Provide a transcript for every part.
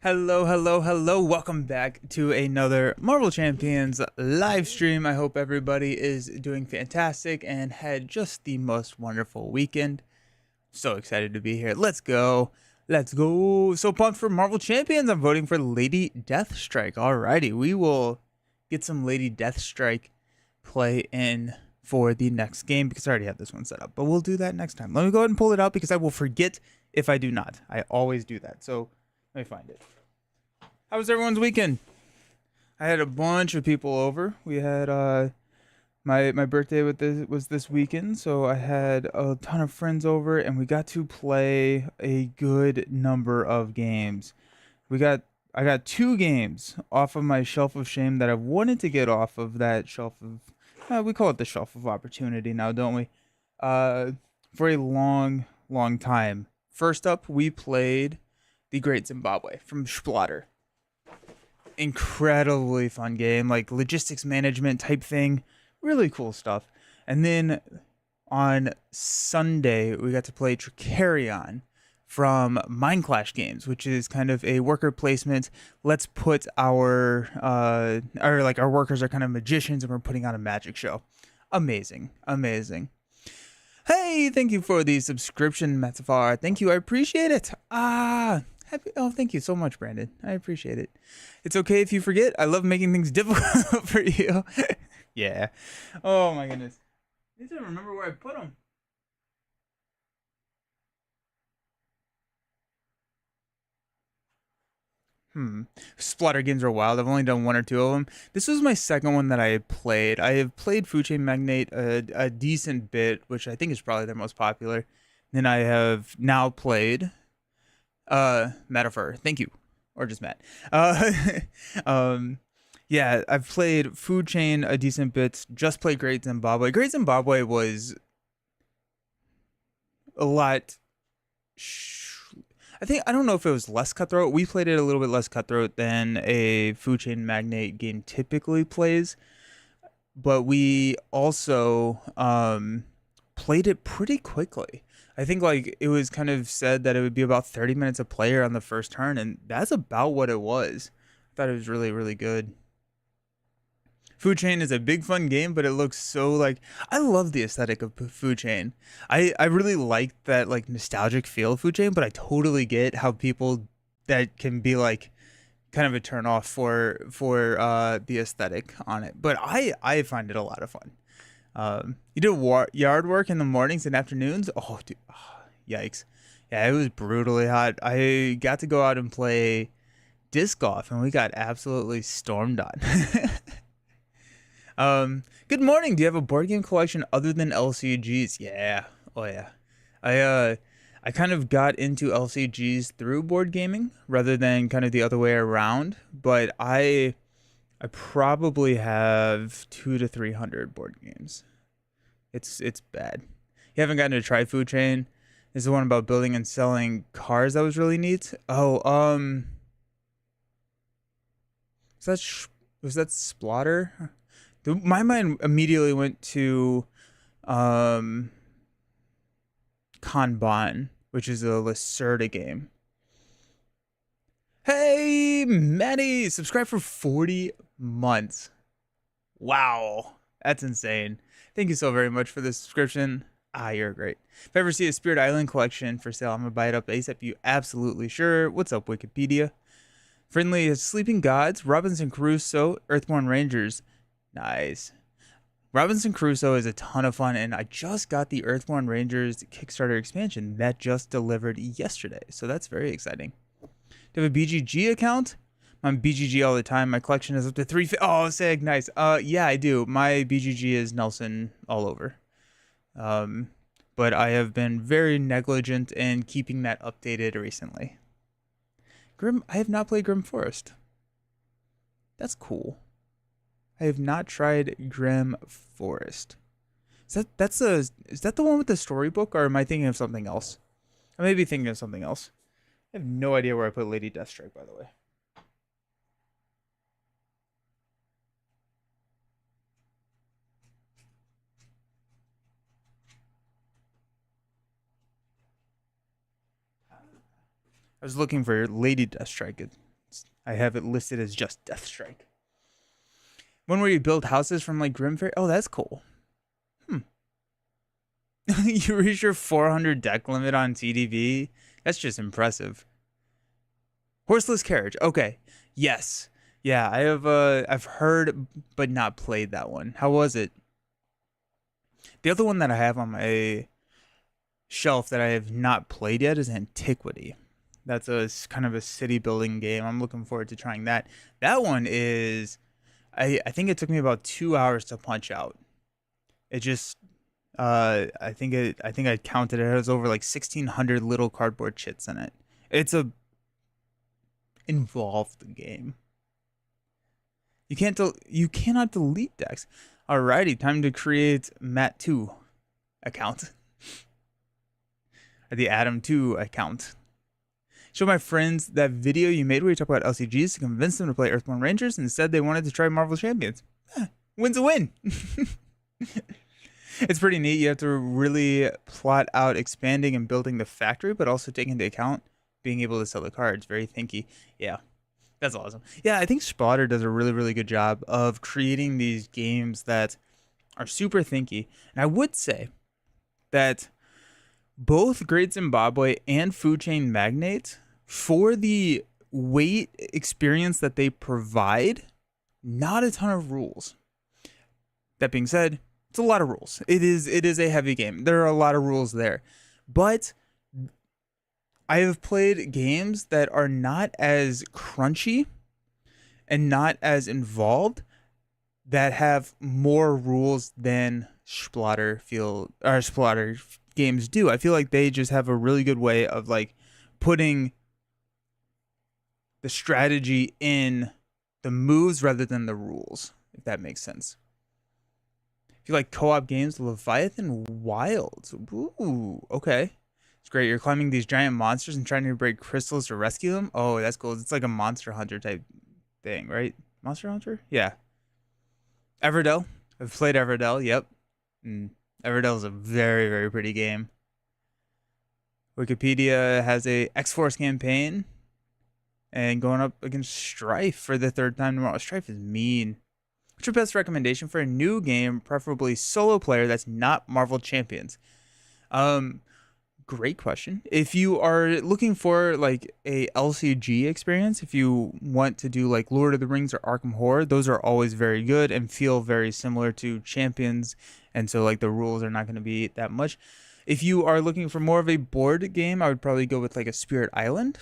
Hello, hello, hello. Welcome back to another Marvel Champions live stream. I hope everybody is doing fantastic and had just the most wonderful weekend. So excited to be here. Let's go. Let's go. So pumped for Marvel Champions. I'm voting for Lady Deathstrike. Alrighty, we will get some Lady Deathstrike play in for the next game because I already have this one set up. But we'll do that next time. Let me go ahead and pull it out because I will forget if I do not. I always do that. So let me find it. How was everyone's weekend? I had a bunch of people over. We had my birthday was this weekend, so I had a ton of friends over, and we got to play a good number of games. I got 2 games off of my shelf of shame that I wanted to get off of that shelf of we call it the shelf of opportunity now, don't we? For a long time. First up, we played the Great Zimbabwe from Splatter. Incredibly fun game, like logistics management type thing. Really cool stuff. And then on Sunday, we got to play Tricarion from Mind Clash Games, which is kind of a worker placement. Let's put our workers are kind of magicians and we're putting on a magic show. Amazing. Hey, thank you for the subscription, Matsafar. Thank you, I appreciate it. Thank you so much, Brandon. I appreciate it. It's okay if you forget. I love making things difficult for you. Yeah. Oh my goodness. I need to remember where I put them. Splatter games are wild. I've only done 1 or 2 of them. This was my second one that I had played. I have played Food Chain Magnate a decent bit, which I think is probably their most popular. Then I have now played Metaphor. Thank you. Or just Matt. Yeah, I've played Food Chain a decent bit. Just played Great Zimbabwe. Great Zimbabwe was a lot. I don't know if it was less cutthroat. We played it a little bit less cutthroat than a Food Chain Magnate game typically plays, but we also played it pretty quickly. I think like it was kind of said that it would be about 30 minutes a player on the first turn, and that's about what it was. I thought it was really good. Food Chain is a big fun game, but it looks so like I love the aesthetic of Food Chain. I really like that like nostalgic feel of Food Chain, but I totally get how people that can be like kind of a turn off for the aesthetic on it. But I find it a lot of fun. You do yard work in the mornings and afternoons. Oh, dude, yikes! Yeah, it was brutally hot. I got to go out and play disc golf, and we got absolutely stormed on. Good morning. Do you have a board game collection other than LCGs? Yeah. Oh yeah. I kind of got into LCGs through board gaming rather than kind of the other way around, but I probably have 200 to 300 board games. It's bad. You haven't gotten to try Food Chain? This is the one about building and selling cars that was really neat. Oh, was that Splatter? My mind immediately went to Kanban, which is a Lacerda game. Hey, Maddie, subscribe for 40 months. Wow, that's insane. Thank you so very much for the subscription. You're great. If I ever see a Spirit Island collection for sale, I'm gonna buy it up ASAP. You absolutely sure? What's up, Wikipedia? Friendly Sleeping Gods, Robinson Crusoe, Earthborn Rangers. Nice. Robinson Crusoe is a ton of fun, and I just got the Earthborn Rangers Kickstarter expansion that just delivered yesterday, so that's very exciting. Do you have a BGG account? I'm BGG all the time. My collection is up to 3. Oh, sick, nice. Yeah, I do. My BGG is Nelson all over. But I have been very negligent in keeping that updated recently. I have not played Grim Forest. That's cool. I have not tried Grim Forest. Is that the one with the storybook, or am I thinking of something else? I may be thinking of something else. I have no idea where I put Lady Deathstrike, by the way. I was looking for Lady Deathstrike. I have it listed as just Death Strike. One where you build houses from like Grim Fairy. Oh, that's cool. You reach your 400 deck limit on TDV. That's just impressive. Horseless Carriage. Okay. Yes. Yeah, I have I've heard but not played that one. How was it? The other one that I have on my shelf that I have not played yet is Antiquity. That's a kind of a city building game. I'm looking forward to trying that. That one is I think it took me about 2 hours to punch out. It just I think I counted it. It has over like 1,600 little cardboard chits in it. It's a involved game. You cannot delete decks. Alrighty, time to create Matt2 account. Or the Adam2 account. Show my friends that video you made where you talk about LCGs to convince them to play Earthborn Rangers and instead they wanted to try Marvel Champions. Win's a win. It's pretty neat. You have to really plot out expanding and building the factory, but also take into account being able to sell the cards. Very thinky. Yeah, that's awesome. Yeah, I think Spotter does a really, really good job of creating these games that are super thinky. And I would say that both Great Zimbabwe and Food Chain Magnate, for the weight experience that they provide, not a ton of rules. That being said, it's a lot of rules. It is a heavy game. There are a lot of rules there. But I have played games that are not as crunchy and not as involved that have more rules than Splatter games do. I feel like they just have a really good way of like putting the strategy in the moves rather than the rules, if that makes sense. If you like co-op games, Leviathan Wilds. Ooh, okay. It's great. You're climbing these giant monsters and trying to break crystals to rescue them. Oh, that's cool. It's like a Monster Hunter type thing, right? Monster Hunter? Yeah. Everdell. I've played Everdell. Yep. Everdell is a very, very pretty game. Wikipedia has a X-Force campaign and going up against Strife for the third time tomorrow. Strife is mean. What's your best recommendation for a new game, preferably solo player that's not Marvel Champions? Great question. If you are looking for like a LCG experience, if you want to do like Lord of the Rings or Arkham Horror, those are always very good and feel very similar to Champions, and so like the rules are not going to be that much. If you are looking for more of a board game, I would probably go with like a Spirit Island.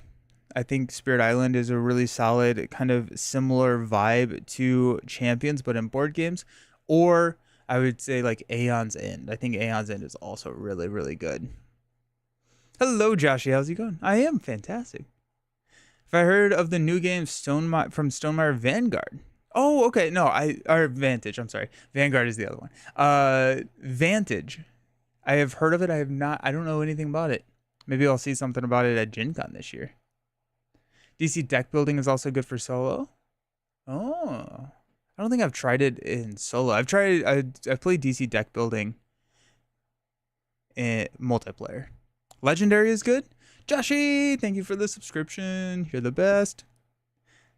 I think Spirit Island is a really solid kind of similar vibe to Champions, but in board games. Or I would say like Aeon's End. I think Aeon's End is also really, really good. Hello, Joshy. How's it going? I am fantastic. If I heard of the new game from Stonemaier Vanguard. Oh, okay. No, or Vantage. I'm sorry. Vanguard is the other one. Vantage. I have heard of it. I don't know anything about it. Maybe I'll see something about it at Gen Con this year. DC deck building is also good for solo. Oh, I don't think I've tried it in solo. I've played DC deck building in multiplayer. Legendary is good. Joshy, thank you for the subscription. You're the best.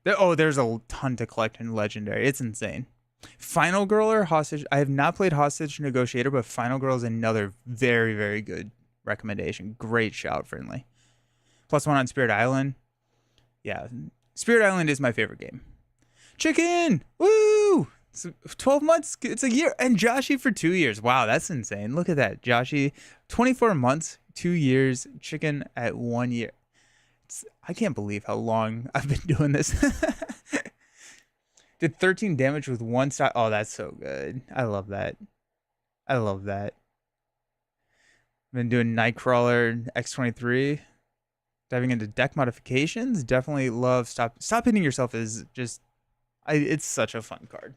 There's a ton to collect in Legendary. It's insane. Final Girl or Hostage. I have not played Hostage Negotiator, but Final Girl is another very, very good recommendation. Great shout, Friendly. +1 on Spirit Island. Yeah, Spirit Island is my favorite game. Chicken! Woo! It's 12 months. It's a year. And Joshy for 2 years. Wow, that's insane. Look at that. Joshy, 24 months, 2 years. Chicken at 1 year. I can't believe how long I've been doing this. Did 13 damage with 1 shot. Oh, that's so good. I love that. I love that. Been doing Nightcrawler X23. Diving into deck modifications. Definitely love Stop Hitting Yourself is just... it's such a fun card.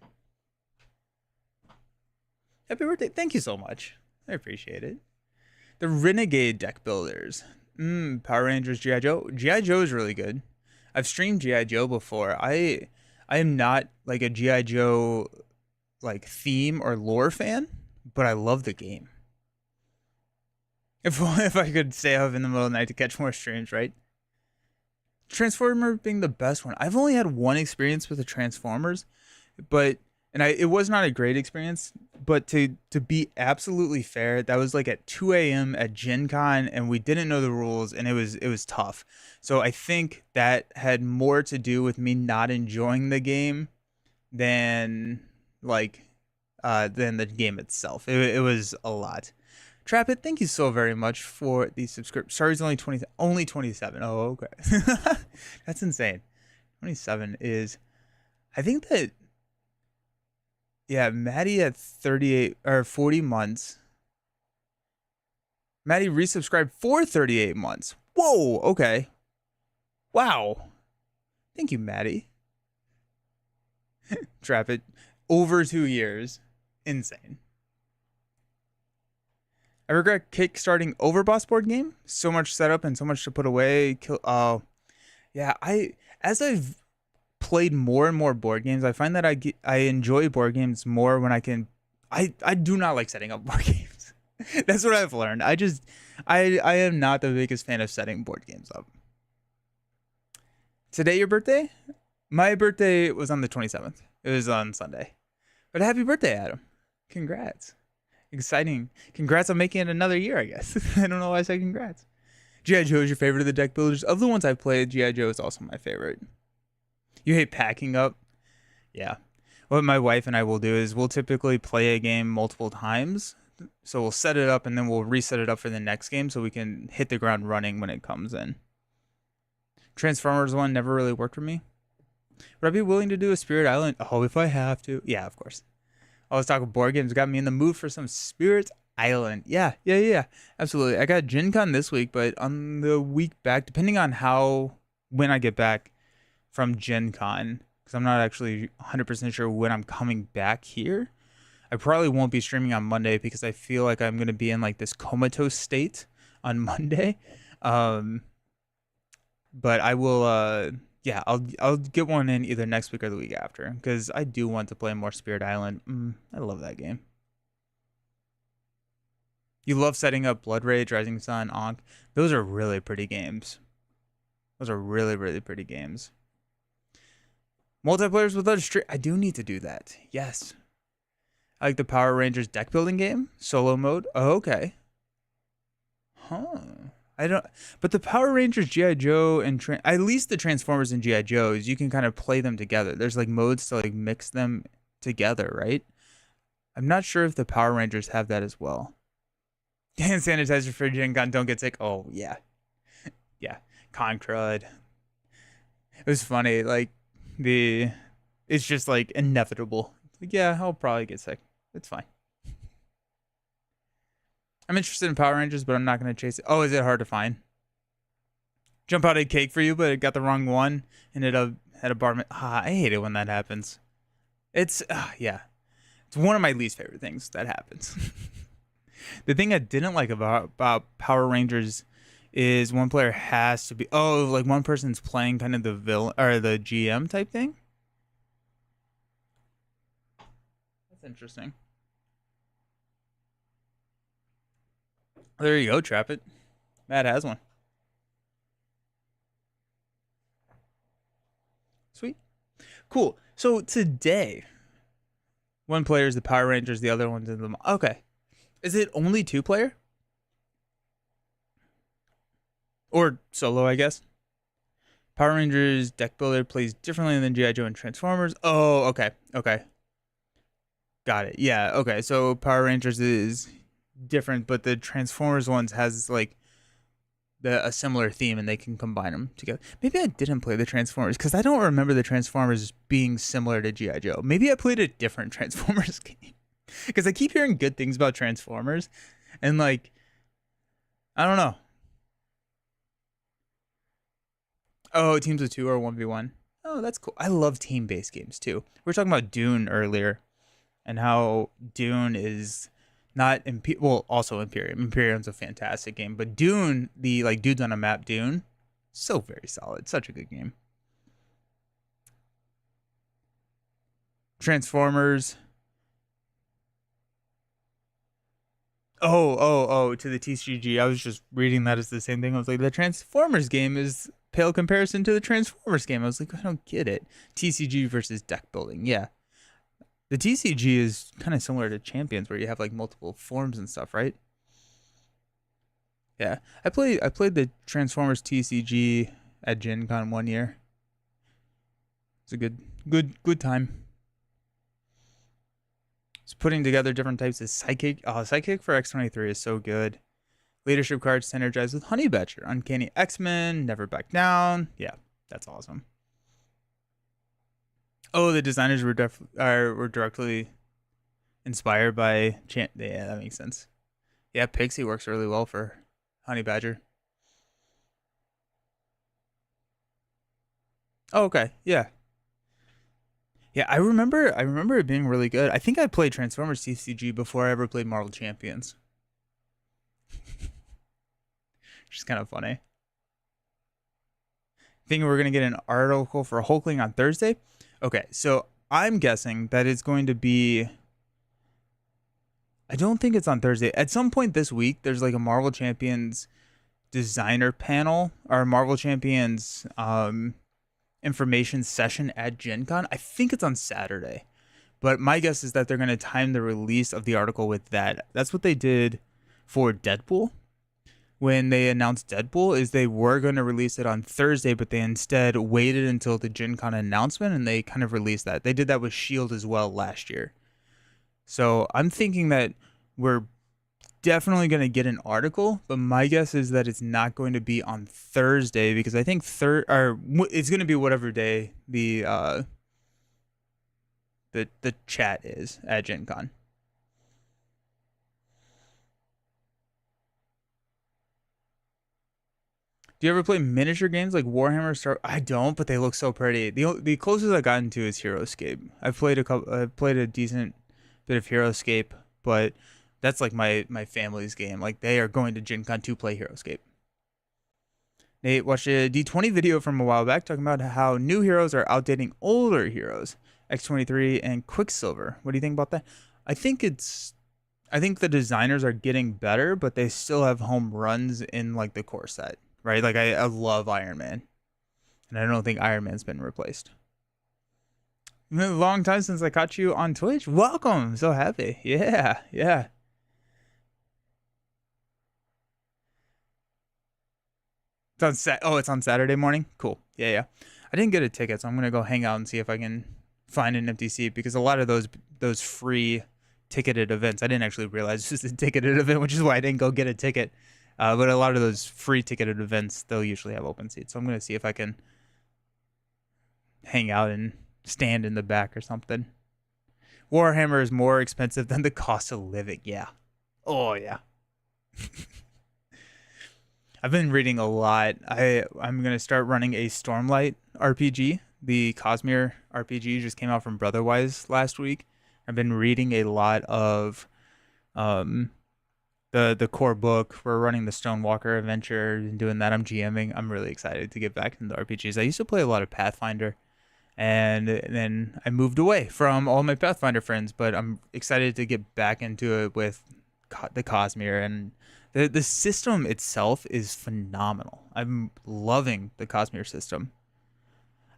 Happy birthday. Thank you so much. I appreciate it. The Renegade deck builders. Power Rangers, G.I. Joe. G.I. Joe is really good. I've streamed G.I. Joe before. I am not like a G.I. Joe like theme or lore fan, but I love the game. If I could stay up in the middle of the night to catch more streams, right? Transformer being the best one. I've only had one experience with the Transformers, but it was not a great experience. But to be absolutely fair, that was like at 2 a.m. at Gen Con, and we didn't know the rules, and it was tough. So I think that had more to do with me not enjoying the game than like than the game itself. It was a lot. Trap It, thank you so very much for the subscription. Sorry, it's only 27. Oh, okay. That's insane. 27 is, I think that, yeah, Maddie at 38 or 40 months. Maddie resubscribed for 38 months. Whoa, okay. Wow. Thank you, Maddie. Trap It, over 2 years. Insane. I regret kickstarting Overboss board game. So much setup and so much to put away. Oh, yeah. As I've played more and more board games, I find that I enjoy board games more when I can. I do not like setting up board games. That's what I've learned. I am not the biggest fan of setting board games up. Today your birthday? My birthday was on the 27th. It was on Sunday. But happy birthday, Adam. Congrats. Exciting. Congrats on making it another year, I guess. I don't know why I said congrats. G.I. Joe is your favorite of the deck builders. Of the ones I've played, G.I. Joe is also my favorite. You hate packing up? Yeah. What my wife and I will do is we'll typically play a game multiple times. So we'll set it up and then we'll reset it up for the next game so we can hit the ground running when it comes in. Transformers one never really worked for me. Would I be willing to do a Spirit Island? Oh, if I have to. Yeah, of course. I was talking board games. Got me in the mood for some Spirit Island. Yeah. Absolutely. I got Gen Con this week, but on the week back, depending on when I get back from Gen Con, because I'm not actually 100% sure when I'm coming back here. I probably won't be streaming on Monday because I feel like I'm going to be in like this comatose state on Monday. But I will, yeah, I'll get one in either next week or the week after because I do want to play more Spirit Island. I love that game. You love setting up Blood Rage, Rising Sun, Ankh. Those are really pretty games. Those are really, really pretty games. Multiplayers without a stream. I do need to do that. Yes. I like the Power Rangers deck building game. Solo mode. Oh, okay. Huh. I don't. But the Power Rangers, G.I. Joe, and at least the Transformers and G.I. Joes, you can kind of play them together. There's like modes to like mix them together, right? I'm not sure if the Power Rangers have that as well. Hand sanitizer for Gen Con, don't get sick. Oh, yeah. Yeah. Con crud. It was funny. Like, it's just like inevitable. Like, yeah, I'll probably get sick. It's fine. I'm interested in Power Rangers, but I'm not going to chase it. Oh, is it hard to find? Jump out a cake for you, but it got the wrong one. And it had a bar. I hate it when that happens. Yeah. It's one of my least favorite things that happens. The thing I didn't like about Power Rangers is one player has to be, like one person's playing kind of the villain or the GM type thing. That's interesting. There you go, Trap It. Matt has one. Sweet. Cool. So today, one player is the Power Rangers, the other one's in the... Okay. Is it only 2-player? Or solo, I guess. Power Rangers deck builder plays differently than G.I. Joe and Transformers. Oh, okay. Okay. Got it. Yeah, okay. So Power Rangers is different, but the Transformers ones has like a similar theme and they can combine them together. Maybe I didn't play the Transformers because I don't remember the Transformers being similar to G.I. Joe. Maybe I played a different Transformers game because I keep hearing good things about Transformers and like, I don't know. Oh, teams of 2 or 1v1. Oh, that's cool. I love team-based games too. We were talking about Dune earlier and how Dune is not also Imperium. Imperium's a fantastic game, but Dune, the like dudes on a map Dune, so very solid. Such a good game. Transformers. Oh, to the TCG. I was just reading that as the same thing. I was like, the Transformers game is pale comparison to the Transformers game. I was like, I don't get it. TCG versus deck building. Yeah. The TCG is kind of similar to Champions where you have like multiple forms and stuff, right? Yeah. I played the Transformers TCG at Gen Con one year. It's a good time. It's putting together different types of Psychic. Oh, Psychic for X23 is so good. Leadership cards synergize with Honey Badger, Uncanny X-Men, Never Back Down. Yeah, that's awesome. Oh, the designers were directly inspired by Yeah, that makes sense. Yeah, Pixie works really well for Honey Badger. Oh, okay. Yeah. Yeah, I remember it being really good. I think I played Transformers TCG before I ever played Marvel Champions. Which is kind of funny. Thinking we're going to get an article for Hulkling on Thursday. Okay, so I'm guessing that it's going to be. I don't think it's on Thursday. At some point this week, there's like a Marvel Champions designer panel or Marvel Champions information session at Gen Con. I think it's on Saturday. But my guess is that they're going to time the release of the article with that. That's what they did for Deadpool. When they announced Deadpool, is they were going to release it on Thursday, but they instead waited until the Gen Con announcement and they kind of released that. They did that with S.H.I.E.L.D. as well last year. So I'm thinking that we're definitely going to get an article, but my guess is that it's not going to be on Thursday because I think it's going to be whatever day the chat is at Gen Con. Do you ever play miniature games like Warhammer Star? I don't, but they look so pretty. The closest I've gotten to is Heroescape. I've played a decent bit of Heroescape, but that's like my family's game. Like they are going to Gen Con to play Heroescape. Nate watched a D20 video from a while back talking about how new heroes are outdating older heroes. X23 and Quicksilver. What do you think about that? I think the designers are getting better, but they still have home runs in like the core set. Right? Like I love Iron Man. And I don't think Iron Man's been replaced. It's been a long time since I caught you on Twitch. Welcome. I'm so happy. Yeah. It's on Saturday morning? Cool. Yeah. I didn't get a ticket, so I'm gonna go hang out and see if I can find an empty seat because a lot of those free ticketed events, I didn't actually realize this is a ticketed event, which is why I didn't go get a ticket. But a lot of those free ticketed events, they'll usually have open seats. So I'm going to see if I can hang out and stand in the back or something. Warhammer is more expensive than the cost of living. Yeah. Oh, yeah. I've been reading a lot. I'm going to start running a Stormlight RPG. The Cosmere RPG just came out from Brotherwise last week. I've been reading a lot of the core book. We're running the Stonewalker adventure and doing that. I'm GMing. I'm really excited to get back into RPGs. I used to play a lot of Pathfinder, and then I moved away from all my Pathfinder friends, but I'm excited to get back into it with the Cosmere, and the system itself is phenomenal. I'm loving the Cosmere system.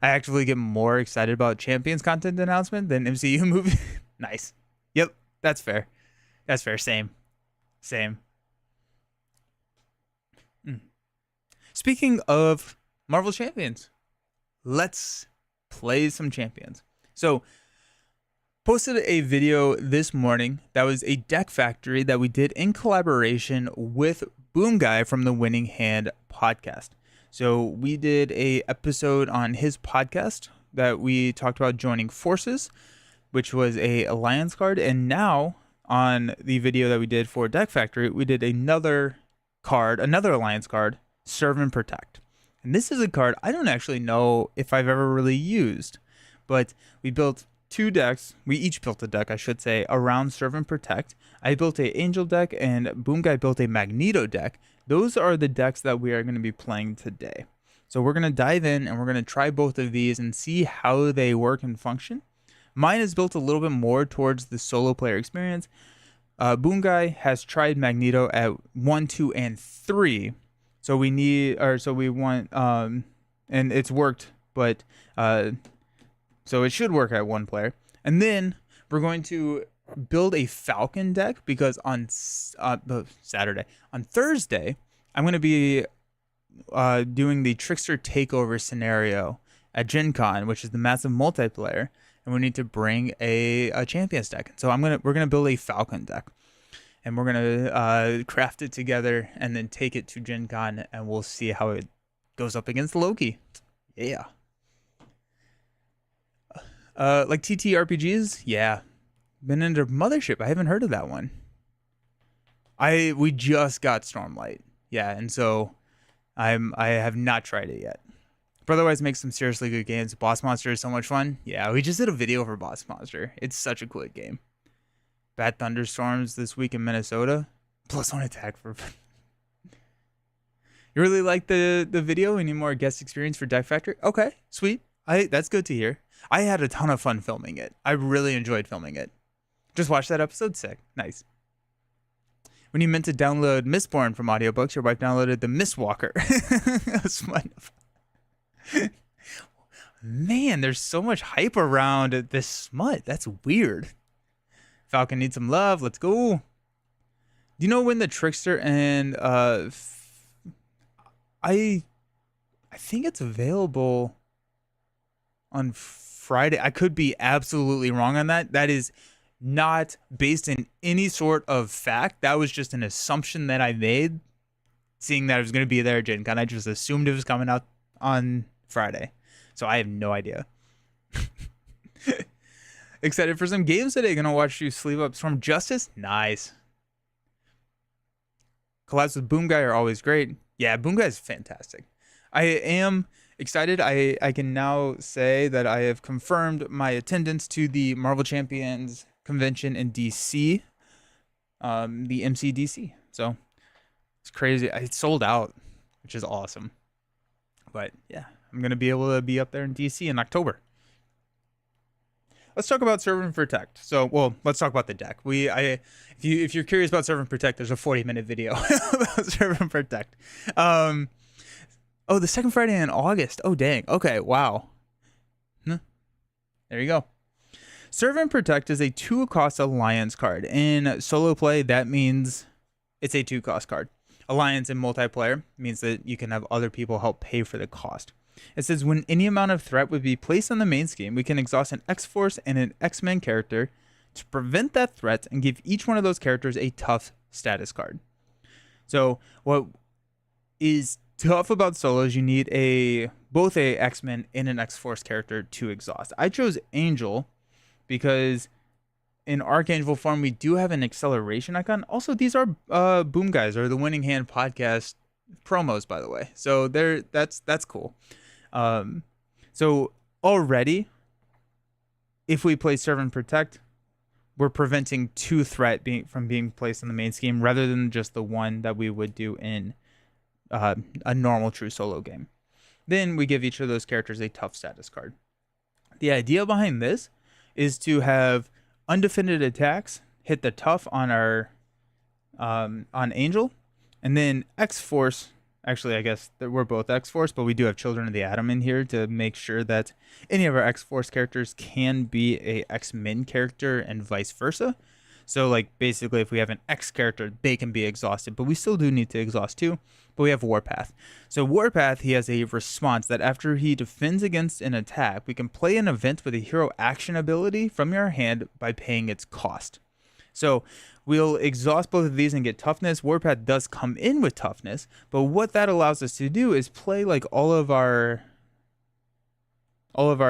I actually get more excited about Champions content announcement than MCU movie. Nice. Yep, that's fair. Same. Speaking of Marvel Champions, let's play some Champions. So, posted a video this morning that was a deck factory that we did in collaboration with Boom Guy from the Winning Hand podcast. So we did a episode on his podcast that we talked about joining forces, which was a alliance card, and now on the video that we did for Deck Factory, we did another alliance card, Serve and Protect. And this is a card I don't actually know if I've ever really used, but we built two decks. We each built a deck, I should say, around Serve and Protect. I built a Angel deck and Boom Guy built a Magneto deck. Those are the decks that we are going to be playing today. So we're going to dive in and we're going to try both of these and see how they work and function. Mine is built a little bit more towards the solo player experience. Boom Guy has tried Magneto at 1, 2, and 3. So we want and it's worked, but so it should work at one player. And then we're going to build a Falcon deck because on Thursday, I'm going to be doing the Trickster Takeover scenario at Gen Con, which is the massive multiplayer, and we need to bring a Champions deck. So we're gonna build a Falcon deck, and we're gonna craft it together and then take it to Gen Con, and we'll see how it goes up against Loki. Yeah. Like TTRPGs, yeah. Been into Mothership. I haven't heard of that one. We just got Stormlight, yeah, and so I have not tried it yet. But otherwise, make some seriously good games. Boss Monster is so much fun. Yeah, we just did a video for Boss Monster. It's such a cool game. Bad thunderstorms this week in Minnesota. +1 attack for. You really like the video? Any more guest experience for Deck Factory? Okay, sweet. That's good to hear. I had a ton of fun filming it. I really enjoyed filming it. Just watched that episode. Sick. Nice. When you meant to download Mistborn from audiobooks, your wife downloaded the Mistwalker. That was fun. Man, there's so much hype around this smut. That's weird. Falcon needs some love. Let's go. Do you know when the Trickster and I think it's available on Friday. I could be absolutely wrong on that. That is not based in any sort of fact. That was just an assumption that I made, seeing that it was going to be there at Gen Con. I just assumed it was coming out on Friday, so I have no idea. Excited for some games today. Gonna watch you sleeve up Storm Justice. Nice. Collabs with Boom Guy are always great. Yeah, Boom Guy is fantastic. I am excited. I can now say that I have confirmed my attendance to the Marvel Champions convention in DC, the MCDC. So it's crazy. It's sold out, which is awesome. But yeah, I'm gonna be able to be up there in DC in October. Let's talk about Serve and Protect. So, well, let's talk about the deck. If you're curious about Serve and Protect, there's a 40-minute video about Serve and Protect. Oh, the second Friday in August. Oh, dang. Okay, wow. There you go. Serve and Protect is a 2-cost alliance card. In solo play, that means it's a 2-cost card. Alliance in multiplayer means that you can have other people help pay for the cost. It says when any amount of threat would be placed on the main scheme, we can exhaust an X-Force and an X-Men character to prevent that threat and give each one of those characters a tough status card. So what is tough about solos, you need both a X-Men and an X-Force character to exhaust. I chose Angel because in Archangel form, we do have an acceleration icon. Also, these are Boom Guys, or the Winning Hand podcast promos, by the way. So that's cool. So already, if we play Serve and Protect, we're preventing 2 threat from being placed in the main scheme rather than just the one that we would do in a normal true solo game. Then we give each of those characters a tough status card. The idea behind this is to have undefended attacks hit the tough on our on Angel, and then X-Force. Actually, I guess that we're both X-Force, but we do have Children of the Atom in here to make sure that any of our X-Force characters can be a X-Men character and vice versa. So, like, basically, if we have an X character, they can be exhausted, but we still do need to exhaust too. But we have Warpath. So Warpath, he has a response that after he defends against an attack, we can play an event with a hero action ability from your hand by paying its cost. So we'll exhaust both of these and get toughness. Warpath does come in with toughness, but what that allows us to do is play like all of our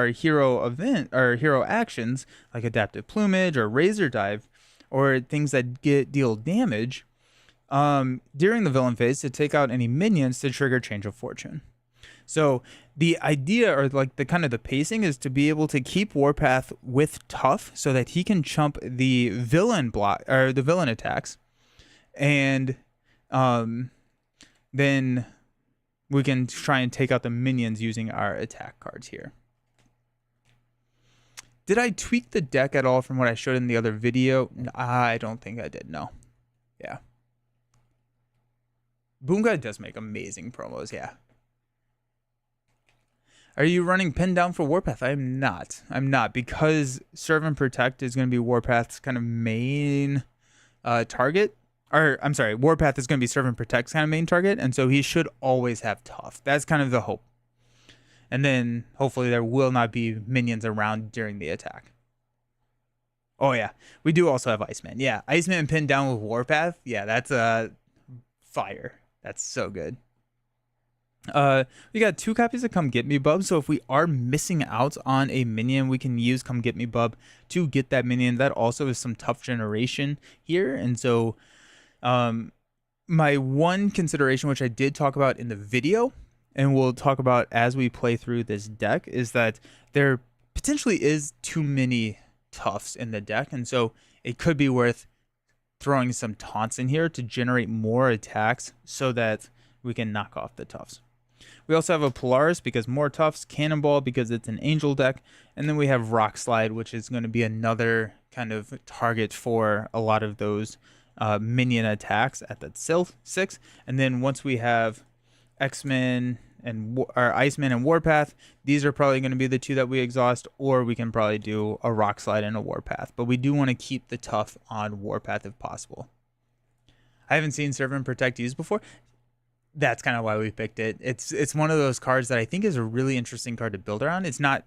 hero event or hero actions, like Adaptive Plumage or Razor Dive, or things that deal damage during the villain phase to take out any minions to trigger Change of Fortune. So the idea, or like the pacing, is to be able to keep Warpath with tough so that he can chump the villain block or the villain attacks, and then we can try and take out the minions using our attack cards here. Did I tweak the deck at all from what I showed in the other video? I don't think I did. No. Yeah. Boom Guy does make amazing promos. Yeah. Are you running Pin Down for Warpath? I'm not. I'm not, because Serve and Protect is going to be Warpath's kind of main target. Or, I'm sorry, Warpath is going to be Serve and Protect's kind of main target, and so he should always have Tough. That's kind of the hope. And then, hopefully, there will not be minions around during the attack. Oh, yeah. We do also have Iceman. Yeah, Iceman pinned down with Warpath. Yeah, that's fire. That's so good. We got 2 copies of Come Get Me Bub, so if we are missing out on a minion, we can use Come Get Me Bub to get that minion. That also is some tough generation here, and so my one consideration, which I did talk about in the video, and we'll talk about as we play through this deck, is that there potentially is too many toughs in the deck, and so it could be worth throwing some taunts in here to generate more attacks so that we can knock off the toughs. We also have a Polaris because more toughs, Cannonball because it's an angel deck, and then we have Rock Slide, which is going to be another kind of target for a lot of those minion attacks at that 6. And then once we have X-Men and Iceman and Warpath, these are probably going to be the 2 that we exhaust, or we can probably do a Rock Slide and a Warpath. But we do want to keep the tough on Warpath if possible. I haven't seen Serve and Protect used before. That's kind of why we picked it. It's one of those cards that I think is a really interesting card to build around. It's not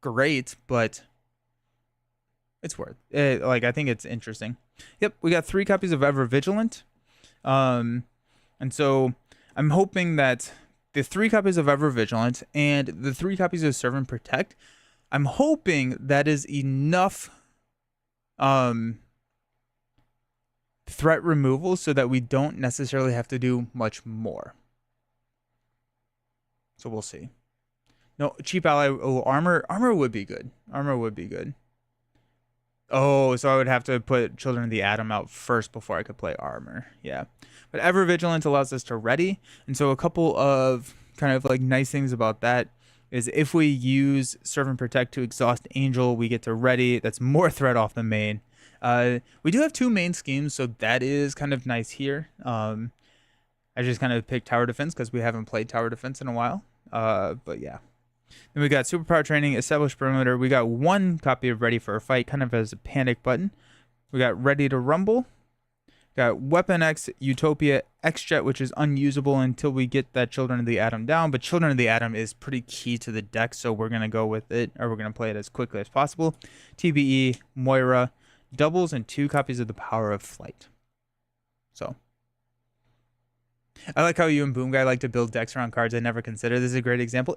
great, but it's worth it. Like, I think it's interesting. Yep, we got 3 copies of Ever Vigilant, and so I'm hoping that the 3 copies of Ever Vigilant and the 3 copies of Serve and Protect, I'm hoping that is enough threat removal so that we don't necessarily have to do much more. So we'll see. No, cheap ally. Oh, armor would be good. Armor would be good. Oh, so I would have to put Children of the Atom out first before I could play armor. Yeah. But Ever Vigilant allows us to ready. And so a couple of kind of like nice things about that is if we use Serve and Protect to exhaust Angel, we get to ready. That's more threat off the main. We do have 2 main schemes, so that is kind of nice here. I just kind of picked Tower Defense because we haven't played Tower Defense in a while. But yeah. Then we got Superpower Training, Established Perimeter. We got 1 copy of Ready for a Fight, kind of as a panic button. We got Ready to Rumble. Got Weapon X, Utopia, X-Jet, which is unusable until we get that Children of the Atom down. But Children of the Atom is pretty key to the deck, so we're going to go with it, or we're going to play it as quickly as possible. TBE, Moira, doubles, and 2 copies of the Power of Flight. So I like how you and Boom Guy like to build decks around cards I never considered. This is a great example.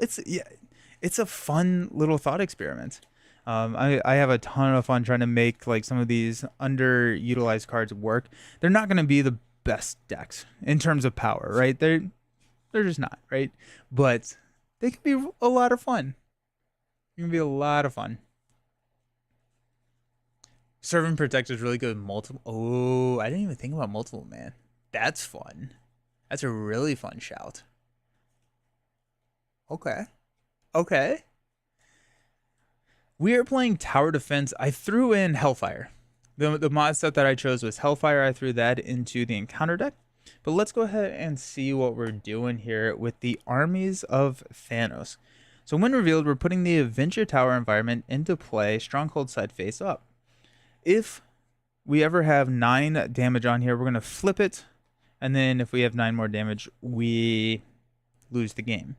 It's a fun little thought experiment. I have a ton of fun trying to make like some of these underutilized cards work. They're not going to be the best decks in terms of power, right? They're just not, right? But they can be a lot of fun. It can be a lot of fun. Serve and Protect is really good. Multiple. Oh, I didn't even think about multiple, man. That's fun. That's a really fun shout. Okay. Okay. We are playing Tower Defense. I threw in Hellfire. The mod set that I chose was Hellfire. I threw that into the encounter deck. But let's go ahead and see what we're doing here with the Armies of Thanos. So when revealed, we're putting the Avenger Tower environment into play, Stronghold side face up. If we ever have 9 damage on here, we're going to flip it. And then if we have 9 more damage, we lose the game.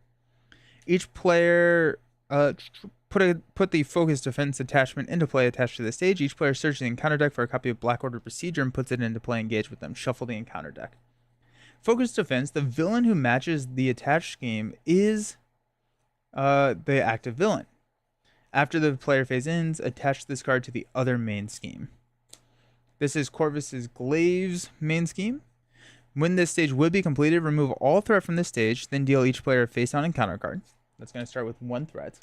Each player put the Focus Defense attachment into play attached to the stage. Each player searches the encounter deck for a copy of Black Order Procedure and puts it into play engaged with them. Shuffle the encounter deck. Focus Defense, the villain who matches the attached scheme is the active villain. After the player phase ends, attach this card to the other main scheme. This is Corvus's Glaive's main scheme. When this stage would be completed, remove all threat from this stage, then deal each player a face-down encounter card. That's going to start with 1 threat.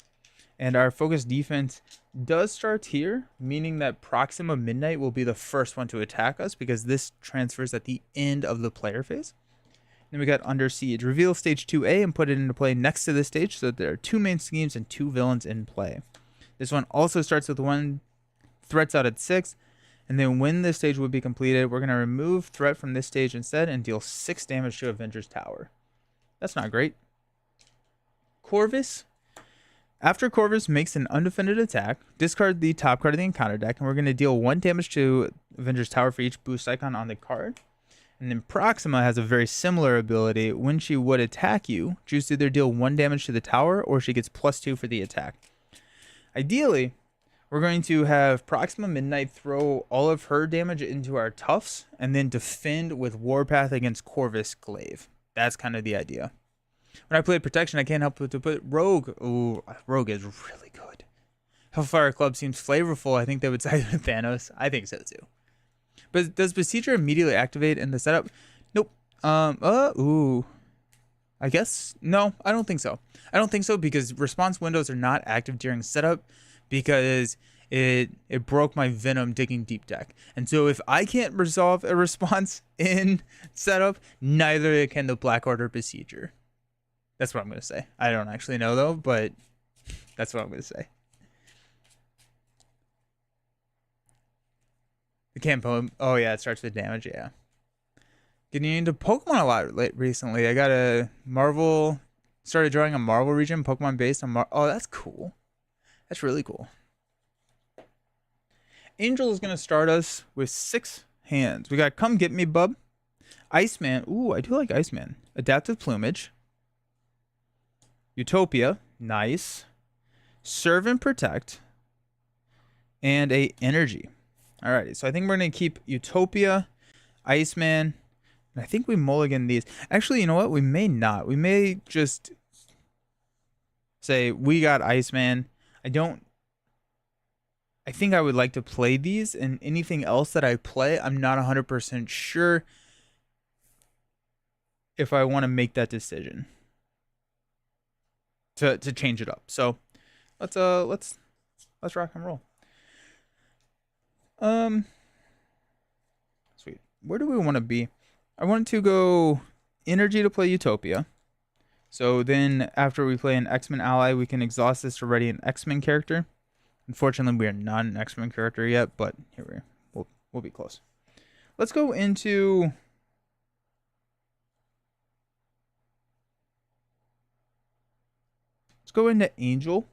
And our Focus Defense does start here, meaning that Proxima Midnight will be the first one to attack us because this transfers at the end of the player phase. Then we got Under Siege. Reveal stage 2A and put it into play next to this stage so that there are 2 main schemes and 2 villains in play. This one also starts with 1 threats out at 6. And then when this stage would be completed, we're going to remove threat from this stage instead and deal 6 damage to Avenger's Tower. That's not great. Corvus After Corvus makes an undefended attack, discard the top card of the encounter deck, and we're going to deal 1 damage to Avenger's Tower for each boost icon on the card. And then Proxima has a very similar ability. When she would attack you, choose to either deal 1 damage to the tower, or she gets +2 for the attack. Ideally, we're going to have Proxima Midnight throw all of her damage into our Tufts, and then defend with Warpath against Corvus Glaive. That's kind of the idea. When I played Protection, I can't help but to put Rogue. Ooh, Rogue is really good. Hellfire Club seems flavorful. I think they would side with Thanos. I think so too. But does Besieger immediately activate in the setup? Nope. Ooh. I guess no. I don't think so. I don't think so because response windows are not active during setup because it broke my Venom Digging Deep deck. And so if I can't resolve a response in setup, neither can the Black Order Besieger. That's what I'm going to say. I don't actually know, though, but that's what I'm going to say. The campaign. Oh, yeah, it starts with damage, yeah. Getting into Pokemon a lot recently. I got a Marvel... Started drawing a Marvel region, Pokemon based on Oh, that's cool. That's really cool. Angel is going to start us with 6 hands. We got Come Get Me, Bub. Iceman. Ooh, I do like Iceman. Adaptive Plumage. Utopia, nice. Serve and Protect, and a Energy. Alrighty, so I think we're going to keep Utopia, Iceman, and I think we mulligan these. Actually, you know what? We may not. We may just say we got Iceman. I think I would like to play these, and anything else that I play, I'm not 100% sure if I want to make that decision. To change it up. So let's rock and roll. Sweet. Where do we want to be? I want to go Energy to play Utopia. So then after we play an X-Men ally, we can exhaust this to ready an X-Men character. Unfortunately, we are not an X-Men character yet, but here we'll be close. Let's go into Angel.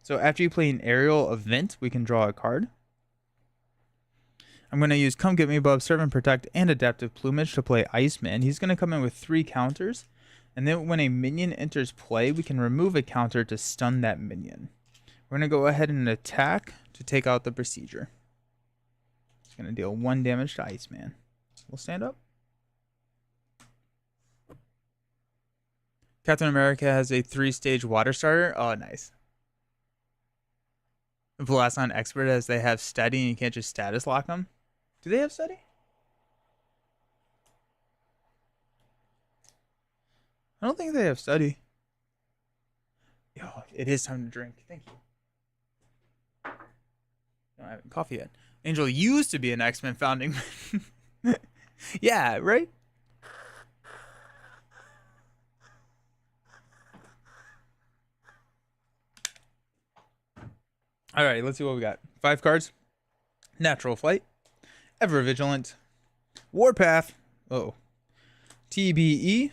So after you play an aerial event, we can draw a card. I'm going to use Come Get Me, Bub, Serve and Protect, and Adaptive Plumage to play Iceman. He's going to come in with 3 counters. And then when a minion enters play, we can remove a counter to stun that minion. We're going to go ahead and attack to take out the Besieger. It's going to deal 1 damage to Iceman. We'll stand up. Captain America has a 3-stage water starter. Oh, nice. Velaston Expert, as they have Steady, and you can't just status lock them. Do they have Steady? I don't think they have Steady. Yo, it is time to drink. Thank you. No, I haven't coffee yet. Angel used to be an X-Men founding. Yeah, right? Alright, let's see what we got. 5 cards. Natural Flight. Ever Vigilant. Warpath. Oh. TBE.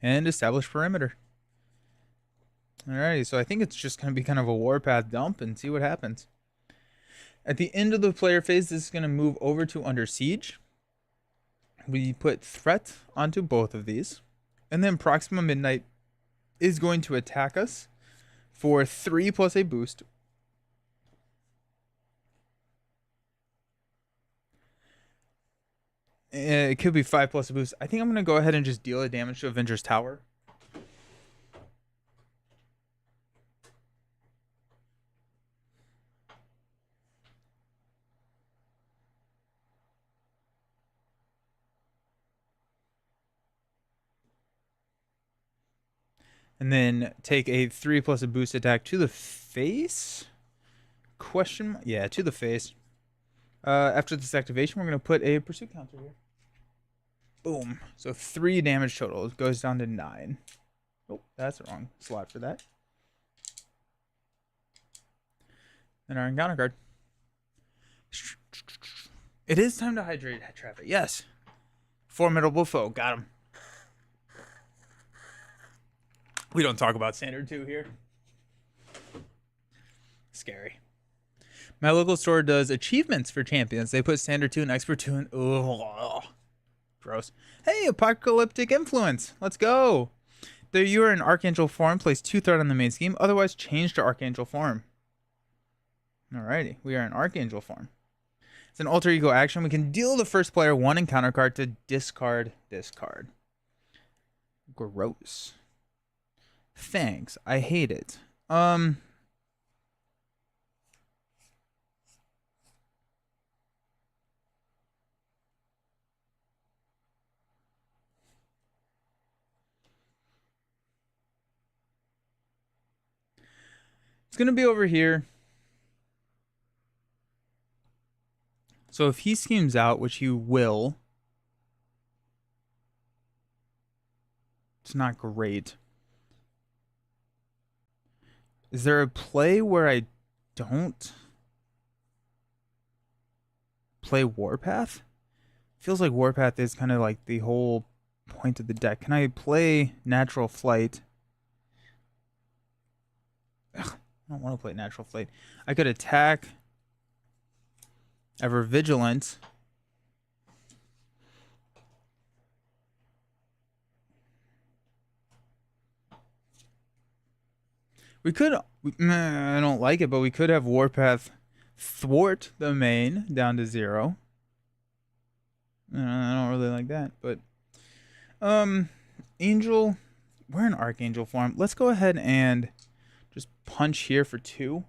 And Establish Perimeter. Alrighty, so I think it's just going to be kind of a Warpath dump and see what happens. At the end of the player phase, this is going to move over to Under Siege. We put Threat onto both of these. And then Proxima Midnight is going to attack us for 3 plus a boost. It could be 5 plus a boost. I think I'm going to go ahead and just deal a damage to Avenger's Tower. And then take a 3 plus a boost attack to the face? Yeah, to the face. After this activation, we're going to put a pursuit counter here. Boom. So 3 damage total. It goes down to 9. Oh, that's the wrong slot for that. And our encounter card. It is time to hydrate traffic. Yes. Formidable foe. Got him. We don't talk about standard 2 here. Scary. My local store does achievements for champions. They put standard 2 and expert 2 in. Ugh. Gross. Hey, apocalyptic influence. Let's go. Though you are in Archangel form, place 2 threat on the main scheme. Otherwise, change to Archangel form. Alrighty. We are in Archangel form. It's an alter ego action. We can deal the first player 1 encounter card to discard this card. Gross. Thanks. I hate it. It's going to be over here. So if he schemes out, which he will, it's not great. Is there a play where I don't play Warpath? Feels like Warpath is kind of like the whole point of the deck. Can I play Natural Flight? Ugh, I don't want to play Natural Flight. I could attack Ever Vigilant. We could, I don't like it, but we could have Warpath thwart the main down to 0. I don't really like that, but Angel, we're in Archangel form. Let's go ahead and just punch here for 2.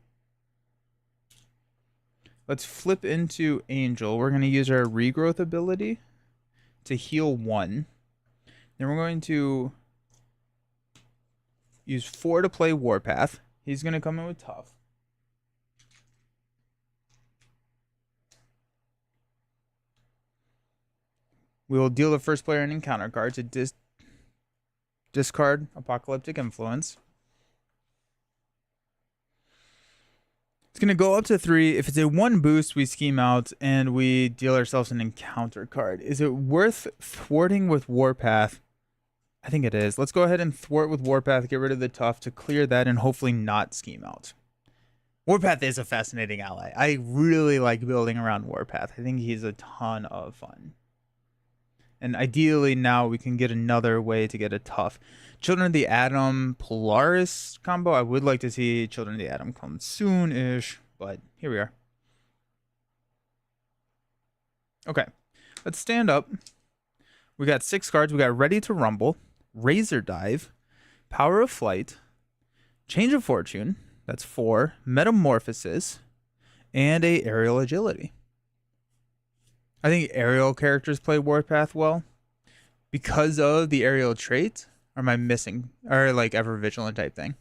Let's flip into Angel. We're going to use our regrowth ability to heal 1. Then we're going to use 4 to play Warpath. He's going to come in with Tough. We will deal the first player an encounter card to discard Apocalyptic Influence. It's going to go up to 3. If it's a 1 boost, we scheme out and we deal ourselves an encounter card. Is it worth thwarting with Warpath? I think it is. Let's go ahead and thwart with Warpath, get rid of the Tough to clear that and hopefully not scheme out. Warpath is a fascinating ally. I really like building around Warpath. I think he's a ton of fun. And ideally now we can get another way to get a Tough. Children of the Atom Polaris combo. I would like to see Children of the Atom come soon-ish, but here we are. Okay, let's stand up. We got 6 cards. We got Ready to Rumble, Razor Dive, Power of Flight, Change of Fortune, that's 4, Metamorphosis, and a Aerial Agility. I think aerial characters play Warpath well because of the aerial trait. Or am I missing? Or like Ever Vigilant type thing.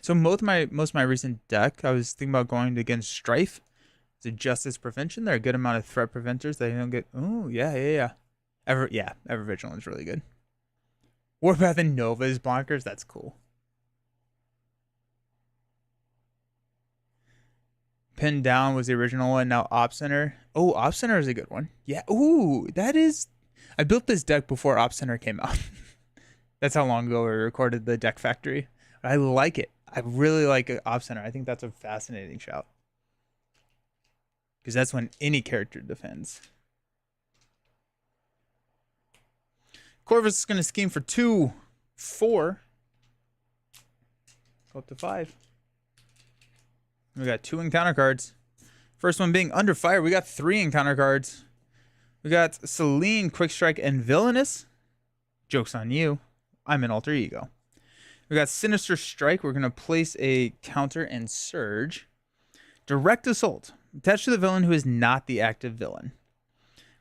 So most of my recent deck, I was thinking about going against Strife. It's a Justice Prevention. They're a good amount of threat preventers that you don't get. Oh, yeah. Ever Vigilant is really good. Warpath and Nova's blockers, that's cool. Pinned Down was the original one. Now Op Center. Oh, Op Center is a good one. Yeah. Ooh, that is. I built this deck before Op Center came out. That's how long ago we recorded the Deck Factory. I like it. I really like Op Center. I think that's a fascinating shout. Because that's when any character defends. Corvus is going to scheme for 2, 4. Go up to 5. We got 2 encounter cards. First one being Under Fire. We got 3 encounter cards. We got Celine, Quick Strike, and Villainous. Joke's on you. I'm an alter ego. We got Sinister Strike. We're going to place a counter and Surge. Direct Assault. Attached to the villain who is not the active villain.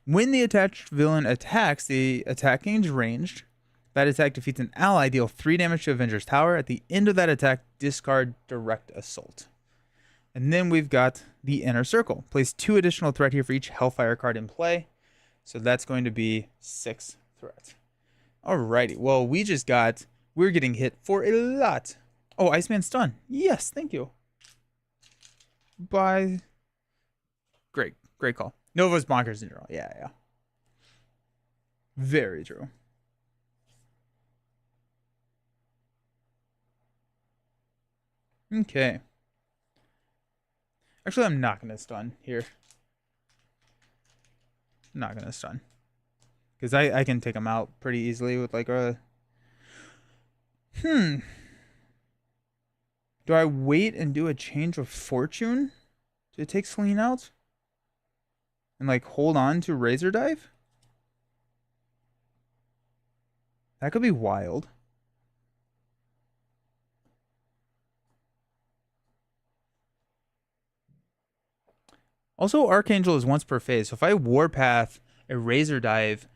When the attached villain attacks, the attack gains ranged. That attack defeats an ally. Deal 3 damage to Avenger's Tower. At the end of that attack, discard Direct Assault. And then we've got the Inner Circle. Place 2 additional threat here for each Hellfire card in play. So that's going to be 6 threat. Alrighty. Well, we're getting hit for a lot. Oh, Iceman Stun. Yes, thank you. Bye. Great call. Nova's bonkers in general. Yeah. Very true. Okay. Actually, I'm not gonna stun here. I'm not gonna stun. Because I can take him out pretty easily with like a... Do I wait and do a change of fortune to take Celine out? And like hold on to Razor Dive? That could be wild. Also, Archangel is once per phase, so if I Warpath a Razor Dive,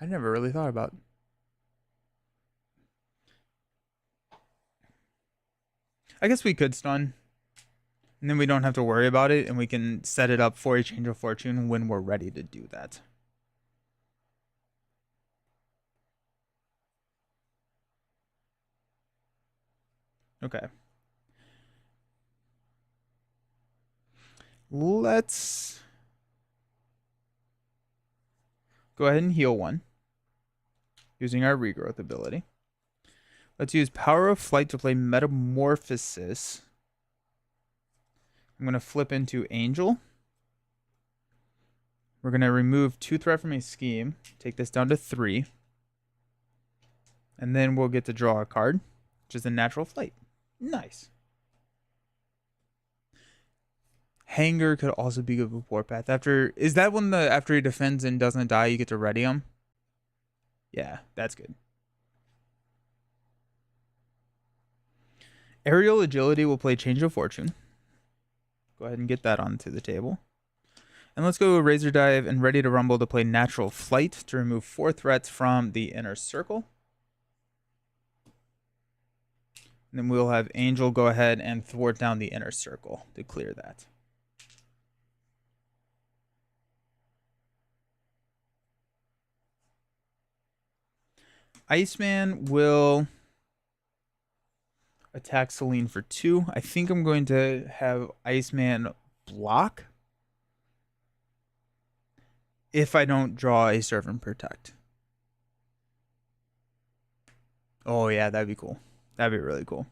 I never really thought about. I guess we could stun, and then we don't have to worry about it, and we can set it up for a change of fortune when we're ready to do that. Okay. Let's go ahead and heal one using our regrowth ability. Let's use Power of Flight to play Metamorphosis. I'm going to flip into Angel. We're going to remove 2 threat from a scheme. Take this down to 3. And then we'll get to draw a card, which is a Natural Flight. Nice. Hanger could also be good with Warpath. Is that when after he defends and doesn't die, you get to ready him? Yeah, that's good. Aerial Agility will play Change of Fortune. Go ahead and get that onto the table. And let's go Razor Dive and Ready to Rumble to play Natural Flight to remove 4 threats from the inner circle. And then we'll have Angel go ahead and thwart down the inner circle to clear that. Iceman will attack Celine for 2. I think I'm going to have Iceman block if I don't draw a Serve and Protect. Oh, yeah, that'd be cool. That'd be really cool.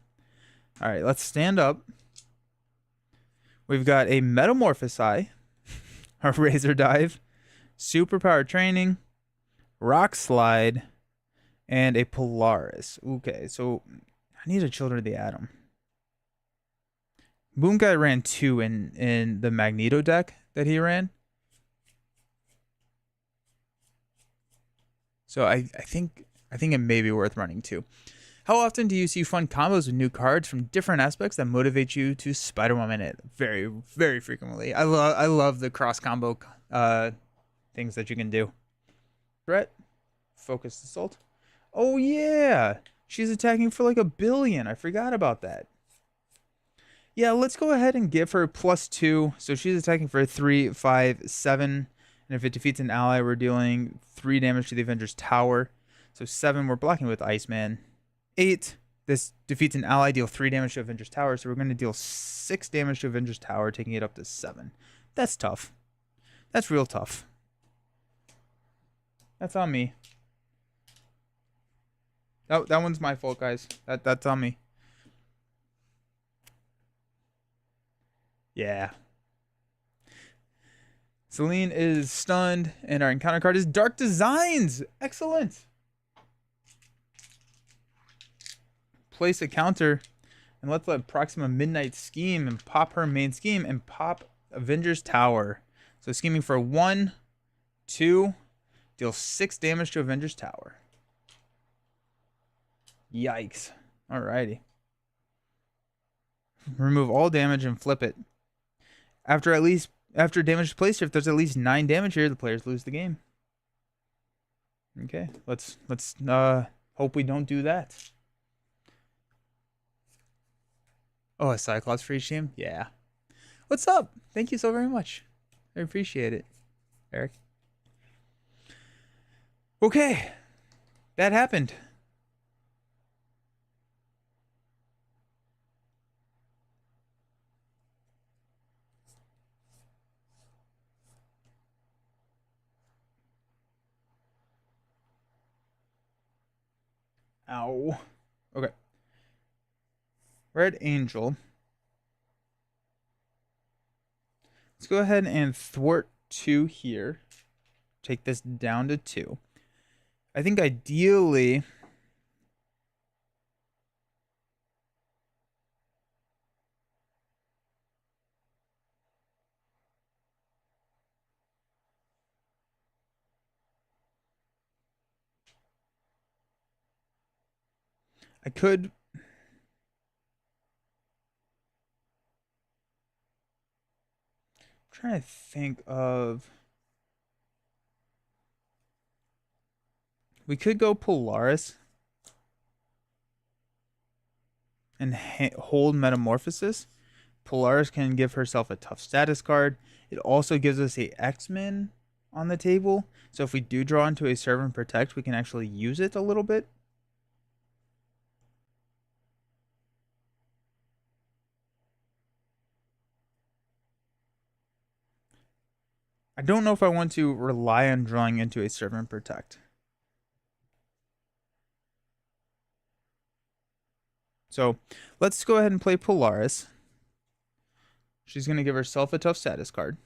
All right, let's stand up. We've got a Metamorphosis, a Razor Dive, Superpower Training, Rock Slide, and a Polaris. Okay, so I need a Children of the Atom. Boom Guy ran 2 in the Magneto deck that he ran. So I think it may be worth running 2. How often do you see fun combos with new cards from different aspects that motivate you to Spider-Woman it? Very, very frequently. I love the cross combo things that you can do. Threat, Focused Assault. Oh yeah, she's attacking for like 1 billion. I forgot about that. Yeah, let's go ahead and give her +2. So she's attacking for 3, 5, 7. And if it defeats an ally, we're dealing 3 damage to the Avengers Tower. So 7, we're blocking with Iceman. 8, this defeats an ally, deal 3 damage to Avengers Tower. So we're going to deal 6 damage to Avengers Tower, taking it up to 7. That's tough. That's real tough. That's on me. Oh, that one's my fault, guys. That's on me. Yeah. Celine is stunned, and our encounter card is Dark Designs. Excellent. Place a counter, and let's let Proxima Midnight scheme and pop her main scheme and pop Avengers Tower. So scheming for 1, 2, deal 6 damage to Avengers Tower. Yikes. Alrighty. Remove all damage and flip it. After damage placed, if there's at least 9 damage here, the players lose the game. Okay, let's hope we don't do that. Oh, a Cyclops free team? Yeah. What's up? Thank you so very much. I appreciate it, Eric. Okay, that happened. Ow. Okay. Red Angel go ahead and thwart 2 here. Take this down to 2. I think ideally I could trying to think of. We could go Polaris and hold Metamorphosis. Polaris can give herself a tough status card. It also gives us a X-Men on the table. So if we do draw into a Serve and Protect, we can actually use it a little bit. I don't know if I want to rely on drawing into a Serve and Protect. So let's go ahead and play Polaris. She's going to give herself a tough status card.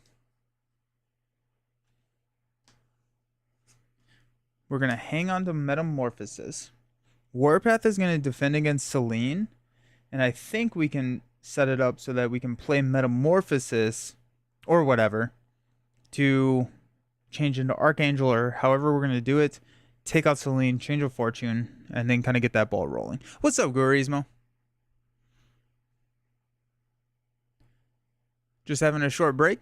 We're going to hang on to Metamorphosis. Warpath is going to defend against Selene. And I think we can set it up so that we can play Metamorphosis or whatever to change into Archangel or however we're going to do it. Take out Selene, change of fortune, and then kind of get that ball rolling. What's up, Gurismo? Just having a short break.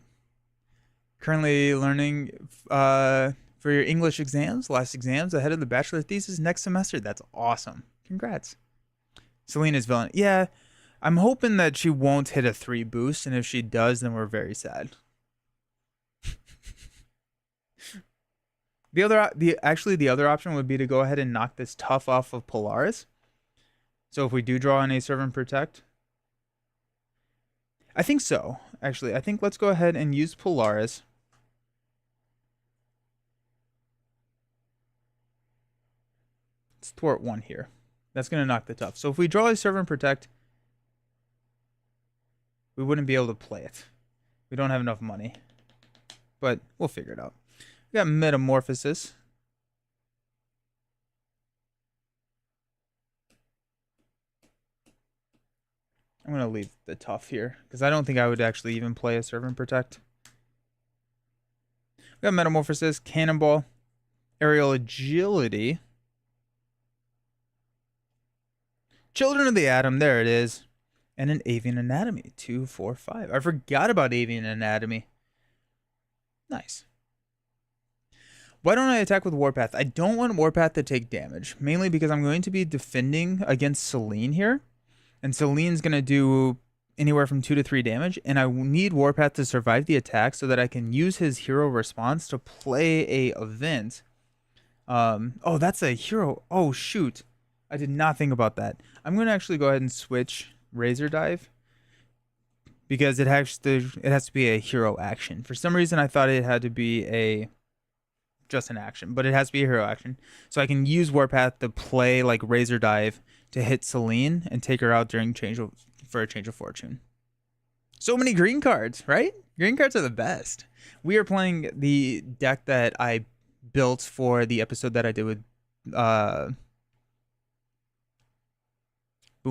Currently learning for your English exams, last exams ahead of the bachelor thesis next semester. That's awesome. Congrats. Selena's villain. Yeah, I'm hoping that she won't hit a 3 boost, and if she does, then we're very sad. The other option would be to go ahead and knock this tough off of Polaris. So if we do draw in a Serve and Protect, I think so. Actually, I think let's go ahead and use Polaris. Let's thwart 1 here. That's going to knock the tough. So if we draw a Serve and Protect, we wouldn't be able to play it. We don't have enough money. But we'll figure it out. We got Metamorphosis. I'm going to leave the tough here because I don't think I would actually even play a Serve and Protect. We got Metamorphosis, Cannonball, Aerial Agility. Children of the Atom, there it is. And an Avian Anatomy, 2, 4, 5. I forgot about Avian Anatomy. Nice. Why don't I attack with Warpath? I don't want Warpath to take damage, mainly because I'm going to be defending against Selene here. And Selene's going to do anywhere from 2 to 3 damage, and I need Warpath to survive the attack so that I can use his hero response to play a event. Oh, that's a hero. Oh, shoot. I did not think about that. I'm going to actually go ahead and switch Razor Dive because it has to be a hero action. For some reason, I thought it had to be just an action, but it has to be a hero action. So I can use Warpath to play like Razor Dive to hit Selene and take her out during for a change of fortune. So many green cards, right? Green cards are the best. We are playing the deck that I built for the episode that I did with Boom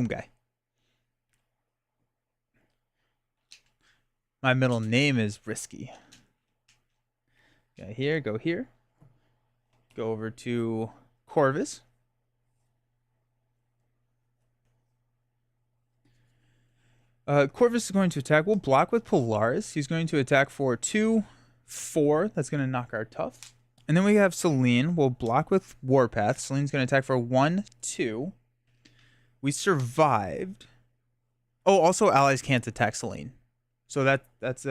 Guy. My middle name is Risky. Go here, go here. Go over to Corvus. Corvus is going to attack. We'll block with Polaris. He's going to attack for 2, 4. That's going to knock our tough. And then we have Selene. We'll block with Warpath. Selene's going to attack for 1, 2. We survived. Oh, also allies can't attack Selene. So that's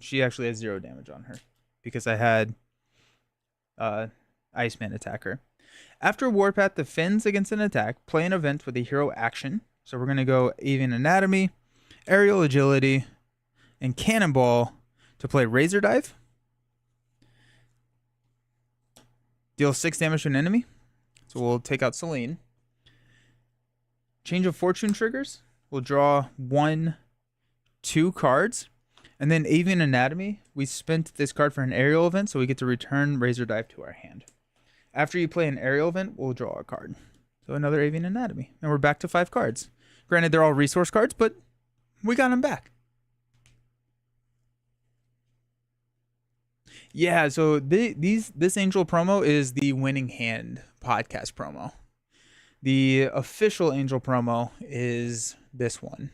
she actually has 0 damage on her because I had Iceman attack her. After Warpath defends against an attack, play an event with a hero action. So we're going to go Avian Anatomy, Aerial Agility, and Cannonball to play Razor Dive. Deal 6 damage to an enemy. So we'll take out Selene. Change of Fortune triggers. We'll draw 1, 2 cards. And then Avian Anatomy, we spent this card for an aerial event, so we get to return Razor Dive to our hand. After you play an aerial event, we'll draw a card. So another Avian Anatomy. And we're back to 5 cards. Granted, they're all resource cards, but we got them back. Yeah, so this Angel promo is the Winning Hand podcast promo. The official Angel promo is this one.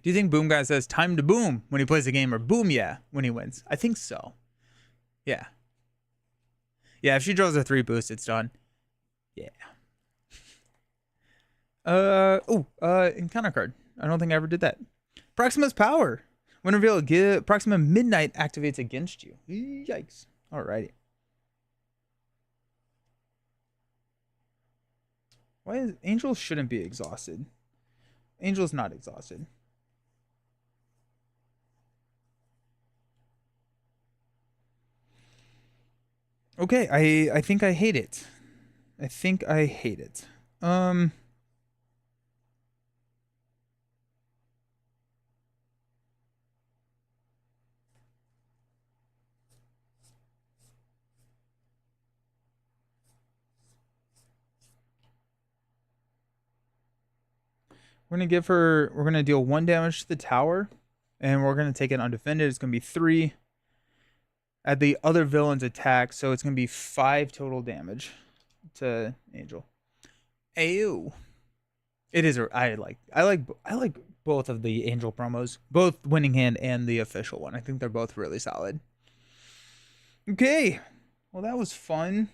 Do you think Boom Guy says time to boom when he plays a game, or boom yeah when he wins? I think so. Yeah. Yeah, if she draws a 3 boost, it's done. Yeah. Encounter card. I don't think I ever did that. Proxima's Power. When revealed, Proxima Midnight activates against you. Yikes. Alrighty. Why is Angel shouldn't be exhausted? Angel's not exhausted. Okay, I think I hate it. I think I hate it. We're gonna deal 1 damage to the tower, and we're gonna take it undefended. It's gonna be 3 at the other villain's attack, so it's gonna be 5 total damage to Angel. Ayo. It is. I like both of the Angel promos, both Winning Hand and the official one. I think they're both really solid. Okay, well that was fun.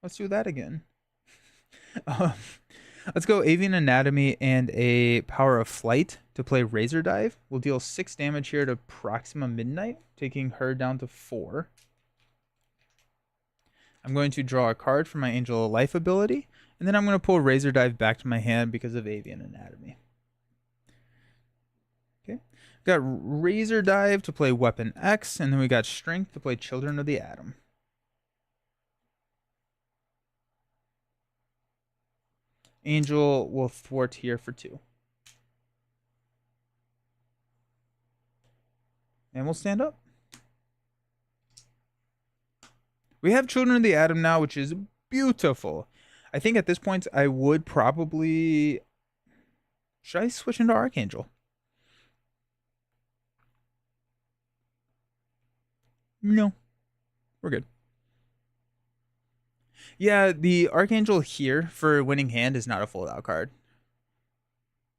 Let's do that again. Let's go Avian Anatomy and a Power of Flight to play Razor Dive. We'll deal 6 damage here to Proxima Midnight, taking her down to 4. I'm going to draw a card for my Angel of Life ability, and then I'm going to pull Razor Dive back to my hand because of Avian Anatomy. Okay, we've got Razor Dive to play Weapon X, and then we got Strength to play Children of the Atom. Angel will thwart here for 2. And we'll stand up. We have Children of the Atom now, which is beautiful. I think at this point I would probably... Should I switch into Archangel? No. We're good. Yeah, the Archangel here for Winning Hand is not a fold-out card.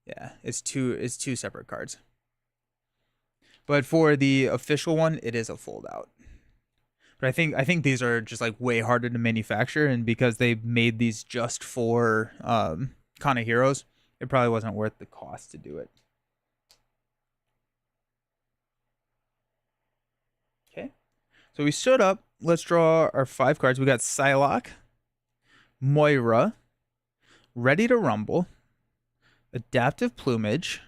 Yeah, it's two separate cards. But for the official one, it is a fold-out. But I think these are just like way harder to manufacture, and because they made these just for Kana Heroes, it probably wasn't worth the cost to do it. Okay, so we stood up. Let's draw our 5 cards. We got Psylocke, Moira, Ready to Rumble, Adaptive Plumage,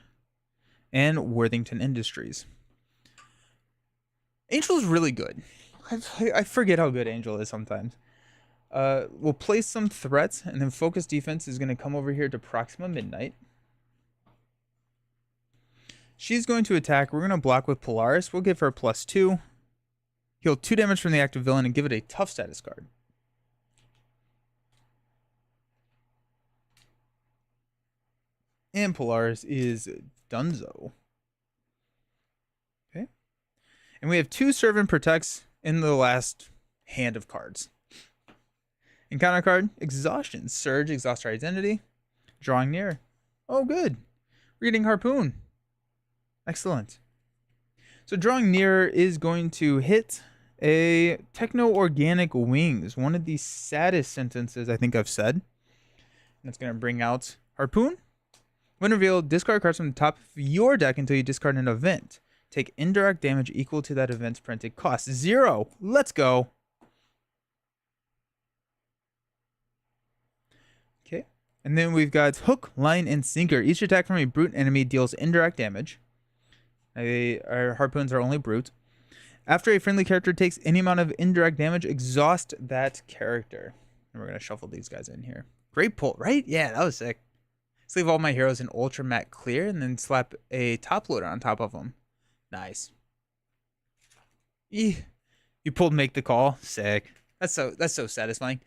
and Worthington Industries. Angel is really good. I forget how good Angel is sometimes. We'll place some threats, and then Focus Defense is going to come over here to Proxima Midnight. She's going to attack. We're going to block with Polaris. We'll give her +2. Heal 2 damage from the active villain and give it a tough status card. And Polaris is Dunzo. Okay. And we have 2 Servant Protects in the last hand of cards. Encounter card, Exhaustion. Surge, exhaust our identity. Drawing near. Oh, good. Reading Harpoon. Excellent. So drawing near is going to hit a Techno-Organic Wings. One of the saddest sentences I think I've said. That's going to bring out Harpoon. When revealed, discard cards from the top of your deck until you discard an event. Take indirect damage equal to that event's printed cost. 0. Let's go. Okay. And then we've got Hook, Line, and Sinker. Each attack from a brute enemy deals indirect damage. Our harpoons are only brute. After a friendly character takes any amount of indirect damage, exhaust that character. And we're going to shuffle these guys in here. Great pull, right? Yeah, that was sick. Let's leave all my heroes in ultra matte clear and then slap a top loader on top of them. Nice. You pulled make the call. Sick. That's so satisfying.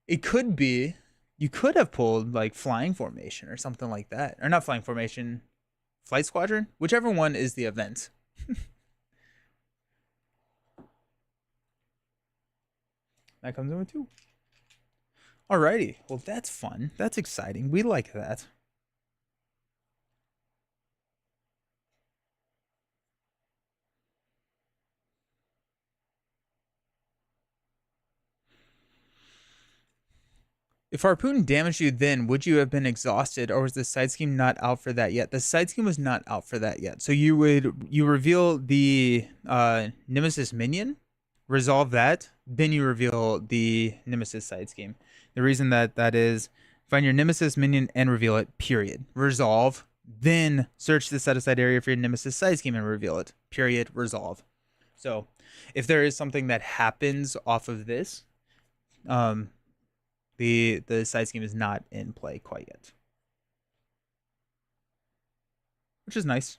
It could be you could have pulled like flying formation or something like that. Or not flying formation, flight squadron, whichever one is the event. That comes in with 2. Alrighty. Well, that's fun. That's exciting. We like that. If Harpoon damaged you then, would you have been exhausted, or was the side scheme not out for that yet? The side scheme was not out for that yet. So you reveal the Nemesis minion, resolve that, then you reveal the Nemesis side scheme. The reason that is, find your Nemesis minion and reveal it, period. Resolve, then search the set-aside area for your Nemesis side scheme and reveal it, period, resolve. So if there is something that happens off of this, the side scheme is not in play quite yet, which is nice.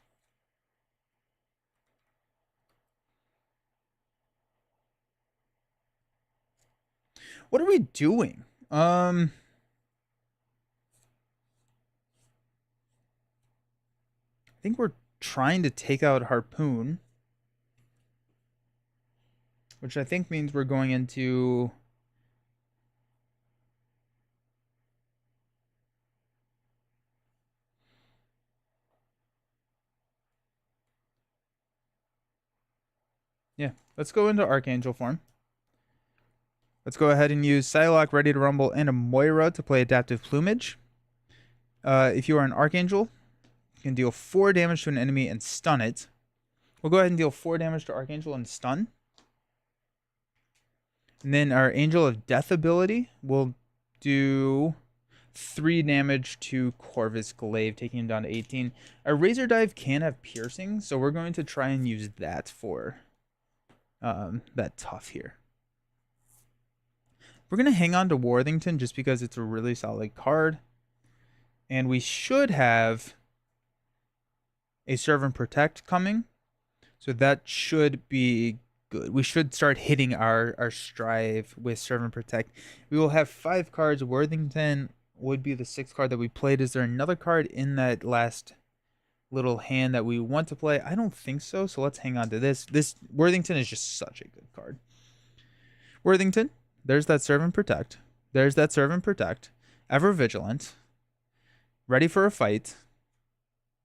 What are we doing? I think we're trying to take out Harpoon, which I think means we're going into let's go into Archangel form. Let's go ahead and use Psylocke, Ready to Rumble, and a Moira to play Adaptive Plumage. If you are an Archangel, you can deal 4 damage to an enemy and stun it. We'll go ahead and deal 4 damage to Archangel and stun. And then our Angel of Death ability will do 3 damage to Corvus Glaive, taking him down to 18. Our Razor Dive can have piercing, so we're going to try and use that for that tough here. We're going to hang on to Worthington just because it's a really solid card. And we should have a Serve and Protect coming. So that should be good. We should start hitting our strive with Serve and Protect. We will have 5 cards. Worthington would be the 6th card that we played. Is there another card in that last little hand that we want to play? I don't think so. So let's hang on to this. This Worthington is just such a good card. Worthington, there's that Serve and Protect. There's that Serve and Protect. Ever Vigilant. Ready for a fight.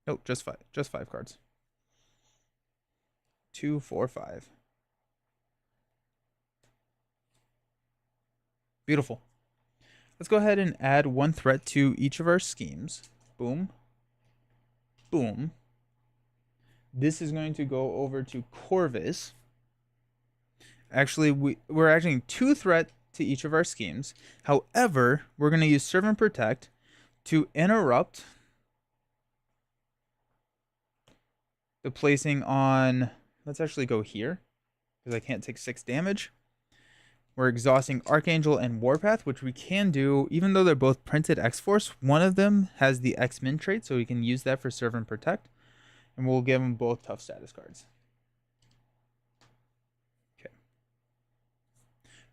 Nope, just 5. Just 5 cards. 2, 4, 5. Beautiful. Let's go ahead and add 1 threat to each of our schemes. Boom. Boom. This is going to go over to Corvus. Actually, we're adding 2 threat to each of our schemes. However, we're going to use Serve and Protect to interrupt the placing on... Let's actually go here, because I can't take 6 damage. We're exhausting Archangel and Warpath, which we can do, even though they're both printed X-Force. One of them has the X-Min trait, so we can use that for Serve and Protect. And we'll give them both tough status cards. Okay.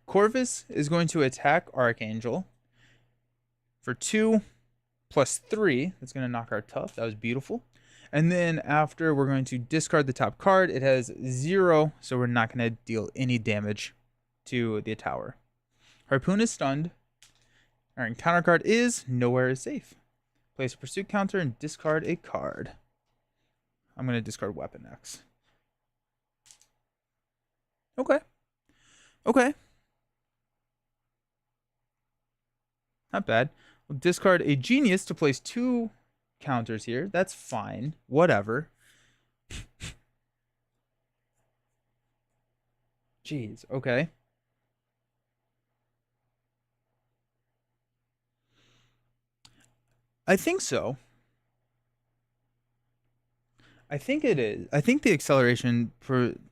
Corvus is going to attack Archangel for 2 plus 3. That's going to knock our tough. That was beautiful. And then after, we're going to discard the top card. It has 0, so we're not going to deal any damage to the tower. Harpoon is stunned. Our encounter card is Nowhere is Safe. Place a pursuit counter and discard a card. I'm going to discard Weapon X. Okay. Okay. Not bad. We'll discard a Genius to place 2 counters here. That's fine. Whatever. Jeez. Okay. I think so. I think it is. I think the acceleration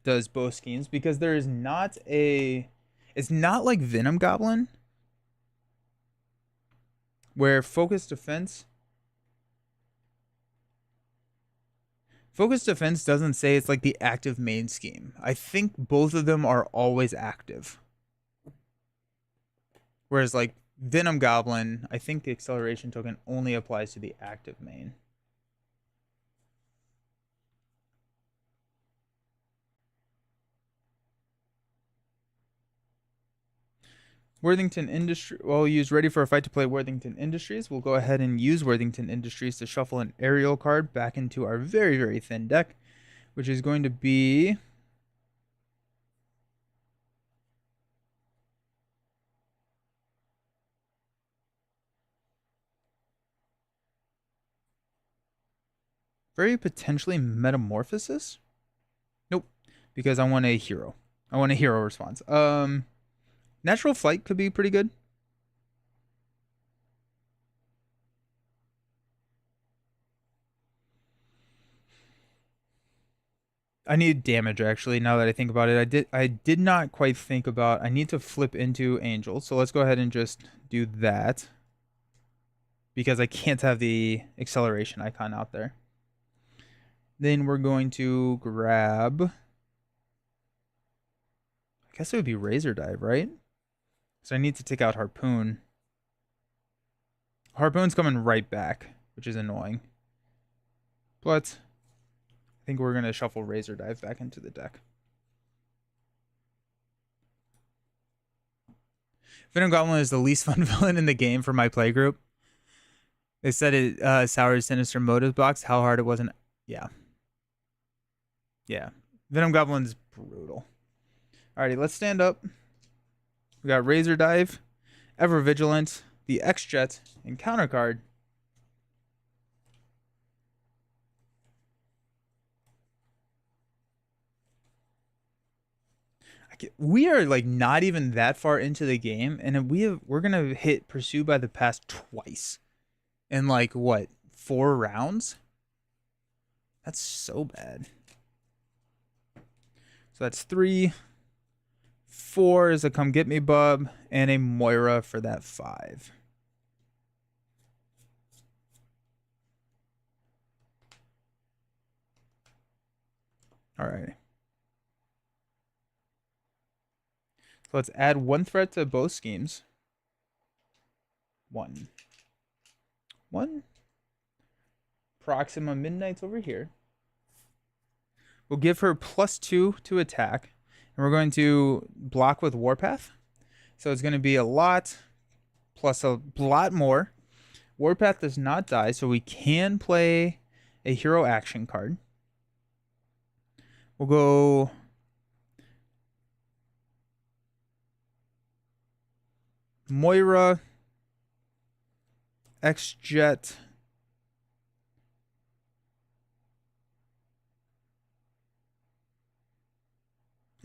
does both schemes, because there is not a... It's not like Venom Goblin, where focus defense Focus defense doesn't say it's like the active main scheme. I think both of them are always active. Whereas like Venom Goblin, I think the acceleration token only applies to the active main. Worthington Industries. Well, use Ready for a Fight to play Worthington Industries. We'll go ahead and use Worthington Industries to shuffle an aerial card back into our very, very thin deck, which is going to be very potentially Metamorphosis. Nope, because I want a hero. I want a hero response. Natural Flight could be pretty good. I need damage actually. Now that I think about it, I did not quite think about. I need to flip into Angel, so let's go ahead and just do that because I can't have the acceleration icon out there. Then we're going to grab. I guess it would be Razor Dive, right? So I need to take out Harpoon. Harpoon's coming right back, which is annoying. But I think we're going to shuffle Razor Dive back into the deck. Venom Goblin is the least fun villain in the game for my playgroup. They said it sours Sinister Motives box. How hard it wasn't. Yeah. Yeah. Venom Goblin's brutal. Alrighty, let's stand up. We got Razor Dive, Ever Vigilant, the X-Jet, and Counter Card. We are like not even that far into the game, and we're gonna hit Pursue by the Past twice in like what 4 rounds. That's so bad. So that's 3. 4 is a Come Get Me Bub, and a Moira for that 5. All right. So let's add 1 threat to both schemes. 1. Proxima Midnight's over here. We'll give her +2 to attack. And we're going to block with Warpath. So it's going to be a lot plus a lot more. Warpath does not die, so we can play a hero action card. We'll go Moira, X-Jet,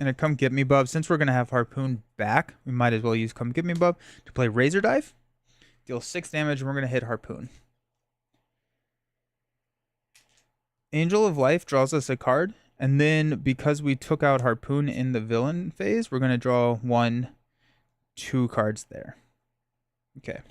and a Come Get Me Bub. Since we're going to have Harpoon back, we might as well use Come Get Me Bub to play Razor Dive. Deal 6 damage, and we're going to hit Harpoon. Angel of Life draws us a card, and then because we took out Harpoon in the villain phase, we're going to draw 1, 2 cards there. Okay.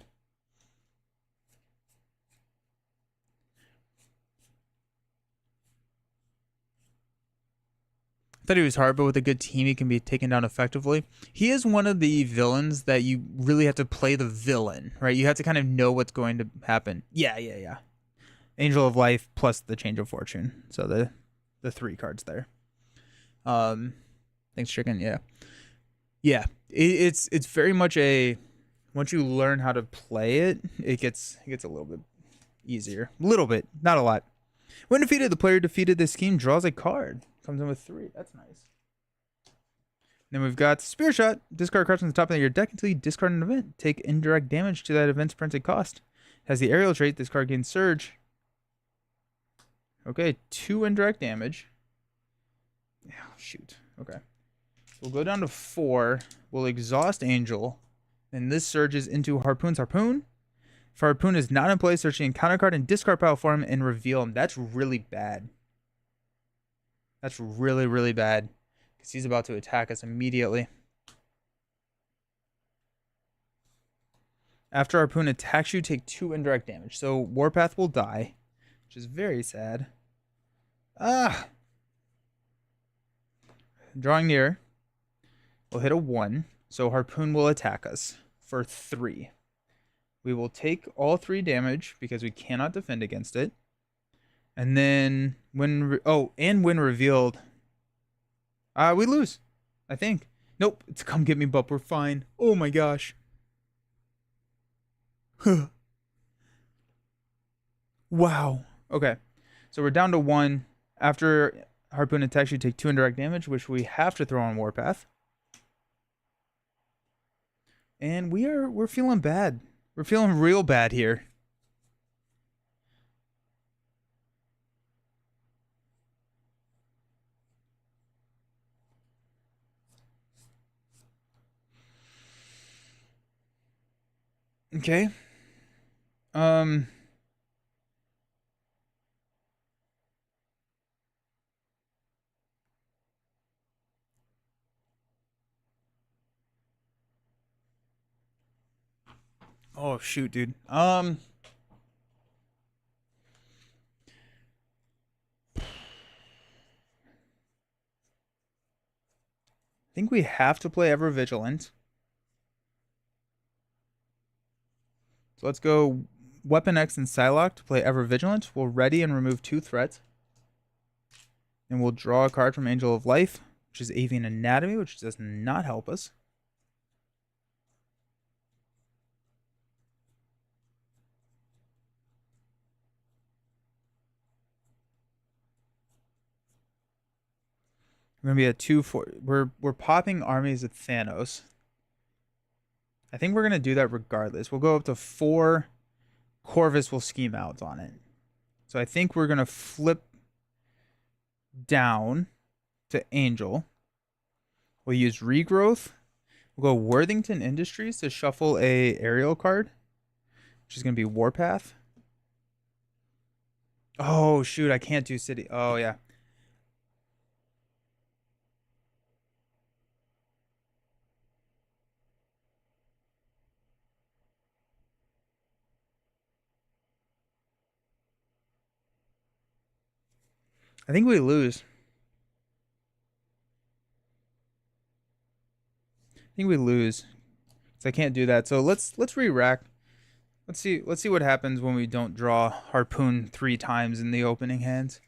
I thought he was hard, but with a good team, he can be taken down effectively. He is one of the villains that you really have to play the villain, right? You have to kind of know what's going to happen. Yeah. Angel of Life plus the Change of Fortune. So the 3 cards there. Thanks, Chicken. Yeah. It's very much a, once you learn how to play it, it gets a little bit easier. A little bit, not a lot. When defeated, the player defeated this scheme draws a card. Comes in with 3. That's nice. Then we've got Spear Shot. Discard cards from the top of your deck until you discard an event. Take indirect damage to that event's printed cost. Has the aerial trait. This card gains Surge. Okay, 2 indirect damage. Oh, shoot. Okay. We'll go down to 4. We'll exhaust Angel. And this surges into Harpoon's Harpoon. If Harpoon is not in play, search the encounter card and discard pile for him and reveal him. That's really bad. That's really, really bad. Because he's about to attack us immediately. After Harpoon attacks you, take 2 indirect damage. So Warpath will die, which is very sad. Ah! Drawing near. We'll hit a 1. So Harpoon will attack us for 3. We will take all 3 damage because we cannot defend against it. And then when when revealed, we lose. I think. Nope, it's come get me, but we're fine. Oh my gosh. Wow. Okay. So we're down to 1. After Harpoon attacks, you take 2 indirect damage, which we have to throw on Warpath. And we're feeling bad. We're feeling real bad here. Okay. Oh shoot, dude. I think we have to play Ever Vigilant. So let's go Weapon X and Psylocke to play Ever Vigilant. We'll ready and remove 2 threats. And we'll draw a card from Angel of Life, which is Avian Anatomy, which does not help us. We're gonna be at 2-4. We're popping armies of Thanos. I think we're gonna do that regardless. We'll go up to 4. Corvus will scheme out on it. So I think we're gonna flip down to Angel. We'll use Regrowth. We'll go Worthington Industries to shuffle a aerial card, which is gonna be Warpath. Oh shoot, I can't do City. Oh yeah. I think we lose. I think we lose. So I can't do that. So let's re-rack. Let's see what happens when we don't draw Harpoon 3 times in the opening hands.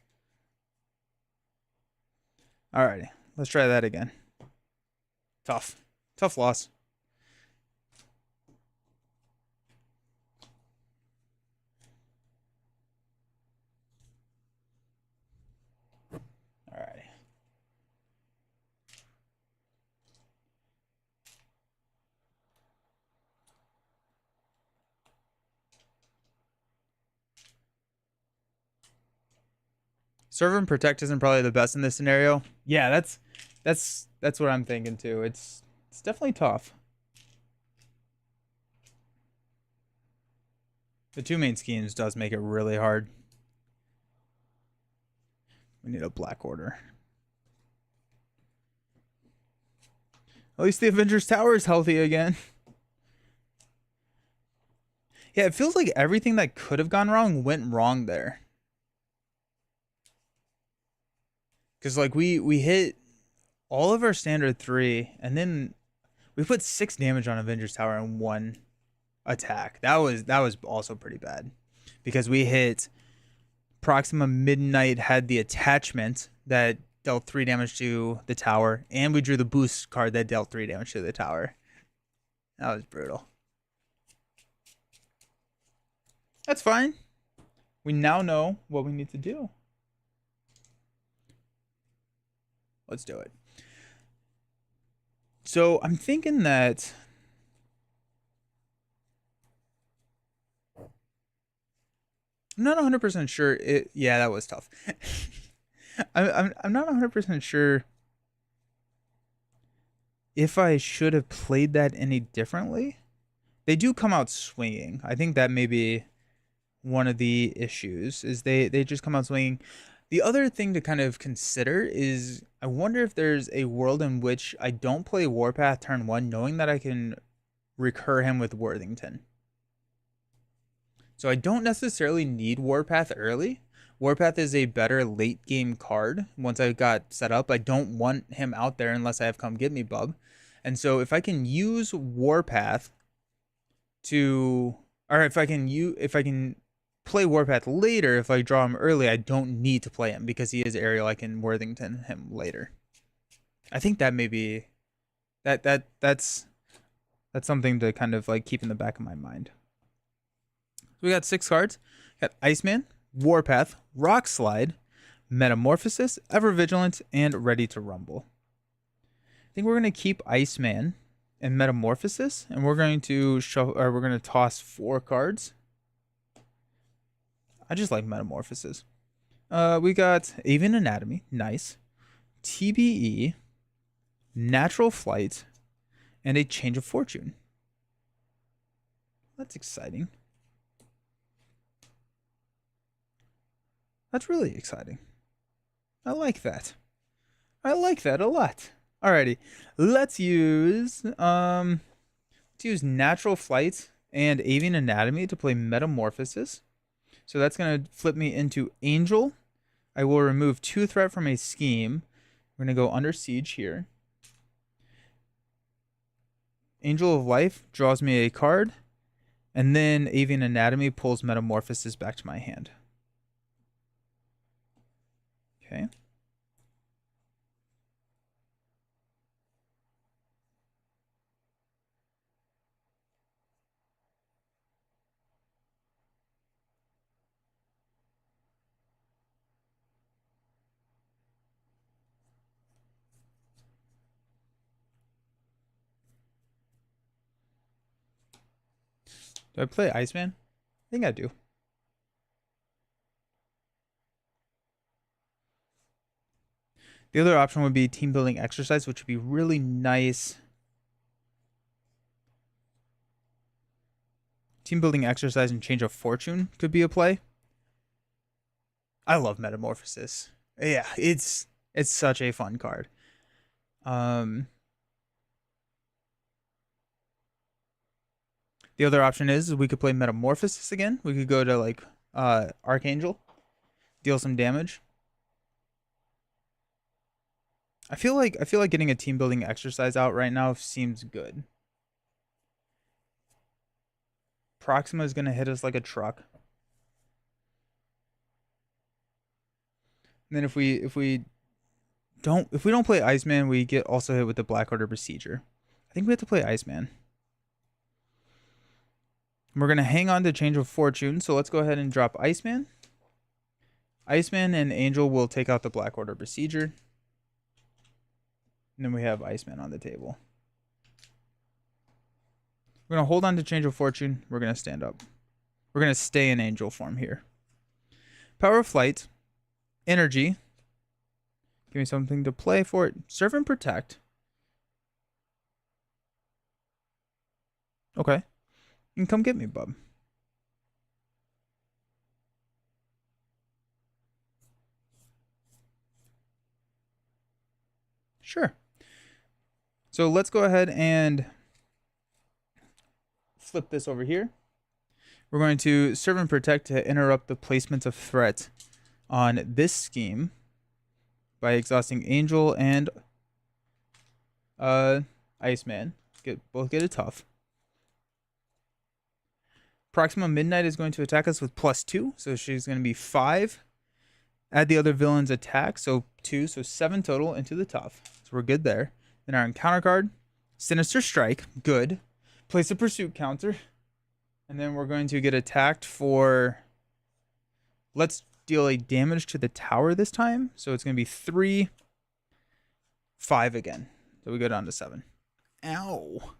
Alrighty. Let's try that again. Tough. Tough loss. Alrighty. Serve and protect isn't probably the best in this scenario. Yeah, that's what I'm thinking too. It's definitely tough. The 2 main schemes does make it really hard. We need a black order. At least the Avengers Tower is healthy again. Yeah, it feels like everything that could have gone wrong went wrong there. Because like we hit all of our standard 3, and then we put 6 damage on Avengers Tower in 1 attack. That was also pretty bad. Because we hit Proxima Midnight, had the attachment that dealt 3 damage to the tower, and we drew the boost card that dealt 3 damage to the tower. That was brutal. That's fine. We now know what we need to do. Let's do it. So I'm thinking that I'm not 100% sure. Yeah, that was tough. I'm not 100% sure if I should have played that any differently. They do come out swinging. I think that may be one of the issues, is they just come out swinging. The other thing to kind of consider is I wonder if there's a world in which I don't play Warpath turn 1 knowing that I can recur him with Worthington. So I don't necessarily need Warpath early. Warpath is a better late game card. Once I got set up, I don't want him out there unless I have Come Get Me Bub. And so if I can use Warpath to, or if I can play Warpath later, if I draw him early, I don't need to play him because he is aerial. I can Worthington him later. I think that may be that's something to kind of like keep in the back of my mind. So we got 6 cards. Got Iceman, Warpath, Rock Slide, Metamorphosis, Ever Vigilant, and Ready to Rumble. I think we're gonna keep Iceman and Metamorphosis, and we're going to we're gonna toss 4 cards. I just like Metamorphosis. We got Avian Anatomy, nice. TBE, Natural Flight, and a Change of Fortune. That's exciting. That's really exciting. I like that. I like that a lot. Alrighty, let's use Natural Flight and Avian Anatomy to play Metamorphosis. So that's gonna flip me into Angel. I will remove 2 threat from a scheme. We're gonna go Under Siege here. Angel of Life draws me a card, and then Avian Anatomy pulls Metamorphosis back to my hand. Okay. Do I play Iceman? I think I do. The other option would be Team Building Exercise, which would be really nice. Team Building Exercise and Change of Fortune could be a play. I love Metamorphosis. Yeah, it's such a fun card. The other option is we could play Metamorphosis again. We could go to like Archangel, deal some damage. I feel like getting a team building exercise out right now seems good. Proxima is gonna hit us like a truck. And then if we don't play Iceman, we get also hit with the Black Order Besieger. I think we have to play Iceman. We're going to hang on to Change of Fortune, so let's go ahead and drop Iceman. Iceman and Angel will take out the Black Order Besieger. And then we have Iceman on the table. We're going to hold on to Change of Fortune. We're going to stand up. We're going to stay in Angel form here. Power of Flight. Energy. Give me something to play for it. Serve and Protect. Okay. You can come get me, bub. Sure. So let's go ahead and flip this over here. We're going to Serve and Protect to interrupt the placement of threat on this scheme by exhausting Angel and Iceman. Both get a tough. Proxima Midnight is going to attack us with +2, so she's going to be 5. Add the other villain's attack, so 2, so 7 total into the tough. So we're good there. Then our encounter card, Sinister Strike, good. Place a pursuit counter. And then we're going to get attacked for... Let's deal a damage to the tower this time. So it's going to be 3, 5 again. So we go down to 7. Ow.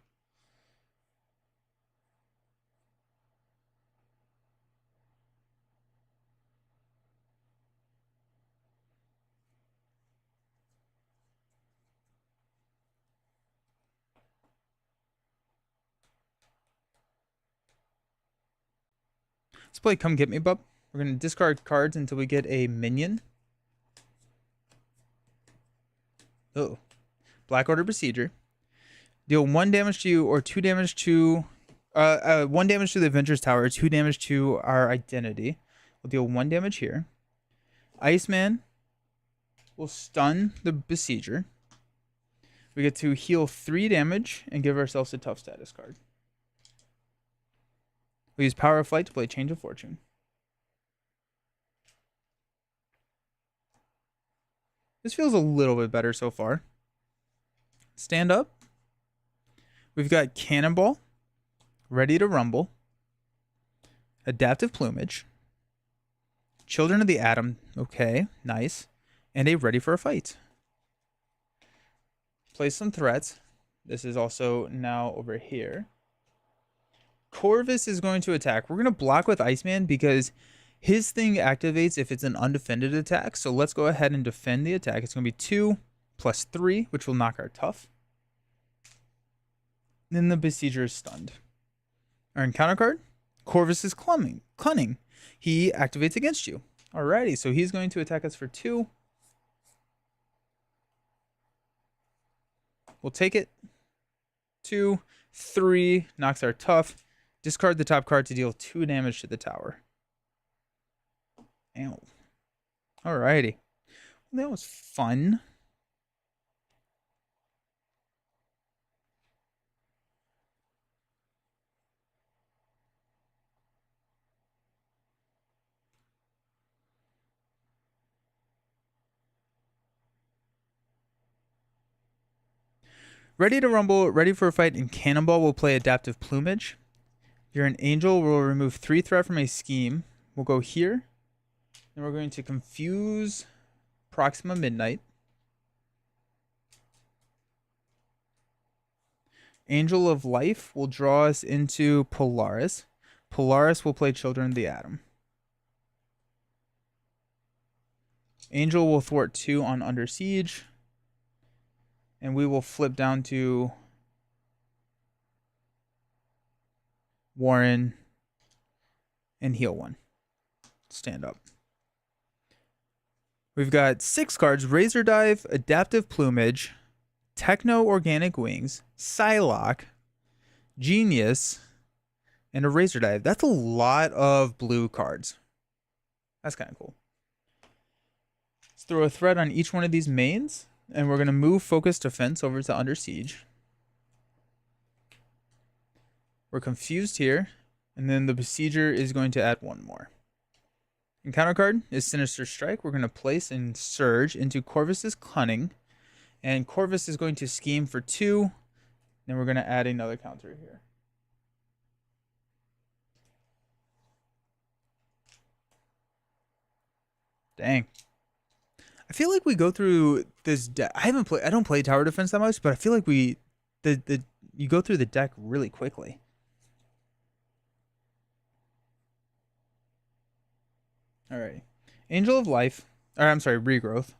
Let's play Come Get Me, Bub. We're going to discard cards until we get a minion. Oh. Black Order Besieger. Deal 1 damage to you or 2 damage to... 1 damage to the Adventurer's Tower, 2 damage to our identity. We'll deal 1 damage here. Iceman will stun the Besieger. We get to heal 3 damage and give ourselves a tough status card. We use Power of Flight to play Change of Fortune. This feels a little bit better so far. Stand up. We've got Cannonball, Ready to Rumble, Adaptive Plumage, Children of the Atom, okay, nice, and a Ready for a Fight. Play some threats. This is also now over here. Corvus is going to attack. We're going to block with Iceman because his thing activates if it's an undefended attack. So let's go ahead and defend the attack. It's going to be 2 plus 3, which will knock our tough. Then the Besieger is stunned. Our encounter card, Corvus is Cunning. He activates against you. Alrighty, so he's going to attack us for 2. We'll take it. 2, 3, knocks our tough. Discard the top card to deal 2 damage to the tower. Ow. Alrighty. Well, that was fun. Ready to Rumble, Ready for a Fight, and Cannonball will play Adaptive Plumage. You're an Angel. We'll remove 3 threat from a scheme. We'll go here. And we're going to confuse Proxima Midnight. Angel of Life will draw us into Polaris. Polaris will play Children of the Atom. Angel will thwart 2 on Under Siege. And we will flip down to Warren and heal 1. Stand up. We've got 6 cards: Razor Dive, Adaptive Plumage, Techno Organic Wings, Psylocke, Genius, and a Razor Dive. That's a lot of blue cards. That's kind of cool. Let's throw a threat on each one of these mains. And we're going to move Focus Defense over to Under Siege. We're confused here. And then the Besieger is going to add 1 more. Encounter card is Sinister Strike. We're going to place and Surge into Corvus's Cunning. And Corvus is going to scheme for 2. Then we're going to add another counter here. Dang. I feel like we go through this deck. I don't play tower defense that much, but I feel like you go through the deck really quickly. All right. Angel of Life. Or I'm sorry, Regrowth.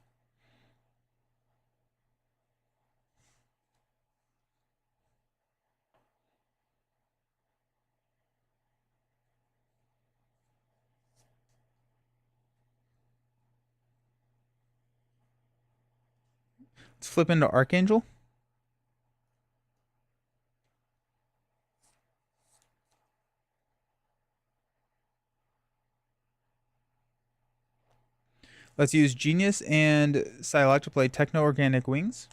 Let's flip into Archangel. Let's use Genius and Psylocke to play Techno Organic Wings.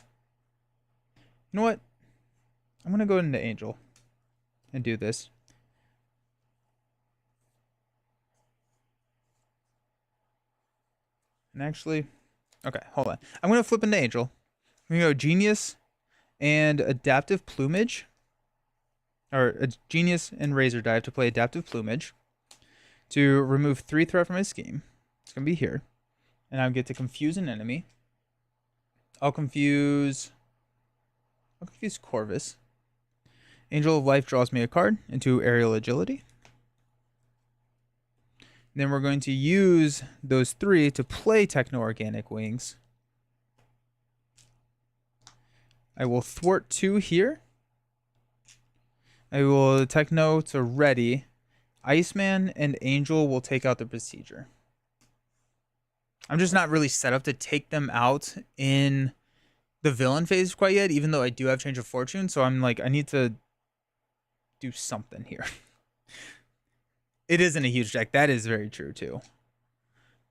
You know what? I'm going to go into Angel and do this. And actually, okay, hold on. I'm going to flip into Angel. We go Genius and Adaptive Plumage. Or Genius and Razor Dive to play Adaptive Plumage. To remove 3 threat from his scheme. It's going to be here. And I'll get to confuse an enemy. I'll confuse Corvus. Angel of Life draws me a card into Aerial Agility. Then we're going to use those 3 to play Techno Organic Wings. I will thwart 2 here. I will Techno to Ready. Iceman and Angel will take out the Besieger. I'm just not really set up to take them out in the villain phase quite yet, even though I do have Change of Fortune. So I'm like, I need to do something here. It isn't a huge deck. That is very true too.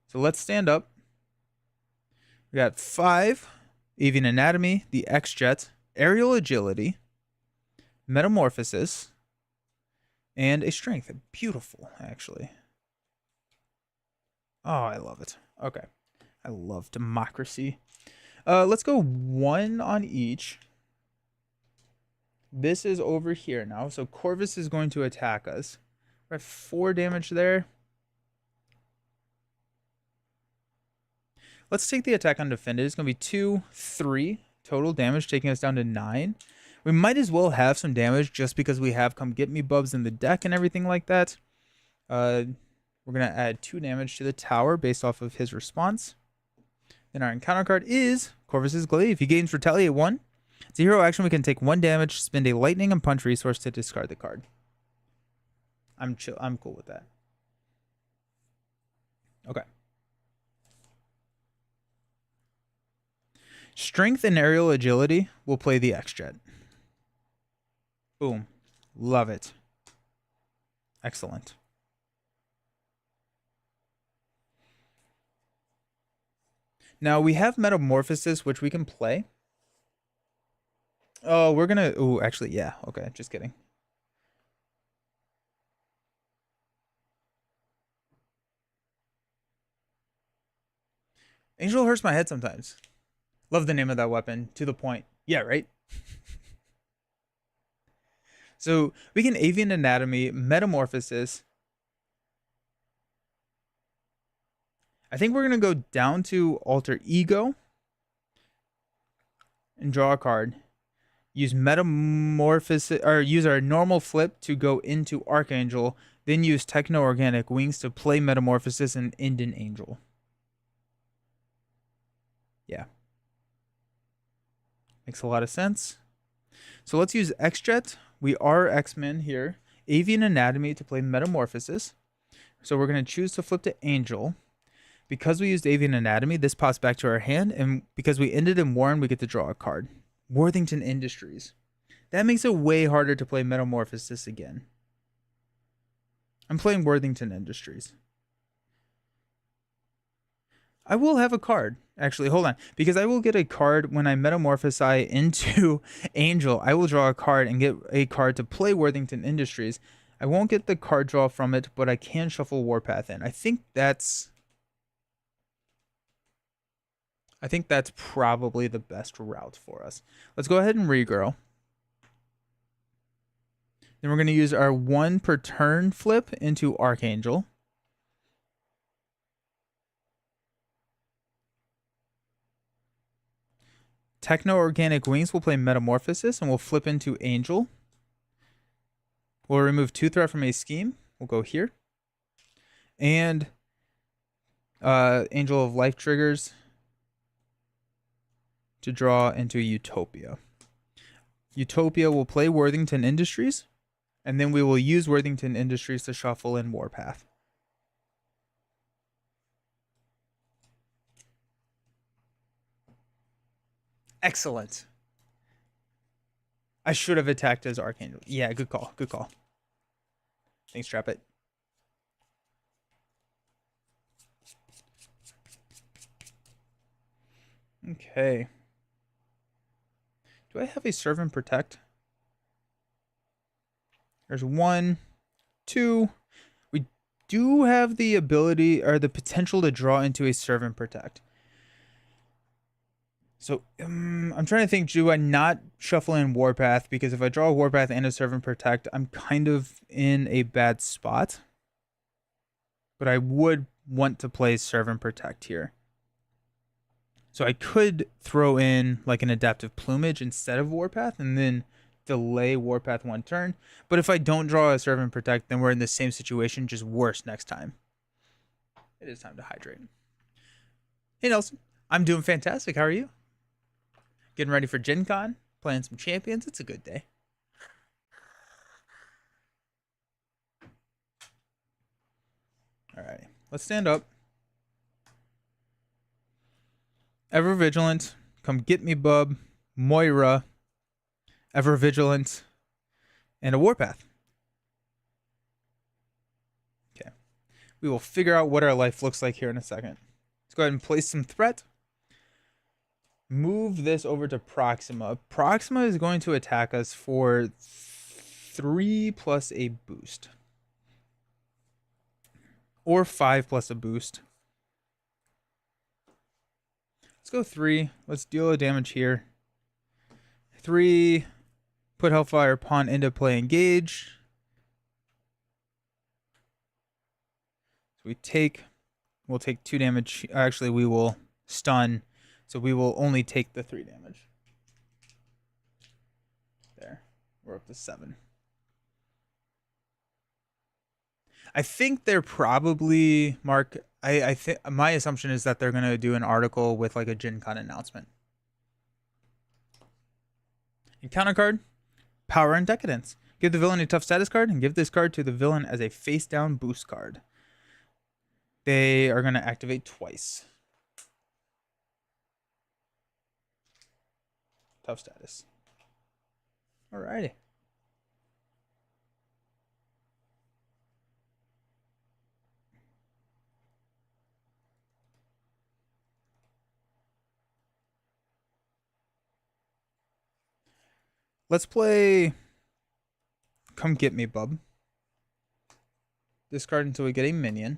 So let's stand up. We got 5 Avian Anatomy, the X-Jet, Aerial Agility, Metamorphosis, and a Strength. Beautiful, actually. Oh, I love it. Okay. I love democracy. Let's go 1 on each. This is over here now. So Corvus is going to attack us. We're at 4 damage there. Let's take the attack on defended. It's going to be 2, 3 total damage, taking us down to 9. We might as well have some damage just because we have Come Get Me Bubs in the deck and everything like that. We're going to add 2 damage to the tower based off of his response. Then our encounter card is Corvus's Glaive. He gains Retaliate 1. It's a hero action. We can take 1 damage, spend a Lightning and Punch resource to discard the card. I'm cool with that. Okay. Strength and Aerial Agility will play the X-Jet. Boom. Love it. Excellent. Now we have Metamorphosis, which we can play. Oh, we're gonna... Oh, actually, yeah. Okay, just kidding. Angel hurts my head sometimes. Love the name of that weapon. To the point. Yeah, right? So we can Avian Anatomy, Metamorphosis. I think we're going to go down to Alter Ego and draw a card. Use Metamorphosis, or use our normal flip to go into Archangel. Then use Techno-Organic Wings to play Metamorphosis and end an Angel. Yeah. Makes a lot of sense. So let's use X-Jet. We are X-Men here. Avian Anatomy to play Metamorphosis. So we're going to choose to flip to Angel. Because we used Avian Anatomy, this pops back to our hand. And because we ended in Warren, we get to draw a card. Worthington Industries. That makes it way harder to play Metamorphosis again. I'm playing Worthington Industries. I will have a card. Actually, hold on. Because I will get a card when I metamorphosize into Angel. I will draw a card and get a card to play Worthington Industries. I won't get the card draw from it, but I can shuffle Warpath in. I think that's probably the best route for us. Let's go ahead and regrow. Then we're going to use our 1 per turn flip into Archangel. Techno-Organic Wings will play Metamorphosis and we'll flip into Angel. We'll remove 2 threat from a scheme. We'll go here. And Angel of Life triggers to draw into Utopia. Utopia will play Worthington Industries, and then we will use Worthington Industries to shuffle in Warpath. Excellent. I should have attacked as Archangel. Yeah, good call. Good call. Thanks, Trap It. Okay. Do I have a Serve and Protect? There's 1, 2. We do have the ability or the potential to draw into a Serve and Protect. So I'm trying to think, do I not shuffle in Warpath? Because if I draw a Warpath and a Serve and Protect, I'm kind of in a bad spot. But I would want to play Serve and Protect here. So I could throw in like an Adaptive Plumage instead of Warpath and then delay Warpath 1 turn. But if I don't draw a Serve and Protect, then we're in the same situation, just worse next time. It is time to hydrate. Hey Nelson, I'm doing fantastic. How are you? Getting ready for Gen Con, playing some champions. It's a good day. All right, let's stand up. Ever Vigilant, Come Get Me Bub, Moira, Ever Vigilant, and a Warpath. Okay. We will figure out what our life looks like here in a second. Let's go ahead and place some threat. move this over to Proxima. Proxima is going to attack us for 3 plus a boost. Or 5 plus a boost. Let's go 3. Let's deal a damage here. 3. Put Hellfire Pawn into play, engage. So we'll take 2 damage. Actually, we will stun. So we will only take the 3 damage. There. We're up to 7. I think they're probably, Mark, I think my assumption is that they're going to do an article with like a Gen Con announcement. Encounter card, Power and Decadence. Give the villain a tough status card and give this card to the villain as a face down boost card. They are going to activate twice. Tough status. Alrighty. Let's play Come Get Me, Bub. Discard until we get a minion.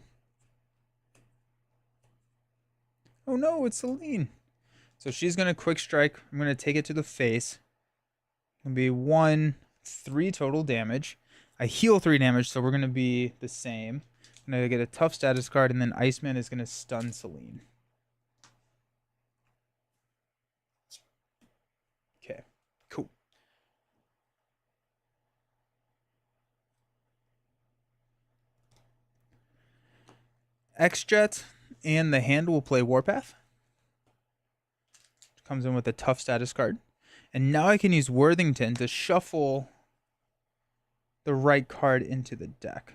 Oh no, it's Celine. So she's going to quick strike. I'm going to take it to the face. It'll be 1, 3 total damage. I heal 3 damage, so we're going to be the same. I'm going to get a tough status card, and then Iceman is going to stun Celine. Okay, cool. X-Jet and the hand will play Warpath. Comes in with a tough status card. And now I can use Worthington to shuffle the right card into the deck.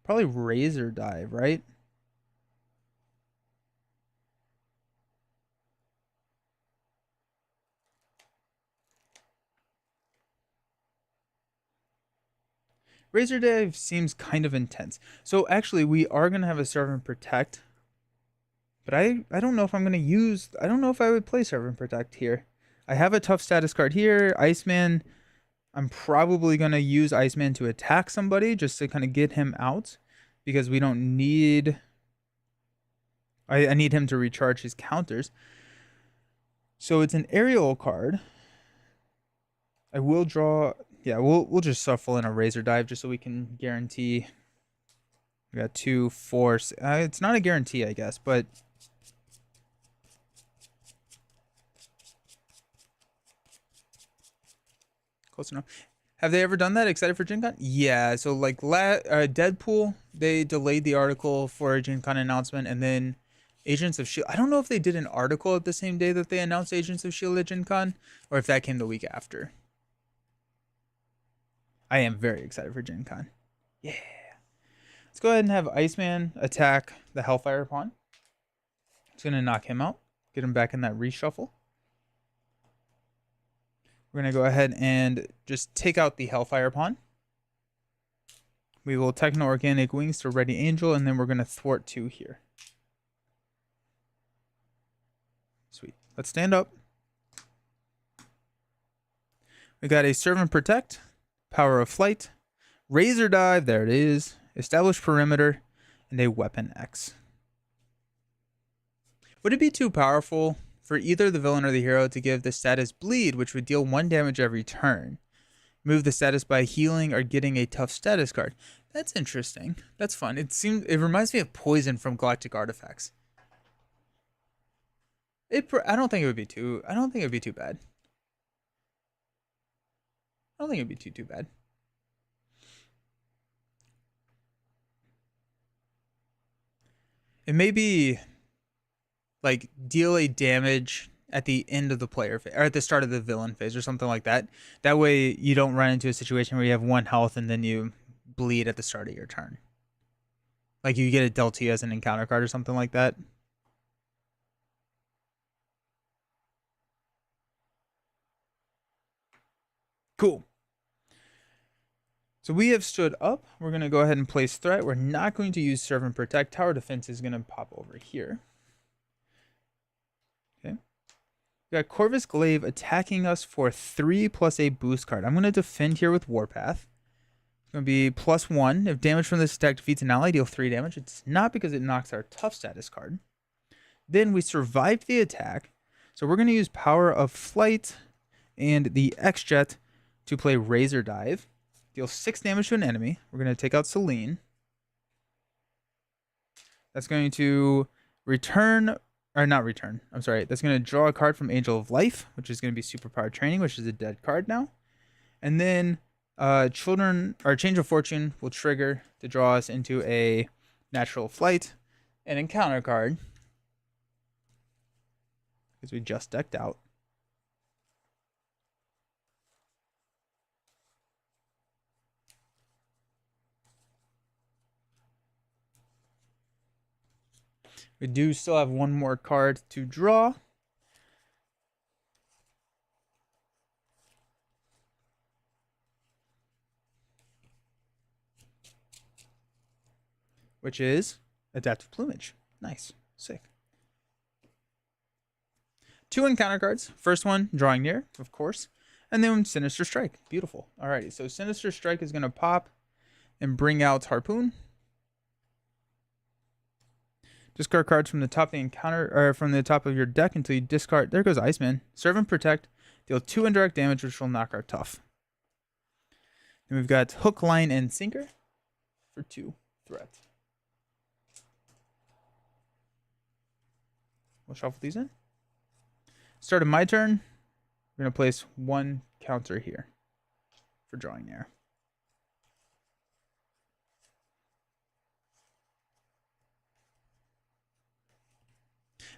Probably Razor Dive, right? Razor Dive seems kind of intense. So actually, we are going to have a Servant Protect. But I don't know if I'm going to use... I don't know if I would play Servant Protect here. I have a tough status card here. Iceman... I'm probably going to use Iceman to attack somebody just to kind of get him out. Because we don't need... I need him to recharge his counters. So it's an aerial card. I will draw... Yeah, we'll just shuffle in a Razor Dive just so we can guarantee... We got 2, 4... it's not a guarantee, I guess, but... Close enough. Have they ever done that? Excited for Gen Con? Yeah, so like Deadpool, they delayed the article for a Gen Con announcement, and then Agents of S.H.I.E.L.D. I don't know if they did an article at the same day that they announced Agents of S.H.I.E.L.D. at Gen Con, or if that came the week after. I am very excited for Gen Con. Yeah. Let's go ahead and have Iceman attack the Hellfire Pawn. It's going to knock him out. Get him back in that reshuffle. We're going to go ahead and just take out the Hellfire Pawn. We will Techno-Organic Wings to Ready Angel, and then we're going to thwart 2 here. Sweet. Let's stand up. We got a Servant Protect, Power of Flight, Razor Dive, there it is, Establish Perimeter, and a Weapon X. Would it be too powerful for either the villain or the hero to give the status Bleed, which would deal 1 damage every turn? Move the status by healing or getting a tough status card. That's interesting. That's fun. It reminds me of Poison from Galactic Artifacts. I don't think it would be too bad. I don't think it'd be too bad. It may be like deal a damage at the end of the player phase, or at the start of the villain phase, or something like that. That way you don't run into a situation where you have 1 health and then you bleed at the start of your turn. Like you get a dealt to you as an encounter card or something like that. Cool. So we have stood up. We're going to go ahead and place threat. We're not going to use Servant Protect. Tower Defense is going to pop over here. We got Corvus Glaive attacking us for 3 plus a boost card. I'm going to defend here with Warpath. It's going to be +1. If damage from this attack defeats an ally, deal 3 damage. It's not because it knocks our tough status card. Then we survived the attack. So we're going to use Power of Flight and the X-Jet to play Razor Dive. Deal 6 damage to an enemy. We're going to take out Celine. That's going to return, or not return, I'm sorry. That's going to draw a card from Angel of Life, which is going to be Superpower Training, which is a dead card now. And then Change of Fortune will trigger to draw us into a Natural Flight, an encounter card, because we just decked out. We do still have one more card to draw. Which is Adaptive Plumage. Nice. Sick. 2 encounter cards. First one, Drawing Near, of course. And then Sinister Strike. Beautiful. Alrighty, so Sinister Strike is going to pop and bring out Harpoon. Discard cards from the top of the encounter, or from the top of your deck until you discard. There goes Iceman. Serve and Protect. Deal 2 indirect damage, which will knock our tough. Then we've got Hook, Line, and Sinker for 2 threat. We'll shuffle these in. Start of my turn. We're going to place 1 counter here for Drawing Near.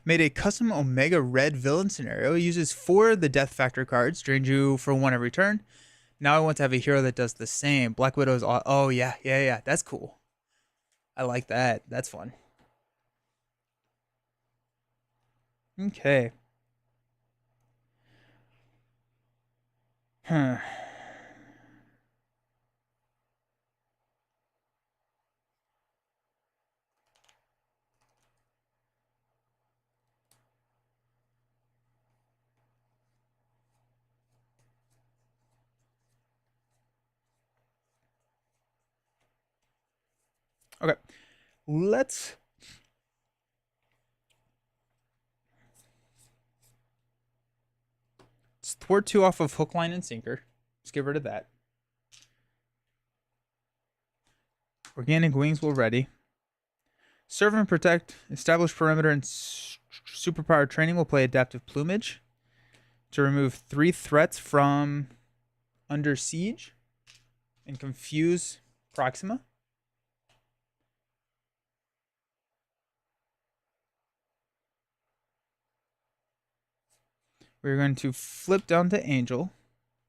Made a custom Omega Red villain scenario. It uses 4 of the Death Factor cards. Drains you for 1 every turn. Now I want to have a hero that does the same. Black Widow is all... Oh, yeah. That's cool. I like that. That's fun. Okay. Okay. Let's thwart 2 off of Hook, Line, and Sinker. Let's get rid of that. Organic Wings will ready. Serve and Protect. Establish Perimeter and Superpower Training will play Adaptive Plumage to remove 3 threats from Under Siege and confuse Proxima. We're going to flip down to Angel.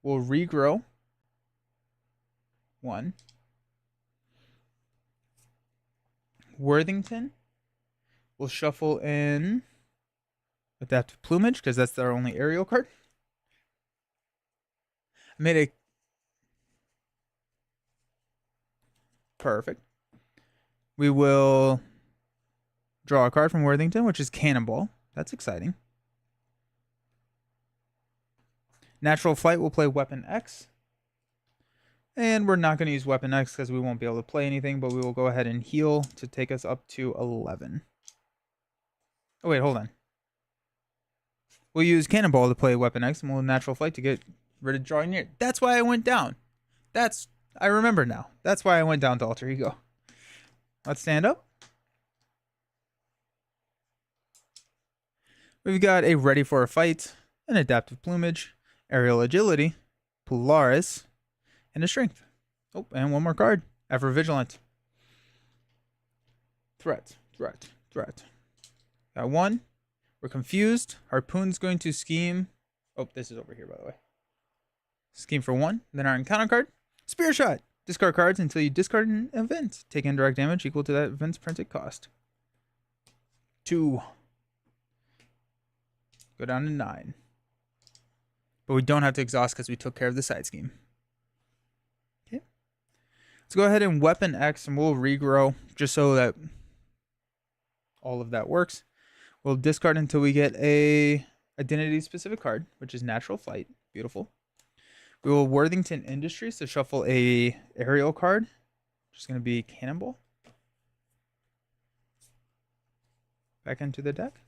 We'll regrow 1. Worthington. We'll shuffle in Adaptive Plumage because that's our only aerial card. I made a... Perfect. We will draw a card from Worthington, which is Cannonball. That's exciting. Natural Flight will play Weapon X. And we're not going to use Weapon X because we won't be able to play anything, but we will go ahead and heal to take us up to 11. Oh, wait, hold on. We'll use Cannonball to play Weapon X, and we'll Natural Flight to get rid of Drawing Near. That's why I went down. I remember now. That's why I went down to Alter Ego. Let's stand up. We've got a Ready for a Fight, an Adaptive Plumage, Aerial Agility, Polaris, and a Strength. Oh, and 1 more card. Ever Vigilant. Threat. Got 1. We're confused. Harpoon's going to scheme. Oh, this is over here, by the way. Scheme for 1. Then our encounter card. Spear Shot. Discard cards until you discard an event. Take indirect damage equal to that event's printed cost. 2. Go down to 9. But we don't have to exhaust because we took care of the side scheme. Okay. Let's go ahead and Weapon X and we'll regrow just so that all of that works. We'll discard until we get a identity specific card, which is Natural Flight. Beautiful. We will Worthington Industries to shuffle a aerial card, which is going to be Cannonball. Back into the deck.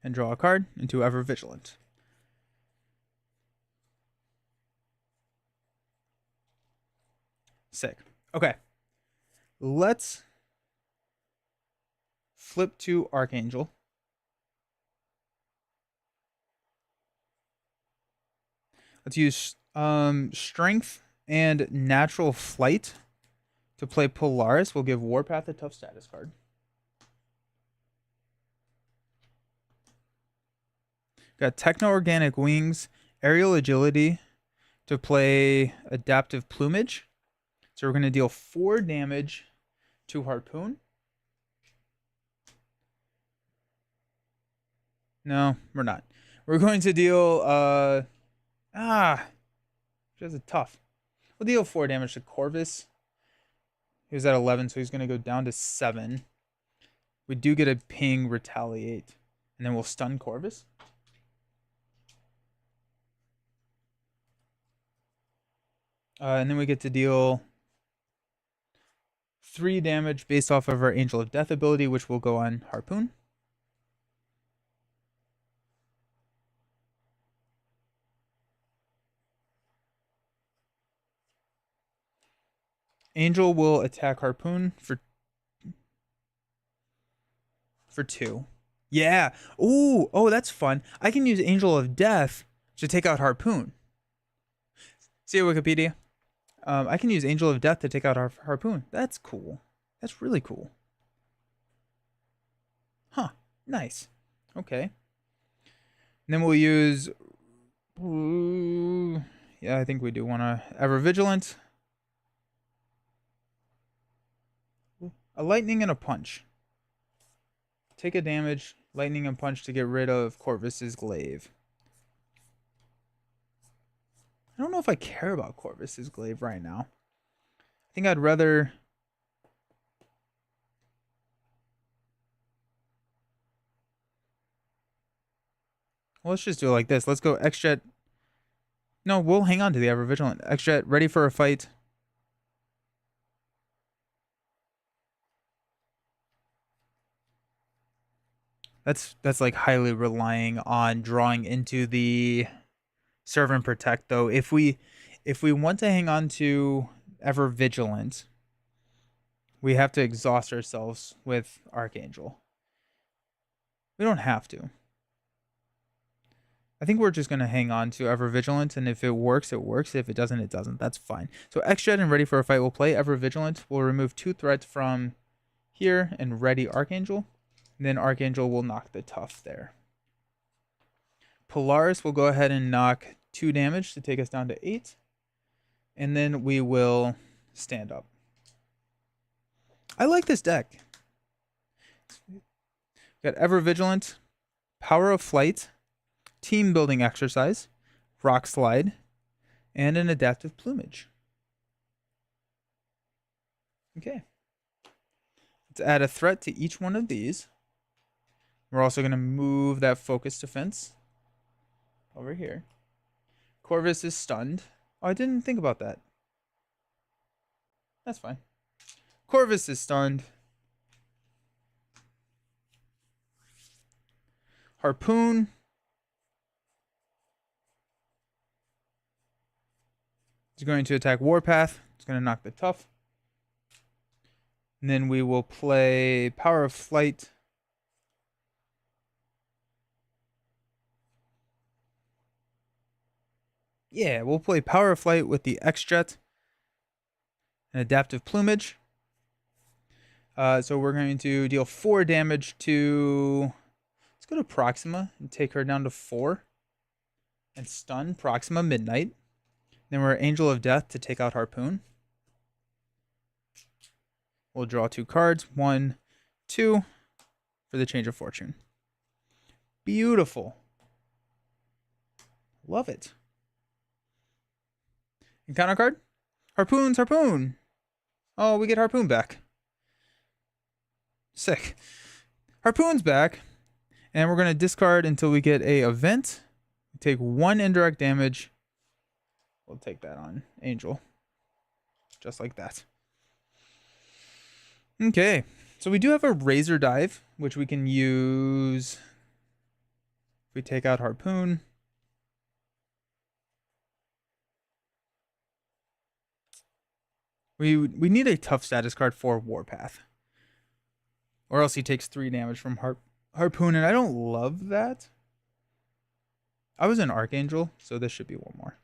And draw a card into Ever Vigilant. Sick. Okay. Let's flip to Archangel. Let's use Strength and Natural Flight to play Polaris. We'll give Warpath a tough status card. Got Techno-Organic Wings, Aerial Agility to play Adaptive Plumage. So we're going to deal 4 damage to Harpoon. No, we're not. We're going to deal... This is tough. We'll deal 4 damage to Corvus. He was at 11, so he's going to go down to 7. We do get a ping retaliate. And then we'll stun Corvus. And then we get to deal 3 damage based off of our Angel of Death ability, which will go on Harpoon. Angel will attack Harpoon for 2. Yeah. Ooh. Oh, that's fun. I can use Angel of Death to take out Harpoon. See you, Wikipedia. I can use Angel of Death to take out our Harpoon. That's cool. That's really cool. Huh. Nice. Okay. And then we'll use... yeah, I think we do want to... Ever Vigilant. A Lightning and a Punch. Take a damage, Lightning and Punch to get rid of Corvus's Glaive. I don't know if I care about Corvus's Glaive right now. I think I'd rather... Well, let's just do it like this. Let's go X-Jet. No, we'll hang on to the Ever Vigilant. X-Jet, ready for a fight. That's like highly relying on drawing into the Serve and Protect, though. If we want to hang on to Ever Vigilant, we have to exhaust ourselves with Archangel. We don't have to. I think we're just going to hang on to Ever Vigilant, and if it works, it works. If it doesn't, it doesn't. That's fine. So X-Jet and Ready for a Fight will play Ever Vigilant. We'll remove 2 threats from here and ready Archangel. And then Archangel will knock the tough there. Polaris will go ahead and knock 2 damage to take us down to 8. And then we will stand up. I like this deck. Got Ever Vigilant, Power of Flight, Team Building Exercise, Rock Slide, and an Adaptive Plumage. Okay. Let's add a threat to each one of these. We're also going to move that Focus Defense over here. Corvus is stunned. Oh, I didn't think about that. That's fine. Corvus is stunned. Harpoon. Is going to attack Warpath. It's going to knock the tough. And then we will play Power of Flight. Yeah, we'll play Power of Flight with the X-Jet and Adaptive Plumage. So we're going to deal 4 damage to... Let's go to Proxima and take her down to 4. And stun Proxima Midnight. Then we're Angel of Death to take out Harpoon. We'll draw 2 cards. 1, 2 for the Change of Fortune. Beautiful. Love it. Encounter card? Harpoon's Harpoon. Oh, we get Harpoon back. Sick. Harpoon's back. And we're going to discard until we get a event. Take 1 indirect damage. We'll take that on Angel. Just like that. Okay. So we do have a Razor Dive, which we can use if we take out Harpoon. We need a tough status card for Warpath. Or else he takes 3 damage from Harpoon, and I don't love that. I was an Archangel, so this should be 1 more.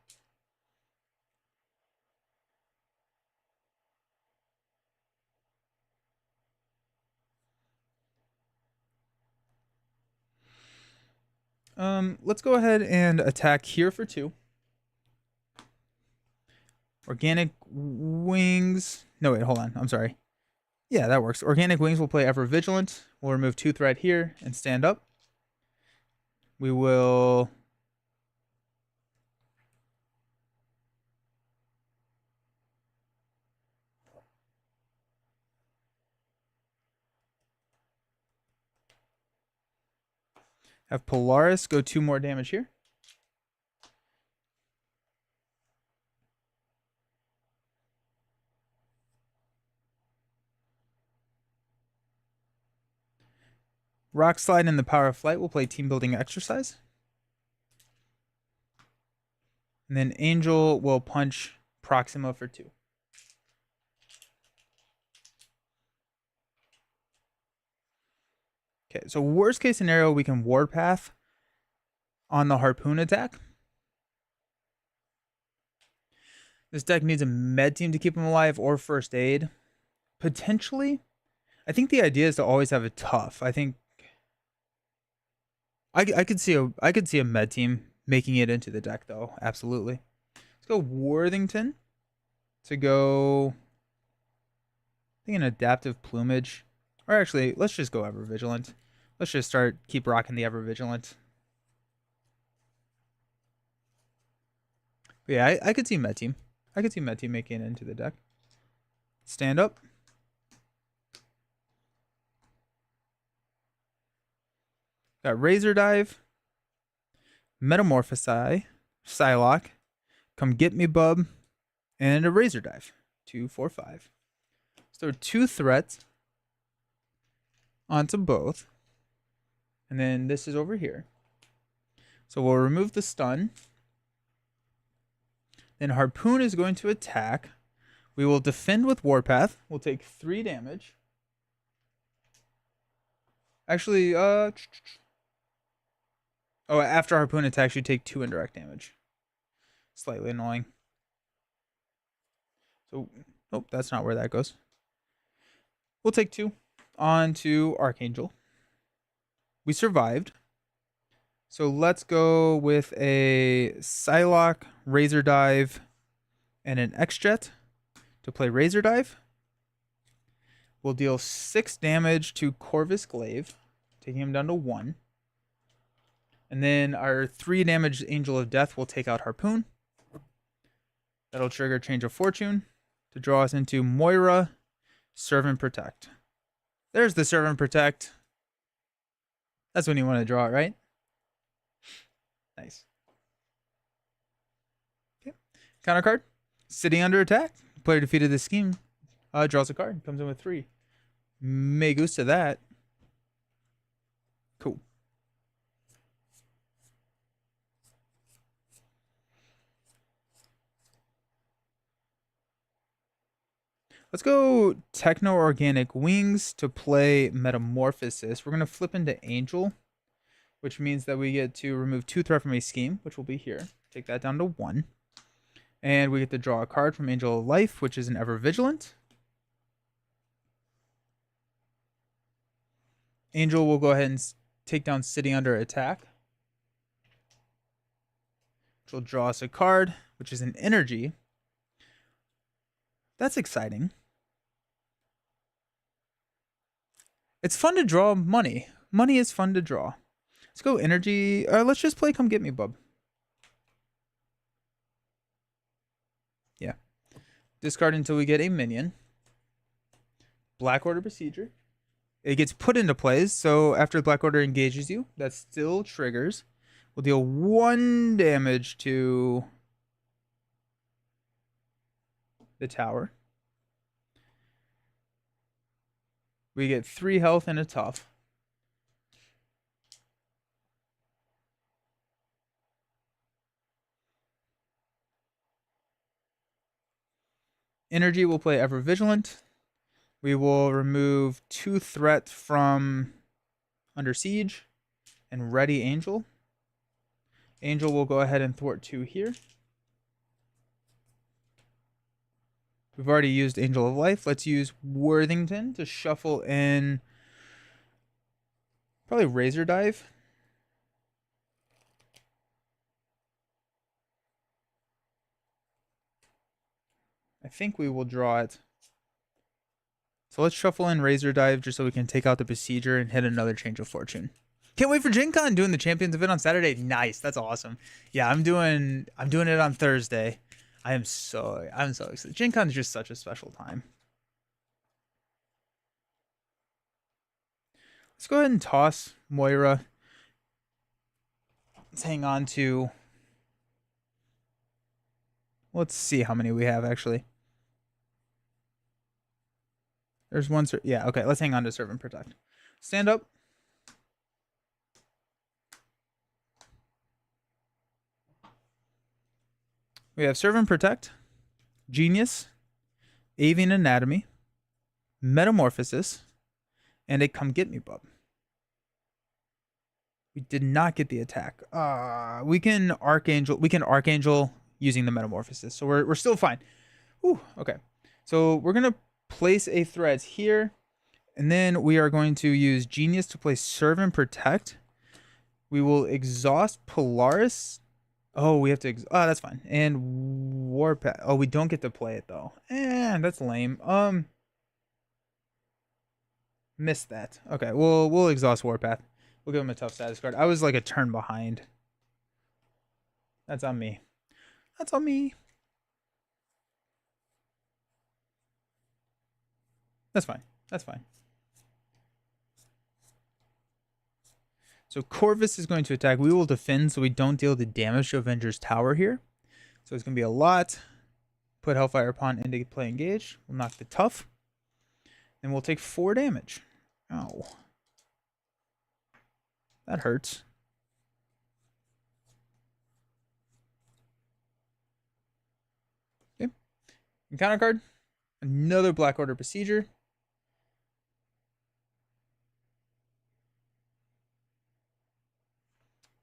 Let's go ahead and attack here for 2. Organic Wings. No, wait, hold on. I'm sorry. Yeah, that works. Organic Wings will play Ever Vigilant. We'll remove 2 threat here and stand up. We will have Polaris go 2 more damage here. Rock Slide and the Power of Flight will play Team Building Exercise. And then Angel will punch Proxima for 2. Okay, so worst case scenario, we can Warpath on the Harpoon attack. This deck needs a med team to keep him alive or first aid. Potentially. I think the idea is to always have a tough. I think I could see a med team making it into the deck though. Absolutely. Let's go Worthington to go, I think, an Adaptive Plumage. Or actually, let's just go Ever Vigilant. Let's just keep rocking the Ever Vigilant. But yeah, I could see med team. I could see med team making it into the deck. Stand up. Got Razor Dive, Metamorphosize, Psylocke, Come Get Me Bub, and a Razor Dive. 2, 4, 5. So 2 threats onto both. And then this is over here. So we'll remove the stun. Then Harpoon is going to attack. We will defend with Warpath. We'll take 3 damage. Actually, oh, after Harpoon attacks, you take 2 indirect damage. Slightly annoying. So, nope, that's not where that goes. We'll take 2 on to Archangel. We survived. So let's go with a Psylocke, Razor Dive, and an X-Jet to play Razor Dive. We'll deal 6 damage to Corvus Glaive, taking him down to 1. And then our 3 damage Angel of Death will take out Harpoon. That'll trigger Change of Fortune to draw us into Moira, Serve and Protect. There's the Serve and Protect. That's when you want to draw it, right? Nice. Okay. Counter card. Sitting under attack. Player defeated this scheme. Draws a card. Comes in with 3. Me gusta that. Cool. Let's go Techno-Organic Wings to play Metamorphosis. We're going to flip into Angel, which means that we get to remove 2 threat from a scheme, which will be here. Take that down to 1. And we get to draw a card from Angel of Life, which is an Ever Vigilant. Angel will go ahead and take down Sitting Under Attack, which will draw us a card, which is an Energy. That's exciting. It's fun to draw money. Money is fun to draw. Let's go Energy. Let's just play Come Get Me Bub. Yeah. Discard until we get a minion. Black Order Procedure. It gets put into place, so after the Black Order engages you, that still triggers. We'll deal 1 damage to the tower. We get 3 health and a tough. Energy will play Ever Vigilant. We will remove 2 threat from Under Siege and Ready Angel. Angel will go ahead and thwart 2 here. We've already used Angel of Life. Let's use Worthington to shuffle in probably Razor Dive. I think we will draw it. So let's shuffle in Razor Dive just so we can take out the Besieger and hit another Change of Fortune. Can't wait for Gen Con, doing the Champions event on Saturday. Nice, that's awesome. Yeah, I'm doing it on Thursday. I'm so excited. Gen Con is just such a special time. Let's go ahead and toss Moira. Let's hang on to. Let's see how many we have actually. There's one. Yeah, okay. Let's hang on to Serve and Protect. Stand up. We have Serve and Protect, Genius, Avian Anatomy, Metamorphosis, and a Come Get Me Bub. We did not get the attack. We can Archangel using the Metamorphosis, so we're still fine. Ooh, okay. So we're gonna place a threat here, and then we are going to use Genius to place Serve and Protect. We will exhaust Polaris. Oh, we have to. Oh, that's fine. And Warpath. Oh, we don't get to play it though. That's lame. Missed that. Okay, we'll exhaust Warpath. We'll give him a tough status card. I was like a turn behind. That's on me. That's on me. That's fine. That's fine. So Corvus is going to attack. We will defend so we don't deal the damage to Avenger's Tower here. So it's going to be a lot. Put Hellfire upon into play engage. We'll knock the tough. And we'll take 4 damage. Ow. That hurts. Okay. Encounter card. Another Black Order Besieger.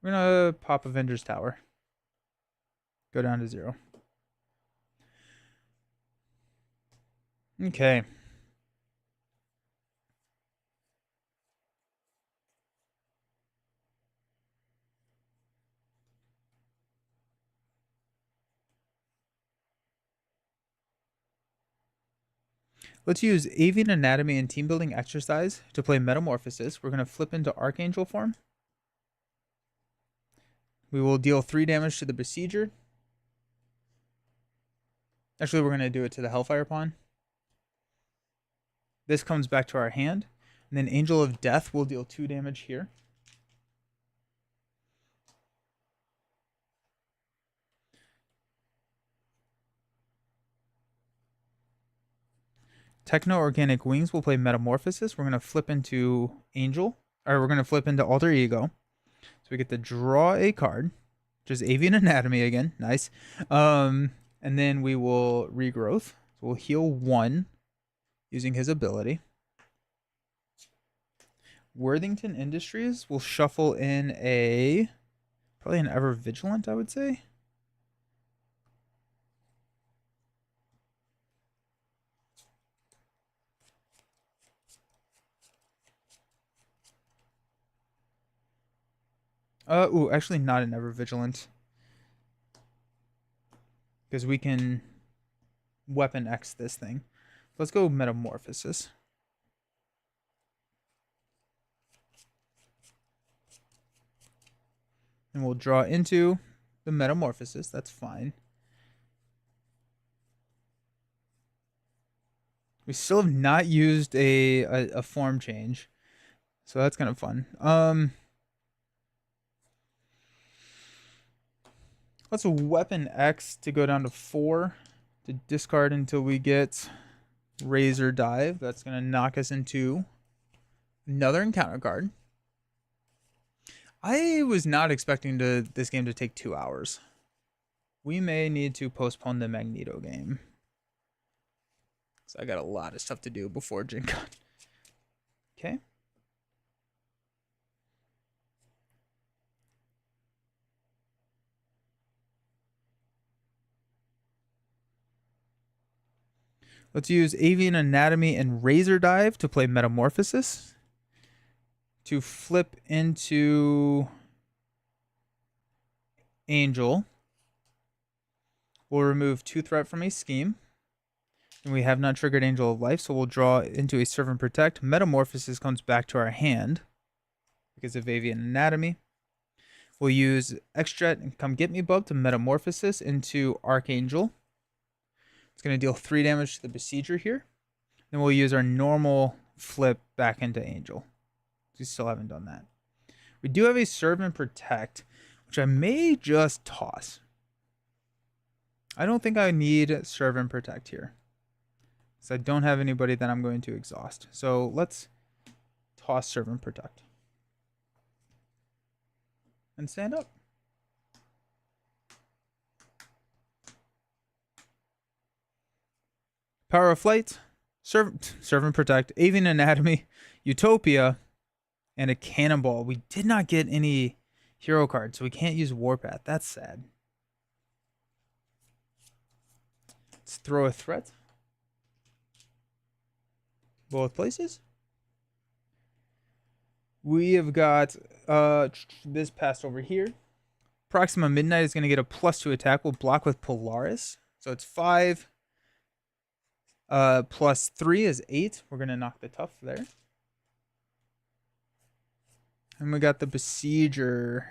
We're going to pop Avenger's Tower. Go down to 0. Okay. Let's use Avian Anatomy and Team Building Exercise to play Metamorphosis. We're going to flip into Archangel form. We will deal 3 damage to the Besieger. Actually, we're going to do it to the Hellfire pawn. This comes back to our hand. And then Angel of Death will deal 2 damage here. Techno-Organic Wings will play Metamorphosis. We're going to flip into Angel. Or we're going to flip into Alter Ego. So we get to draw a card. Just Avian Anatomy again. Nice. And then we will Regrowth. So we'll heal 1 using his ability. Worthington Industries will shuffle in probably an Ever Vigilant, I would say. Ooh, actually not an Ever Vigilant. Because we can Weapon X this thing. Let's go Metamorphosis. And we'll draw into the Metamorphosis. That's fine. We still have not used a form change. So that's kind of fun. Let's weapon X to go down to 4 to discard until we get Razor Dive. That's going to knock us into another encounter card. I was not expecting this game to take 2 hours. We may need to postpone the Magneto game. So I got a lot of stuff to do before Gen Con. Okay. Let's use Avian Anatomy and Razor Dive to play Metamorphosis. To flip into Angel. We'll remove 2 threat from a scheme. And we have not triggered Angel of Life, so we'll draw into a Serve and Protect. Metamorphosis comes back to our hand because of Avian Anatomy. We'll use Extrat and Come Get Me Bug to Metamorphosis into Archangel. It's going to deal 3 damage to the Besieger here. Then we'll use our normal flip back into Angel. We still haven't done that. We do have a Serve and Protect, which I may just toss. I don't think I need Serve and Protect here, because I don't have anybody that I'm going to exhaust. So let's toss Serve and Protect. And stand up. Power of Flight, Serve and Protect, Avian Anatomy, Utopia, and a Cannonball. We did not get any hero cards, so we can't use Warpath. That's sad. Let's throw a threat. Both places. We have got this passed over here. Proxima Midnight is going to get a +2 attack. We'll block with Polaris. So it's 5. +3 is 8. We're going to knock the tough there. And we got the Besieger.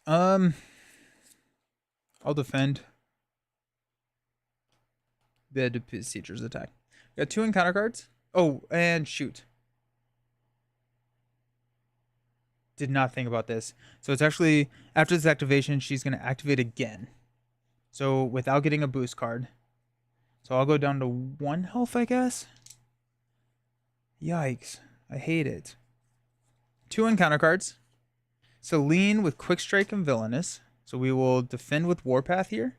I'll defend the Besieger's attack. We got 2 encounter cards. Oh, and shoot. Did not think about this. So it's actually, after this activation, she's going to activate again. So without getting a boost card. So I'll go down to 1 health, I guess. Yikes. I hate it. 2 encounter cards. Celine with Quick Strike and Villainous. So we will defend with Warpath here.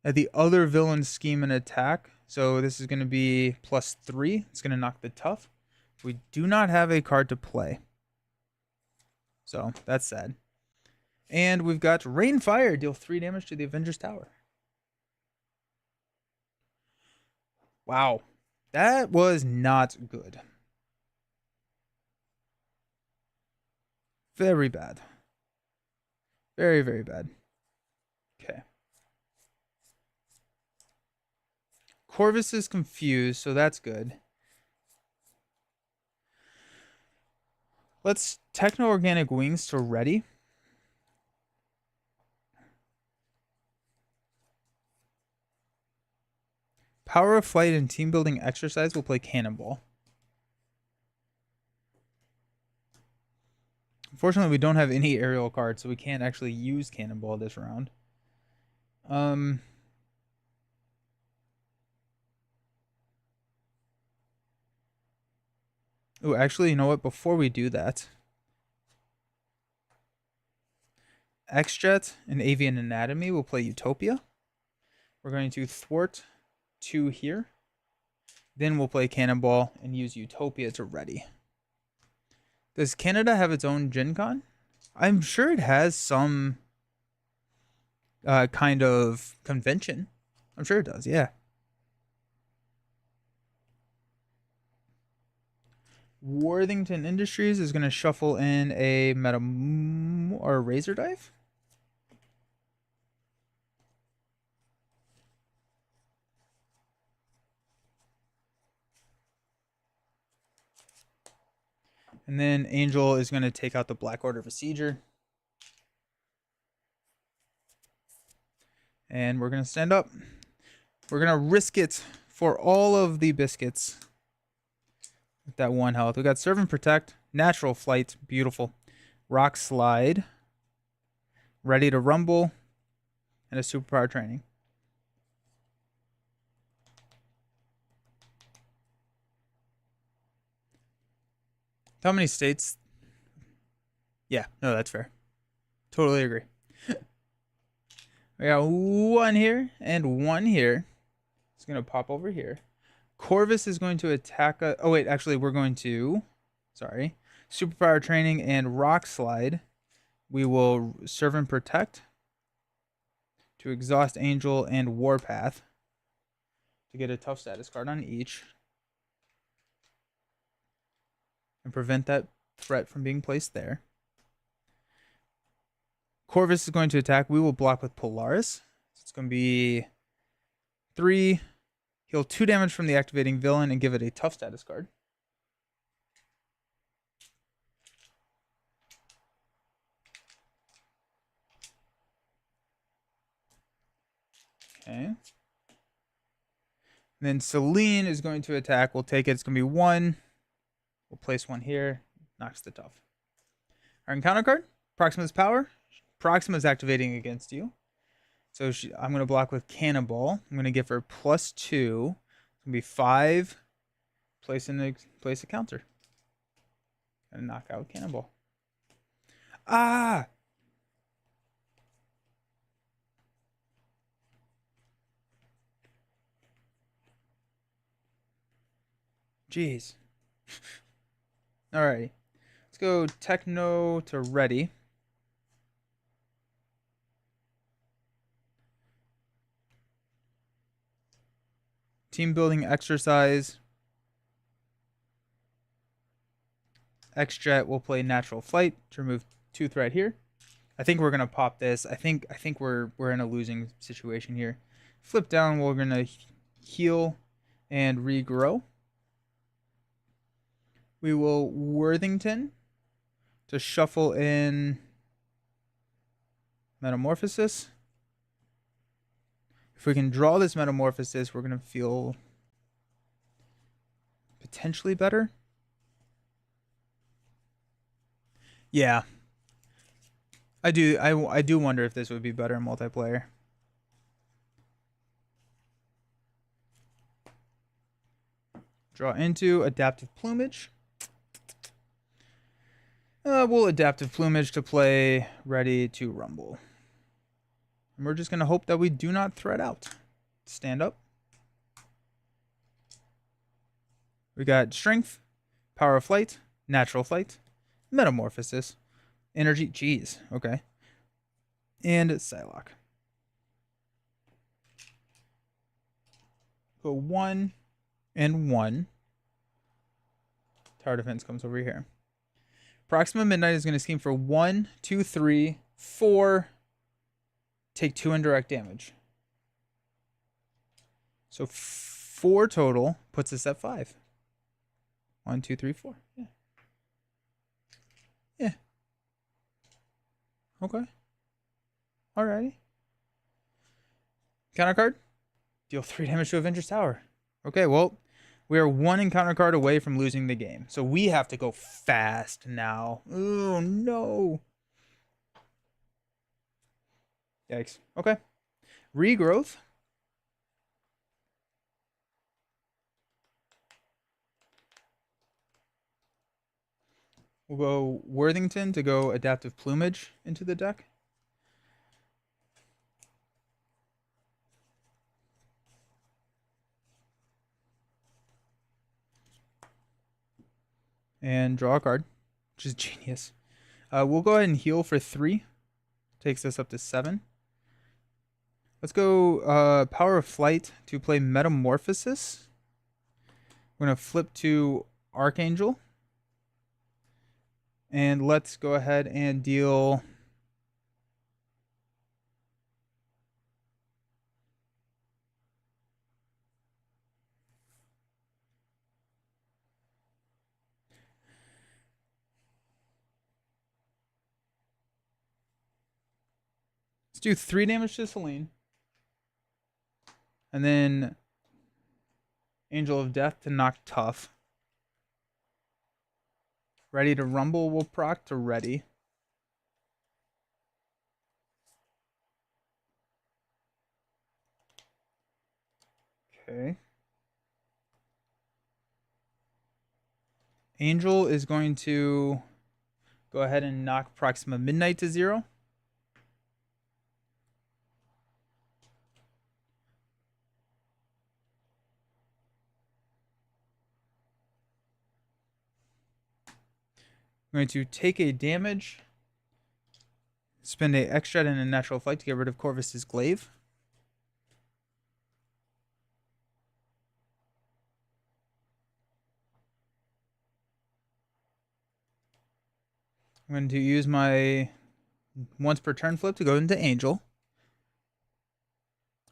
At the other villain scheme and attack. So this is going to be +3. It's going to knock the tough. We do not have a card to play. So that's sad. And we've got Rain Fire. Deal 3 damage to the Avengers Tower. Wow. That was not good. Very bad. Very, very bad. Okay. Corvus is confused, so that's good. Let's Techno-Organic Wings to ready. Power of Flight and Team Building Exercise will play Cannonball. Unfortunately, we don't have any aerial cards, so we can't actually use Cannonball this round. Oh, actually, you know what? Before we do that, X-Jet and Avian Anatomy will play Utopia. We're going to thwart 2 here. Then we'll play Cannonball and use Utopia to ready. Does Canada have its own Gen Con? I'm sure it has some kind of convention. I'm sure it does, yeah. Worthington Industries is going to shuffle in a or Razor Dive. And then Angel is going to take out the Black Order Besieger. And we're going to stand up. We're going to risk it for all of the biscuits. With that 1 health. We got Serve and Protect. Natural Flight. Beautiful. Rock Slide. Ready to Rumble. And a Superpower Training. How many states? Yeah, no, that's fair. Totally agree. We got 1 here and 1 here. It's going to pop over here. Corvus is going to attack us. Oh, wait, actually, we're going to... Sorry. Superpower Training and Rock Slide. We will Serve and Protect to Exhaust Angel and Warpath to get a tough status card on each. And prevent that threat from being placed there. Corvus is going to attack. We will block with Polaris. It's going to be 3. Heal 2 damage from the activating villain and give it a tough status card. Okay. And then Celine is going to attack. We'll take it. It's going to be 1. We'll place 1 here. Knocks the tough. Our encounter card, Proxima's Power. Proxima is activating against you. So I'm going to block with Cannonball. I'm going to give her +2. It's going to be 5. Place a counter. And knock out Cannonball. Ah! Jeez. Alrighty. Let's go Techno to Ready. Team building exercise. X-Jet will play Natural Flight to remove 2 threat here. I think we're gonna pop this. I think we're in a losing situation here. Flip down. We're gonna heal and regrow. We will Worthington to shuffle in Metamorphosis. If we can draw this Metamorphosis, we're gonna feel potentially better. Yeah. I do wonder if this would be better in multiplayer. Draw into Adaptive Plumage. We'll Adaptive Plumage to play Ready to Rumble. And we're just going to hope that we do not threat out. Stand up. We got Strength, Power of Flight, Natural Flight, Metamorphosis, Energy, geez, okay. And Psylocke. Go 1 and 1. Tower Defense comes over here. Proxima Midnight is going to scheme for 1, 2, 3, 4. Take 2 indirect damage. So 4 total puts us at 5. 1, 2, 3, 4. Yeah. Yeah. Okay. Alrighty. Counter card. Deal 3 damage to Avengers Tower. Okay, well, we are 1 encounter card away from losing the game. So we have to go fast now. Oh, no. Yikes. Okay. Regrowth. We'll go Worthington to go Adaptive Plumage into the deck. And draw a card, which is genius. We'll go ahead and heal for 3. Takes us up to 7. Let's go Power of Flight to play Metamorphosis. We're going to flip to Archangel. And let's go ahead and deal... Let's do 3 damage to Celine. And then Angel of Death to knock Tough. Ready to Rumble will proc to Ready. Okay. Angel is going to go ahead and knock Proxima Midnight to 0. I'm going to take a damage, spend a extra and a natural flight to get rid of Corvus's Glaive. I'm going to use my once per turn flip to go into Angel.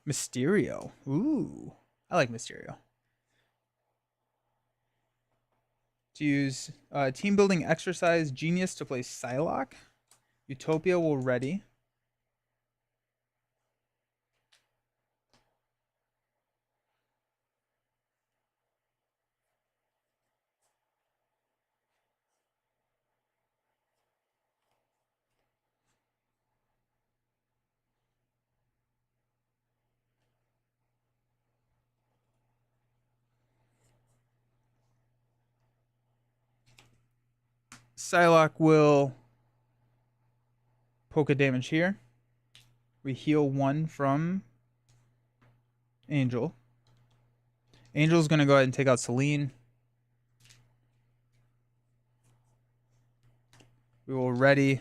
Mysterio. Ooh, I like Mysterio. To use team building exercise Genius to play Psylocke. Utopia will ready. Psylocke will poke a damage here. We heal 1 from Angel. Angel's going to go ahead and take out Celine. We will ready.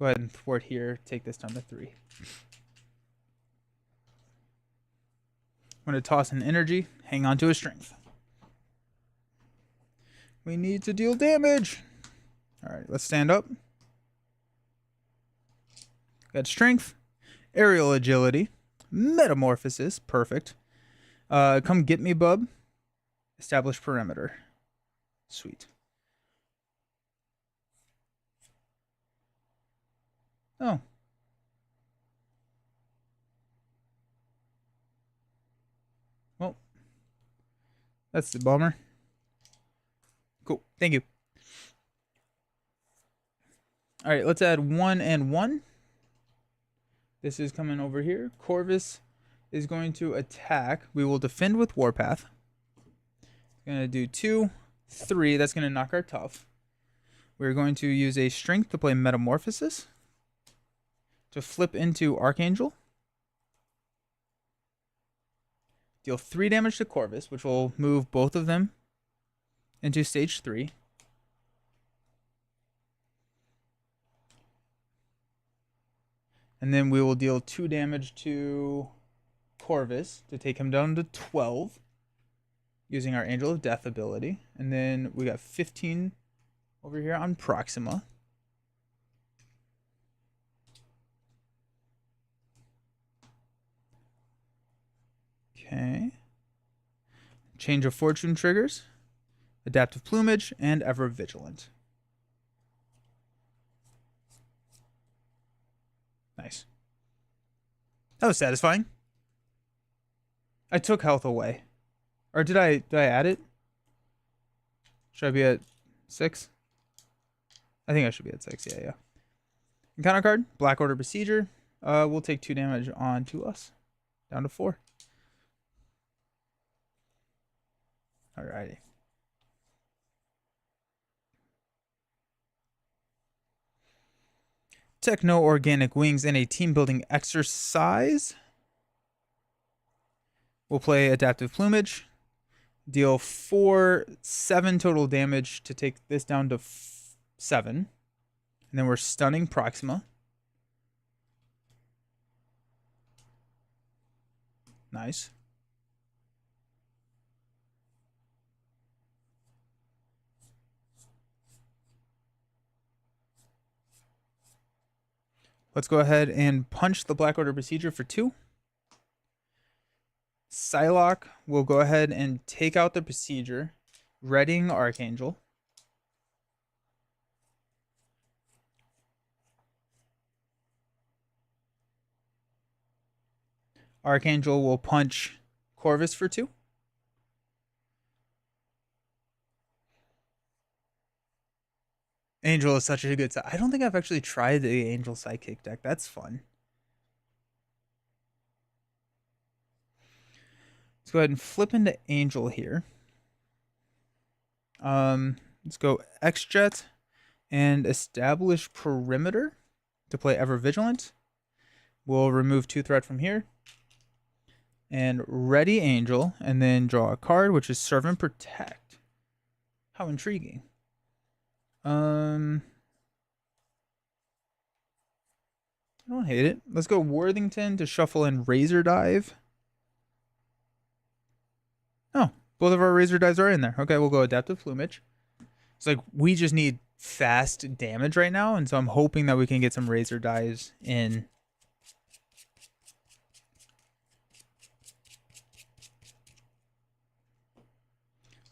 Go ahead and thwart here. Take this down to 3. I'm going to toss an energy. Hang on to a strength. We need to deal damage. All right, let's stand up. Got strength, aerial agility, metamorphosis, perfect. Come get me, bub. Establish perimeter. Sweet. Oh. Well, that's the bummer. Cool. Thank you. All right, let's add 1 and 1. This is coming over here. Corvus is going to attack. We will defend with Warpath. Going to do 2, 3. That's going to knock our Tough. We're going to use a Strength to play Metamorphosis. To flip into Archangel. Deal 3 damage to Corvus, which will move both of them into stage 3. And then we will deal 2 damage to Corvus to take him down to 12 using our Angel of Death ability. And then we got 15 over here on Proxima. Okay. Change of Fortune triggers. Adaptive Plumage and Ever Vigilant. Nice. That was satisfying. I took health away. Or did I add it? Should I be at 6? I think I should be at 6. Yeah. Encounter card, Black Order Procedure. We'll take 2 damage on to us. Down to 4. Alrighty. Techno-Organic Wings in a team building exercise. We'll play Adaptive Plumage. Deal 7 total damage to take this down to 7. And then we're stunning Proxima. Nice. Let's go ahead and punch the Black Order Procedure for 2. Psylocke will go ahead and take out the Procedure, readying Archangel. Archangel will punch Corvus for 2. Angel is such a good side. I don't think I've actually tried the Angel Sidekick deck. That's fun. Let's go ahead and flip into Angel here. Let's go X-Jet and establish Perimeter to play Ever Vigilant. We'll remove 2 threat from here. And ready Angel, and then draw a card, which is Servant Protect. How intriguing. I don't hate it. Let's go Worthington to shuffle in Razor Dive. Oh, both of our Razor Dives are in there. Okay, we'll go Adaptive Plumage. It's like we just need fast damage right now, and so I'm hoping that we can get some Razor Dives in.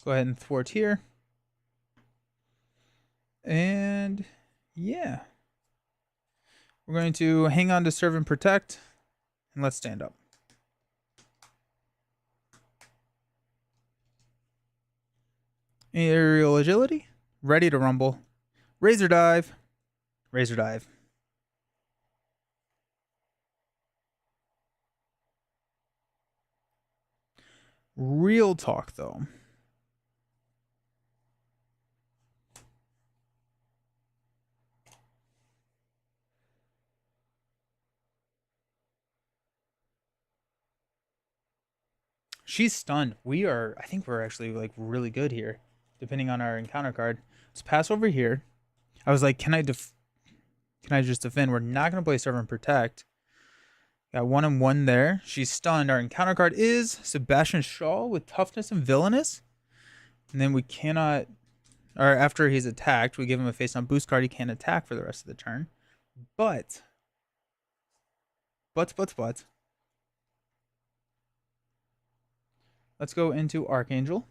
Go ahead and thwart here. And yeah. We're going to hang on to Serve and Protect. And let's stand up. Aerial Agility. Ready to rumble. Razor Dive. Razor Dive. Real talk, though. She's stunned. I think we're actually like really good here, depending on our encounter card. Let's pass over here. I was like, can I just defend? We're not going to play Serve and Protect. Got 1 and 1 there. She's stunned. Our encounter card is Sebastian Shaw with Toughness and Villainous. And then we cannot, or after he's attacked, we give him a face-down boost card. He can't attack for the rest of the turn. But. Let's go into Archangel.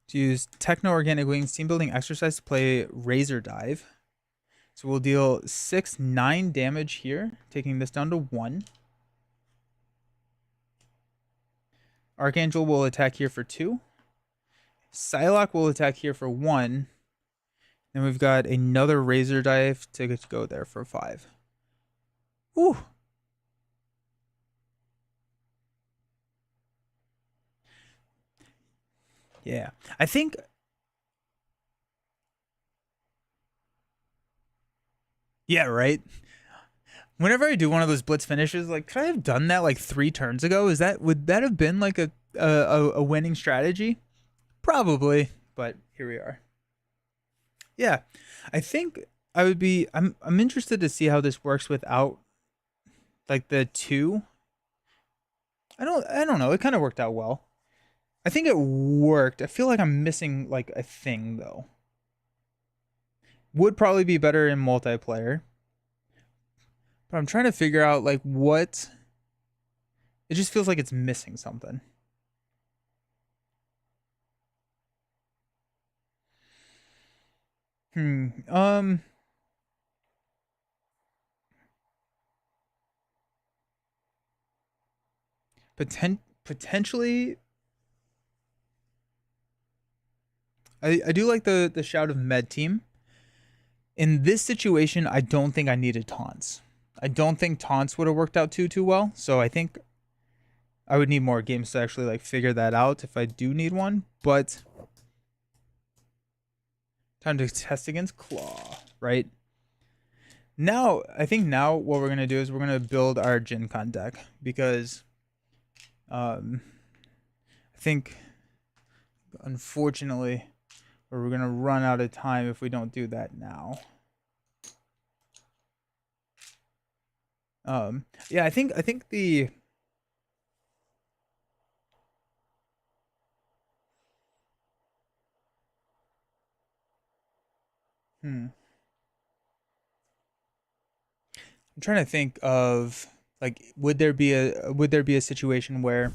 To use Techno-Organic Wings Team Building Exercise to play Razor Dive. So we'll deal 6/9 damage here, taking this down to 1. Archangel will attack here for 2. Psylocke will attack here for 1. Then we've got another Razor Dive to go there for 5. Ooh. Yeah, I think. Yeah, right. Whenever I do one of those blitz finishes, like, could I have done that like 3 turns ago? Would that have been like a winning strategy? Probably, but here we are. Yeah, I think I would be. I'm interested to see how this works without like the 2. I don't know. It kind of worked out well. I think it worked. I feel like I'm missing like a thing though. Would probably be better in multiplayer. But I'm trying to figure out like what. It just feels like it's missing something. Potentially. I do like the Shout of Med Team. In this situation, I don't think I needed taunts. I don't think taunts would have worked out too well. So I think I would need more games to actually like figure that out if I do need one. But time to test against Claw, right? Now, I think now what we're gonna do is we're gonna build our Gen Con deck because I think unfortunately we're gonna run out of time if we don't do that now. Yeah, I think the I'm trying to think of like would there be a situation where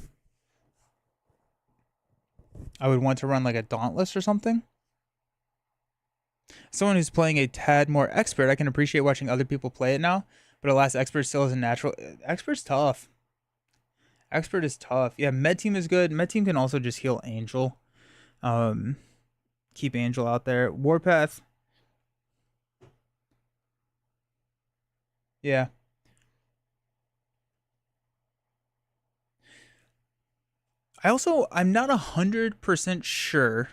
I would want to run like a Dauntless or something? Someone who's playing a tad more expert, I can appreciate watching other people play it now, But alas, expert still is a natural. Expert's tough. Expert is tough. Yeah, med team is good. Med team can also just heal Angel. Um, keep Angel out there. Warpath. Yeah. I'm not 100% sure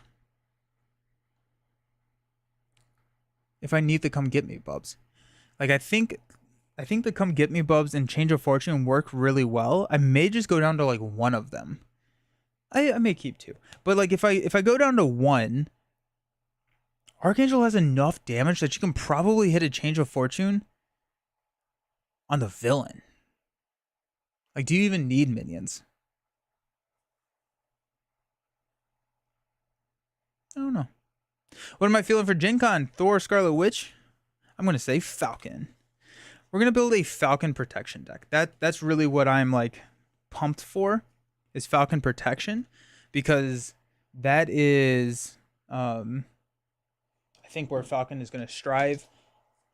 if I need the come get me bubs. Like I think the come get me bubs and change of fortune work really well. I may just go down to like one of them. I may keep two. But like if I go down to one, Archangel has enough damage that you can probably hit a change of fortune on the villain. Like, do you even need minions? I don't know. What am I feeling for Gen Con? Thor, Scarlet Witch? I'm gonna say Falcon. We're gonna build a Falcon protection deck. That's really what I'm like pumped for, is Falcon protection, because that is I think where Falcon is gonna strive.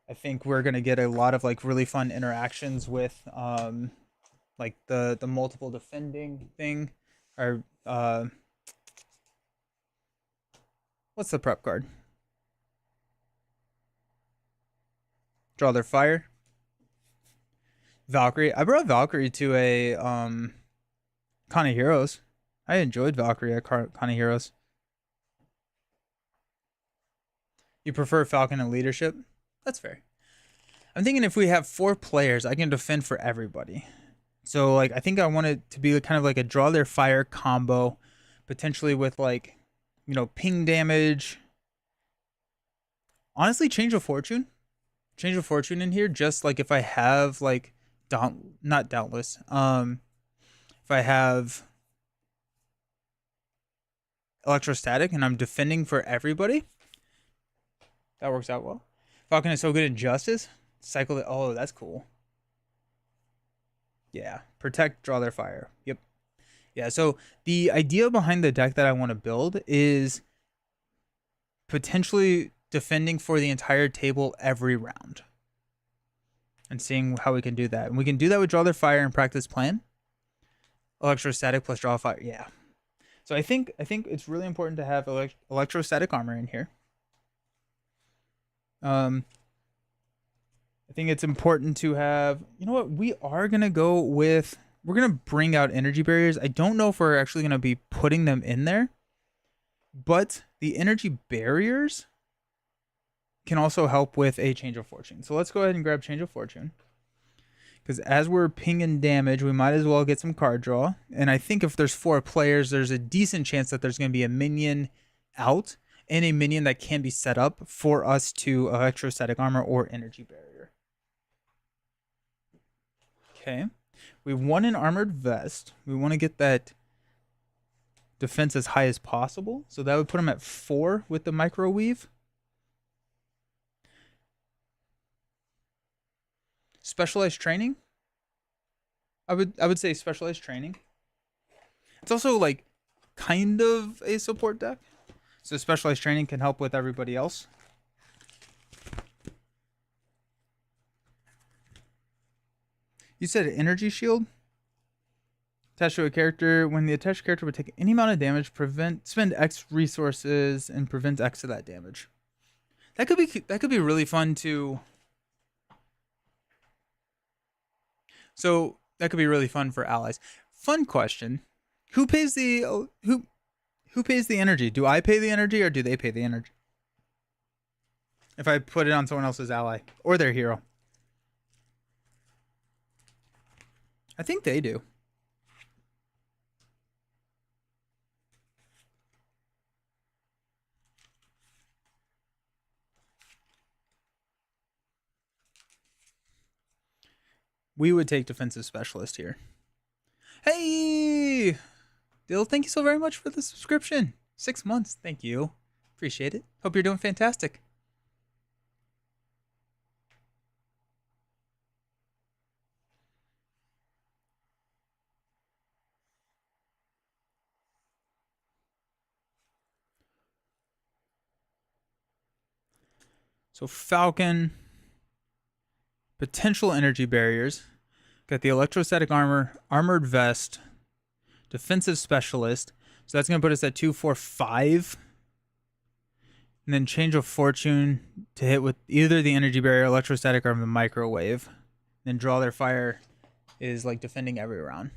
I think we're gonna get a lot of like really fun interactions with like the multiple defending thing, or what's the prep card? Draw their fire. Valkyrie. I brought Valkyrie to a Con of Heroes. I enjoyed Valkyrie at Con of Heroes. You prefer Falcon and leadership? That's fair. I'm thinking if we have 4 players, I can defend for everybody. So like I think I want it to be kind of like a draw their fire combo, potentially with like, ping damage. Honestly, change of fortune. Change of fortune in here, just like if I have like not Dauntless. If I have electrostatic and I'm defending for everybody, that works out well. Falcon is so good in justice. Cycle it. Oh, that's cool. Yeah. Protect, draw their fire. Yep. Yeah. So the idea behind the deck that I want to build is potentially defending for the entire table every round and seeing how we can do that. And we can do that with draw their fire and practice plan. Electrostatic plus draw fire. Yeah. So I think it's really important to have electrostatic armor in here. I think it's important to have. You know what? We're gonna bring out energy barriers. I don't know if we're actually gonna be putting them in there, but the energy barriers can also help with a change of fortune. So let's go ahead and grab change of fortune, because as we're pinging damage, we might as well get some card draw. And I think if there's 4 players, there's a decent chance that there's going to be a minion out and a minion that can be set up for us to electrostatic armor or energy barrier. Okay. We want an armored vest. We want to get that defense as high as possible. So that would put him at 4 with the microwave. Specialized training. I would say specialized training. It's also like kind of a support deck. So specialized training can help with everybody else. You said energy shield attached to a character. When the attached character would take any amount of damage, spend X resources and prevent X of that damage. That could be really fun to. So that could be really fun for allies. Fun question: Who pays the who pays the energy? Do I pay the energy or do they pay the energy? If I put it on someone else's ally or their hero, I think they do. We would take defensive specialist here. Hey, Dill, thank you so very much for the subscription. 6 months, thank you. Appreciate it. Hope you're doing fantastic. So Falcon, potential energy barriers. Got the electrostatic armor, armored vest, defensive specialist. So that's going to put us at 2, 4, 5. And then change of fortune to hit with either the energy barrier, electrostatic, or the microwave. Then draw their fire is like defending every round.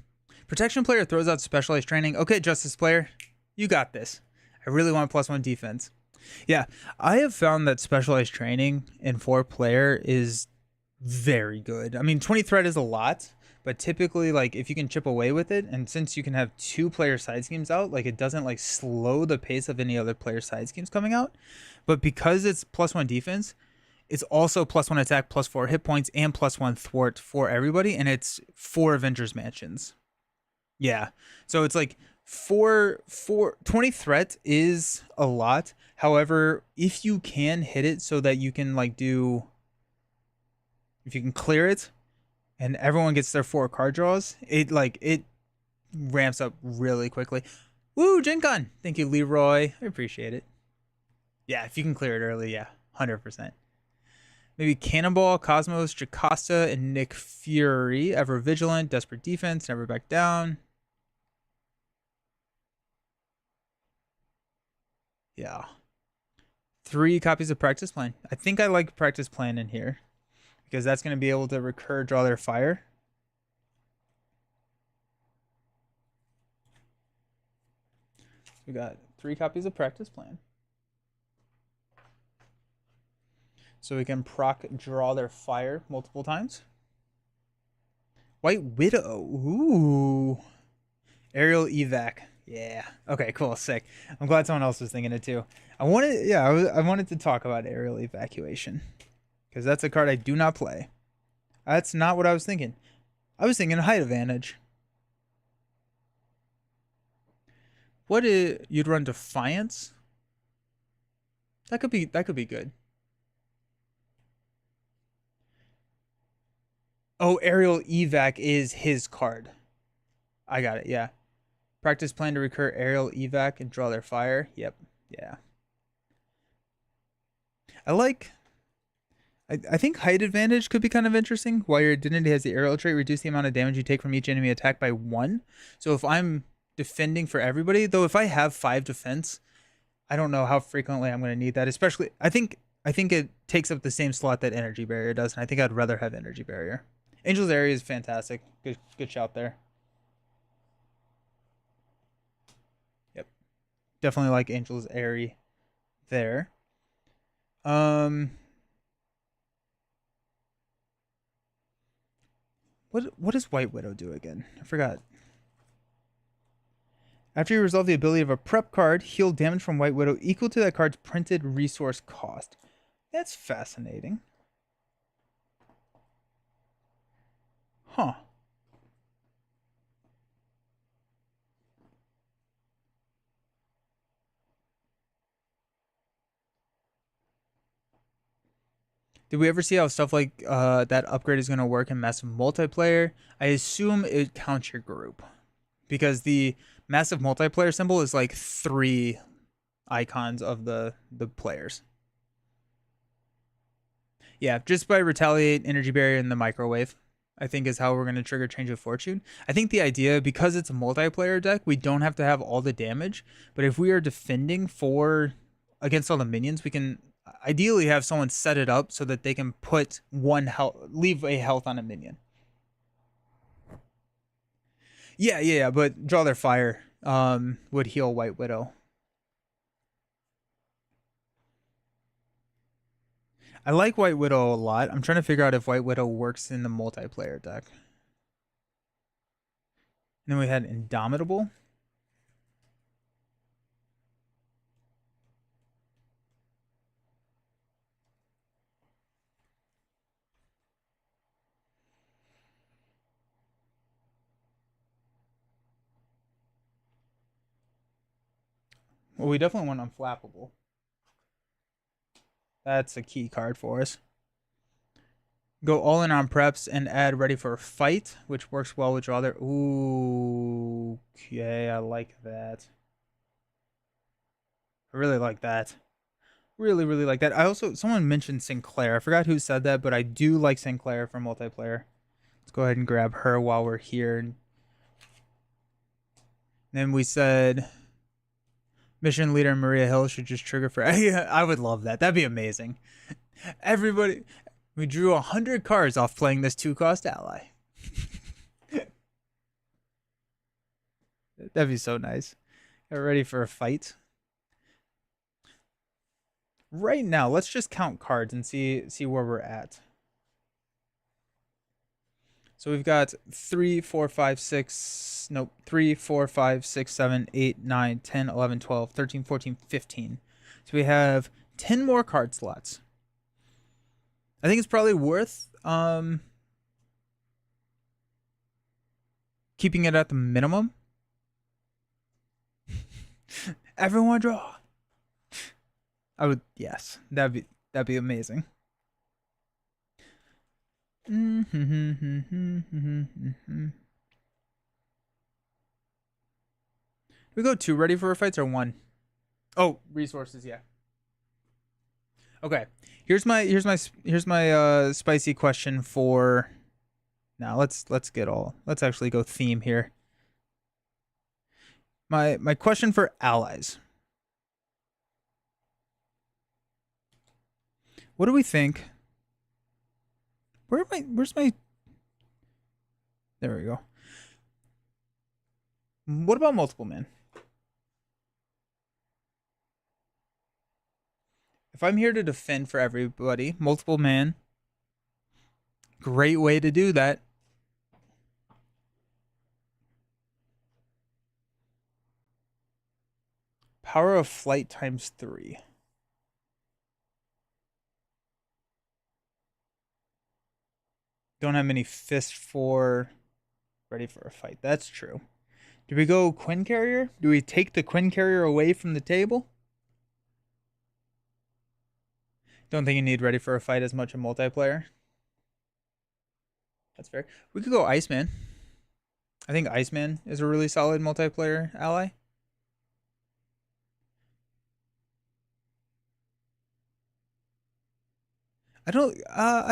Protection player throws out specialized training. Okay, Justice player, you got this. I really want +1 defense. Yeah, I have found that specialized training in 4-player is very good. I mean, 20 threat is a lot, but typically, like, if you can chip away with it, and since you can have 2-player side schemes out, like, it doesn't like slow the pace of any other player side schemes coming out. But because it's +1 defense, it's also +1 attack, +4 hit points, and +1 thwart for everybody, and it's 4 Avengers mansions. Yeah, so it's like 20 threat is a lot. However, if you can hit it so that you can like if you can clear it and everyone gets their 4 card draws, it ramps up really quickly. Woo, Gen Con. Thank you, Leroy. I appreciate it. Yeah, if you can clear it early, yeah, 100%. Maybe Cannonball, Cosmos, Jocasta, and Nick Fury. Ever vigilant, desperate defense, never back down. Yeah. 3 copies of practice plan. I think I like practice plan in here because that's going to be able to recur, draw their fire. We got 3 copies of practice plan. So we can proc draw their fire multiple times. White Widow. Ooh. Aerial evac. Yeah. Okay, cool. Sick. I'm glad someone else was thinking it too. I wanted to talk about aerial evacuation because that's a card I do not play. That's not what I was thinking. I was thinking height advantage. You'd run Defiance? That could be good. Oh, aerial evac is his card. I got it. Yeah. Practice plan to recur aerial evac and draw their fire. Yep. Yeah. I think height advantage could be kind of interesting. While your identity has the aerial trait, reduce the amount of damage you take from each enemy attack by 1. So if I'm defending for everybody, though, if I have 5 defense, I don't know how frequently I'm going to need that. Especially, I think it takes up the same slot that energy barrier does, and I think I'd rather have energy barrier. Angel's Area is fantastic. Good shout there. Yep, definitely like Angel's Area there. What does White Widow do again? I forgot. After you resolve the ability of a prep card, heal damage from White Widow equal to that card's printed resource cost. That's fascinating. Huh. Did we ever see how stuff like that upgrade is going to work in massive multiplayer? I assume it counts your group. Because the massive multiplayer symbol is like 3 icons of the players. Yeah, just by retaliate, energy barrier, and the microwave, I think is how we're going to trigger change of fortune. I think the idea, because it's a multiplayer deck, we don't have to have all the damage. But if we are defending against all the minions, we can ideally have someone set it up so that they can put 1 health, leave a health on a minion. Yeah, but draw their fire would heal White Widow. I like White Widow a lot. I'm trying to figure out if White Widow works in the multiplayer deck. And then we had Indomitable. Well, we definitely want Unflappable. That's a key card for us. Go all in on preps and add ready for a fight, which works well with draw there. Ooh, okay, I like that. I really like that. Really, really like that. I also someone mentioned Sinclair. I forgot who said that, but I do like Sinclair for multiplayer. Let's go ahead and grab her while we're here. And then we said mission leader Maria Hill should just trigger for. I would love that. That'd be amazing. Everybody, we drew 100 cards off playing this 2-cost ally. That'd be so nice. Get ready for a fight. Right now, let's just count cards and see where we're at. So we've got 3, 4, 5, 6, nope, 3, 4, 5, 6, 7, 8, 9, 10, 11, 12, 13, 14, 15. So we have 10 more card slots. I think it's probably worth keeping it at the minimum. Everyone draw. I would, yes, that'd be amazing. We go 2 ready for fights or 1? Oh, resources, yeah. Okay. Here's my spicy question for now. Let's actually go theme here. My question for allies. What do we think? Where's my There we go. What about multiple man? If I'm here to defend for everybody, multiple man, great way to do that. Power of flight times 3. Don't have many fists for ready for a fight. That's true. Do we go Quinn Carrier? Do we take the Quinn Carrier away from the table? Don't think you need ready for a fight as much in multiplayer. That's fair. We could go Iceman. I think Iceman is a really solid multiplayer ally. I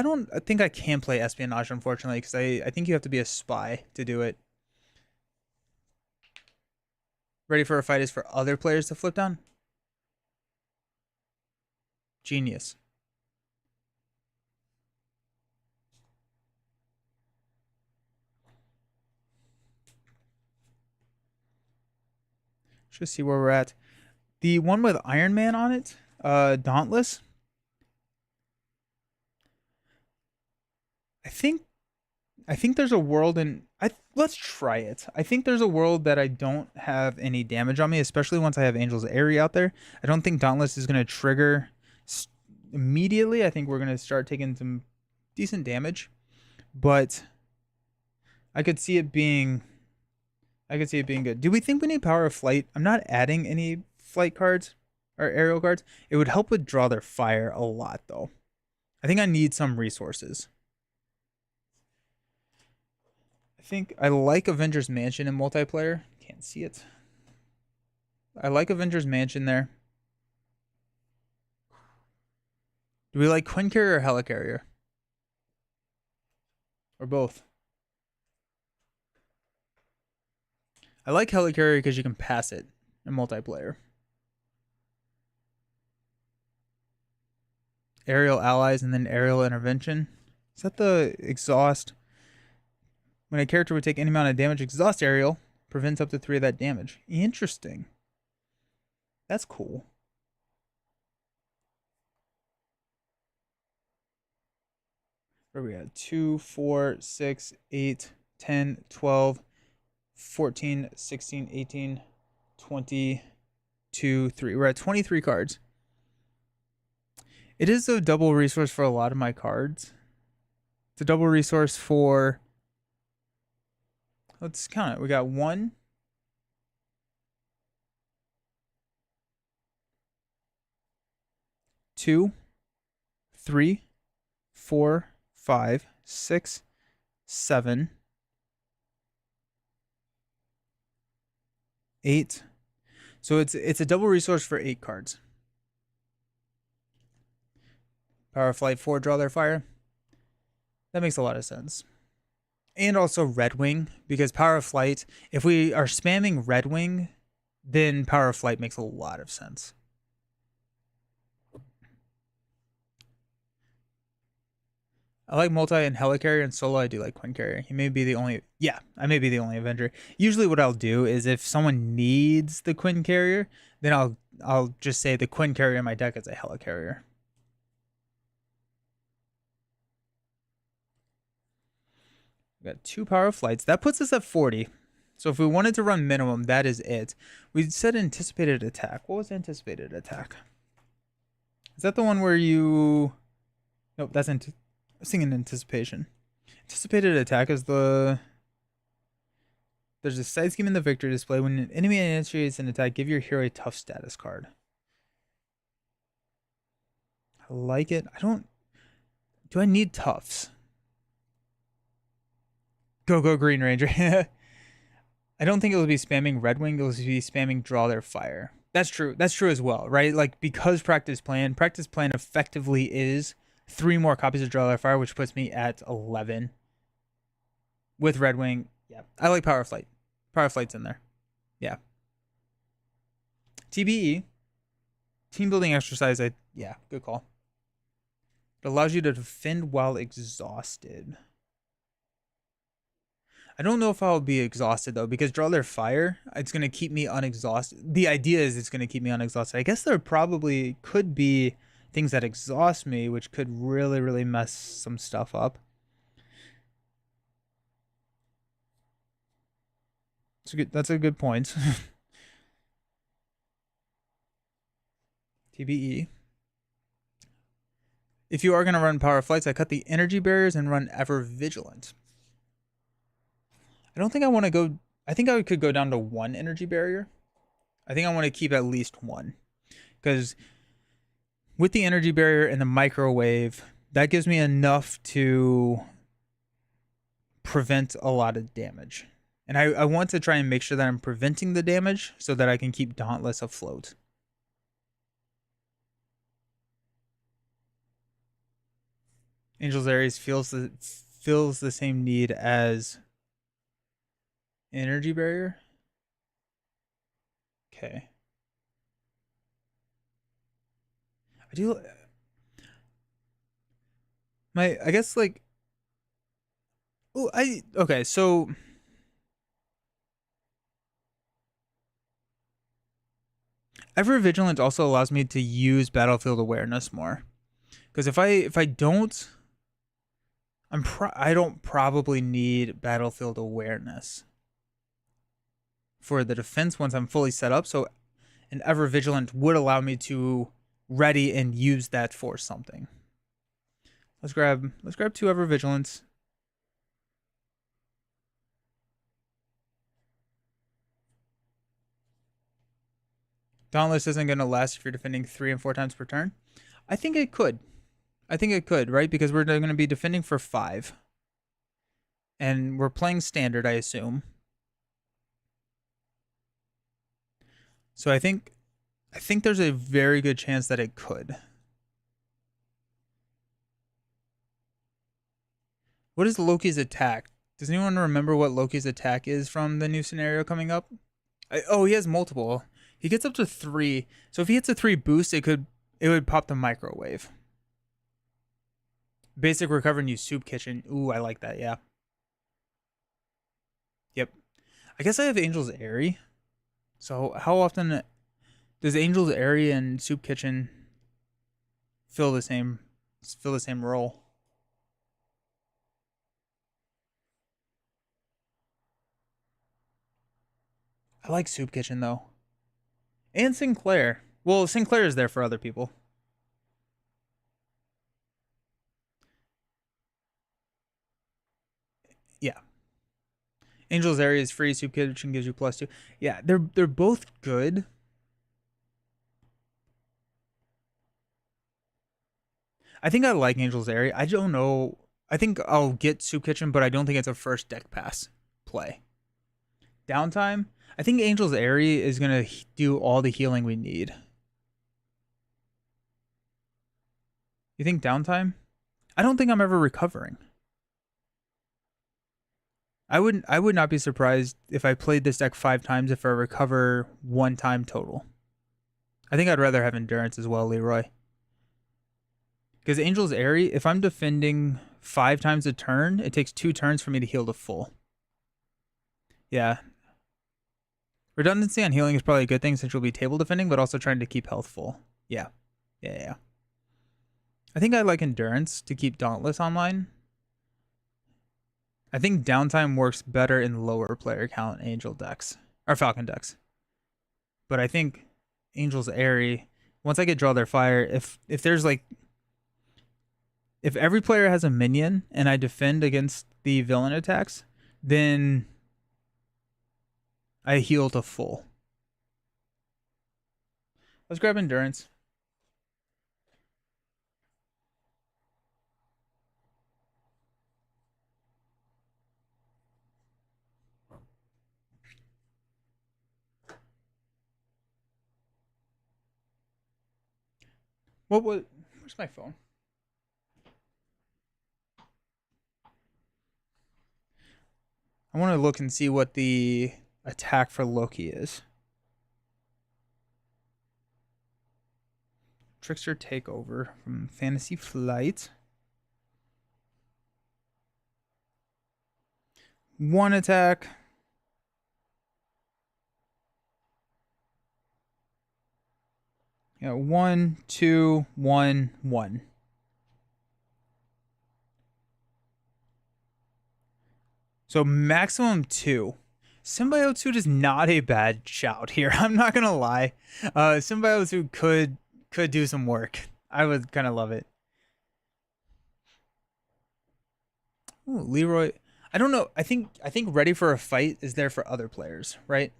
don't think I can play espionage, unfortunately, because I think you have to be a spy to do it. Ready for a fight is for other players to flip down. Genius. Let's just see where we're at. The one with Iron Man on it, Dauntless. I think there's a world let's try it. I think there's a world that I don't have any damage on me, especially once I have Angel's Airy out there. I don't think Dauntless is going to trigger immediately. I think we're going to start taking some decent damage, but I could see it being good. Do we think we need Power of Flight? I'm not adding any flight cards or aerial cards. It would help with draw their fire a lot though. I think I need some resources. I think I like Avengers Mansion in multiplayer. Can't see it. I like Avengers Mansion there. Do we like Quinn Carrier or Helicarrier? Or both? I like Helicarrier because you can pass it in multiplayer. Aerial allies and then aerial intervention. Is that the exhaust? When a character would take any amount of damage, exhaust aerial prevents up to 3 of that damage. Interesting. That's cool. Where are we at? 2, 4, 6, 8, 10, 12, 14, 16, 18, 22, 3. We're at 23 cards. It is a double resource for a lot of my cards. It's a double resource for... Let's count it. We got 1, 2, 3, 4, 5, 6, 7, 8. So it's a double resource for 8 cards. Power Flight 4, draw their fire. That makes a lot of sense. And also Red Wing, because Power Flight, if we are spamming Red Wing, then Power Flight makes a lot of sense. I like multi and helicarrier, and solo I do like Quinn Carrier. He may be the only, yeah, I may be the only Avenger. Usually what I'll do is if someone needs the Quinn Carrier, then I'll just say the Quinn Carrier in my deck is a helicarrier. We got 2 Power Flights. That puts us at 40. So if we wanted to run minimum, that is it. We said anticipated attack. What was anticipated attack? Is that the one where you... Nope, that's I was thinking anticipation. Anticipated attack is the... There's a side scheme in the victory display. When an enemy initiates an attack, give your hero a tough status card. I like it. I don't... Do I need toughs? Go Green Ranger. I don't think it will be spamming Red Wing. It will be spamming Draw Their Fire. That's true. That's true as well, right? Like, because Practice Plan effectively is 3 more copies of Draw Their Fire, which puts me at 11. With Red Wing, yeah. I like Power Flight. Power Flight's in there. Yeah. TBE. Team building exercise, yeah, good call. It allows you to defend while exhausted. I don't know if I'll be exhausted, though, because Draw Their Fire, it's going to keep me unexhausted. The idea is it's going to keep me unexhausted. I guess there probably could be things that exhaust me, which could really, really mess some stuff up. That's a good point. TBE. If you are going to run Power Flights, I cut the energy barriers and run Ever Vigilant. I don't think I want to go... I think I could go down to 1 energy barrier. I think I want to keep at least 1. Because with the energy barrier and the microwave, that gives me enough to prevent a lot of damage. And I want to try and make sure that I'm preventing the damage so that I can keep Dauntless afloat. Angel's Aries feels the same need as energy barrier. Okay. I do... I guess, like... Oh, okay, so... Ever Vigilant also allows me to use Battlefield Awareness more. Because if I don't... I don't probably need Battlefield Awareness for the defense once I'm fully set up. So an Ever Vigilant would allow me to ready and use that for something. Let's grab 2 Ever Vigilants. Dauntless isn't going to last if you're defending 3 and 4 times per turn. I think it could. Right? Because we're going to be defending for 5. And we're playing standard, I assume. So I think there's a very good chance that it could. What is Loki's attack? Does anyone remember what Loki's attack is from the new scenario coming up? Oh, he has multiple. He gets up to 3. So if he hits a 3 boost, it would pop the microwave. Basic recover and use soup kitchen. Ooh, I like that, yeah. Yep. I guess I have Angel's Airy. So how often does Angel's Airy and Soup Kitchen fill the same role? I like Soup Kitchen though. And Sinclair. Well, Sinclair is there for other people. Yeah. Angel's Area is free. Soup Kitchen gives you +2. Yeah, they're both good. I think I like Angel's Area. I don't know. I think I'll get Soup Kitchen, but I don't think it's a first deck pass play. Downtime. I think Angel's Area is going to do all the healing we need. You think downtime? I don't think I'm ever recovering. I would not be surprised if I played this deck 5 times if I recover 1 time total. I think I'd rather have endurance as well, Leroy. Because Angel's Airy, if I'm defending 5 times a turn, it takes 2 turns for me to heal to full. Yeah. Redundancy on healing is probably a good thing since you'll be table defending, but also trying to keep health full. Yeah. Yeah. I think I like endurance to keep Dauntless online. I think downtime works better in lower player count Angel decks or Falcon decks. But I think Angel's Airy, once I get Draw Their Fire, if there's like if every player has a minion and I defend against the villain attacks, then I heal to full. Let's grab endurance. Where's my phone? I want to look and see what the attack for Loki is. Trickster Takeover from Fantasy Flight. 1 attack. Yeah, 1, 2, 1, 1. So maximum 2. Symbiote Suit is not a bad shout here. I'm not gonna lie. Symbiote Suit could do some work. I would kind of love it. Ooh, Leroy. I don't know. I think Ready for a Fight is there for other players, right?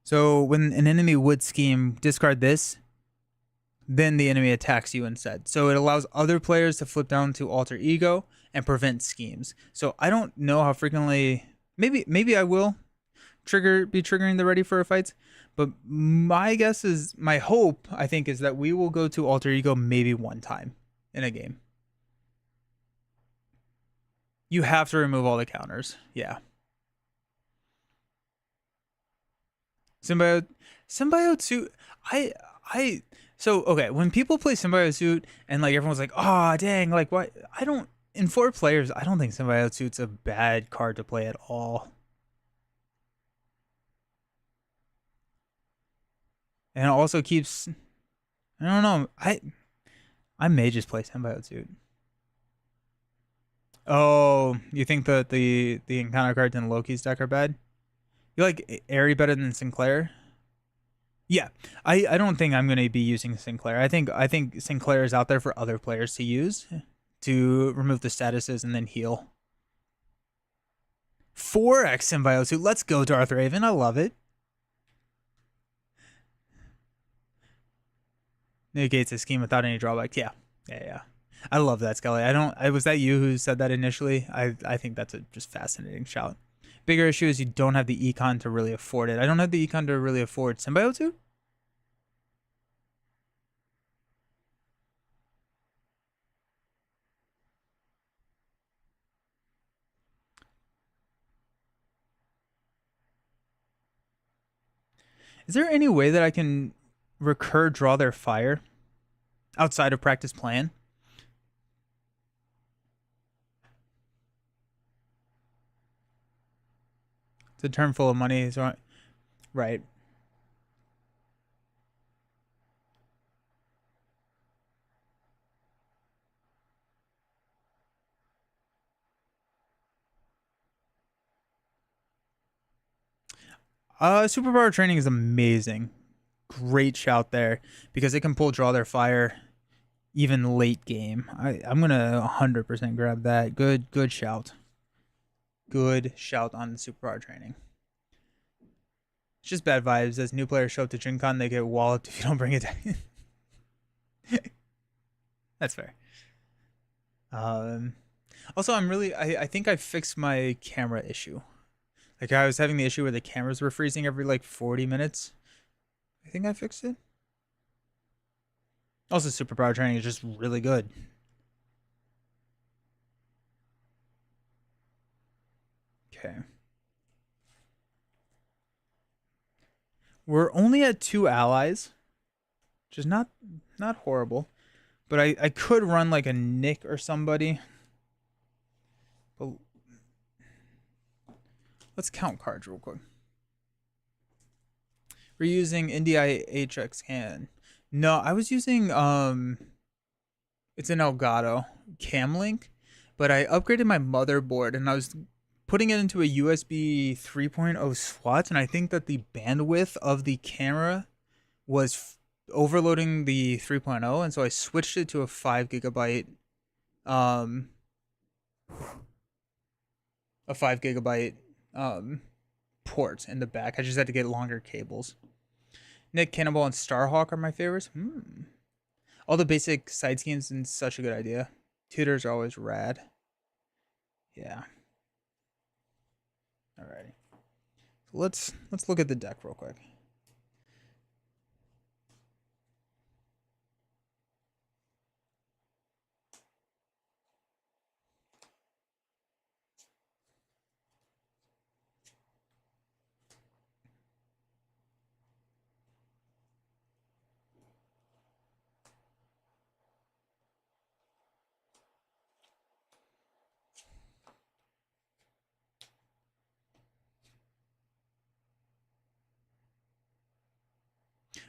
So when an enemy would scheme, discard this, then the enemy attacks you instead. So it allows other players to flip down to Alter Ego and prevent schemes. So I don't know how frequently. Maybe I will be triggering the Ready for a Fights, but my guess is my hope I think is that we will go to Alter Ego maybe 1 time in a game. You have to remove all the counters. Yeah. Symbiote Suit. I so okay, when people play Symbiote Suit and like everyone's like, "Oh, dang, like what?" I don't in 4 players, I don't think Symbiote Suit's a bad card to play at all. And it also keeps I don't know. I may just play Symbiote Suit. Oh, you think that the encounter cards in Loki's deck are bad? You like Airy better than Sinclair? Yeah, I don't think I'm gonna be using Sinclair. I think Sinclair is out there for other players to use to remove the statuses and then heal. 4x Symbiote Suit. Let's go, Darth Raven. I love it. Negates a scheme without any drawbacks. Yeah. I love that, Skelly. Was that you who said that initially? I think that's a just fascinating shout. Bigger issue is you don't have the econ to really afford it. I don't have the econ to really afford Symbiote Suit. Is there any way that I can recur Draw Their Fire outside of Practice Plan? It's a turn full of money. So right. Superpower Training is amazing. Great shout there because it can pull Draw Their Fire even late game. I'm gonna 100% grab that. Good shout. Good shout on the Superpower Training. It's just bad vibes. As new players show up to Gen Con, they get walloped if you don't bring it down. That's fair. Also, I think I fixed my camera issue. Like I was having the issue where the cameras were freezing every like 40 minutes. I think I fixed it. Also, superpower training is just really good. Okay. We're only at 2 allies, which is not horrible. But I could run like a Nick or somebody. But let's count cards real quick. We're using NDI can. No, I was using it's an Elgato Camlink, but I upgraded my motherboard and I was putting it into a USB 3.0 slot, and I think that the bandwidth of the camera was overloading the 3.0, and so I switched it to a 5 gigabyte um a 5 gigabyte port in the back. I just had to get longer cables. Nick, Cannonball, and Starhawk are my favorites. All the basic side schemes and such a good idea. Tutors are always rad. Yeah. Alrighty. So let's look at the deck real quick.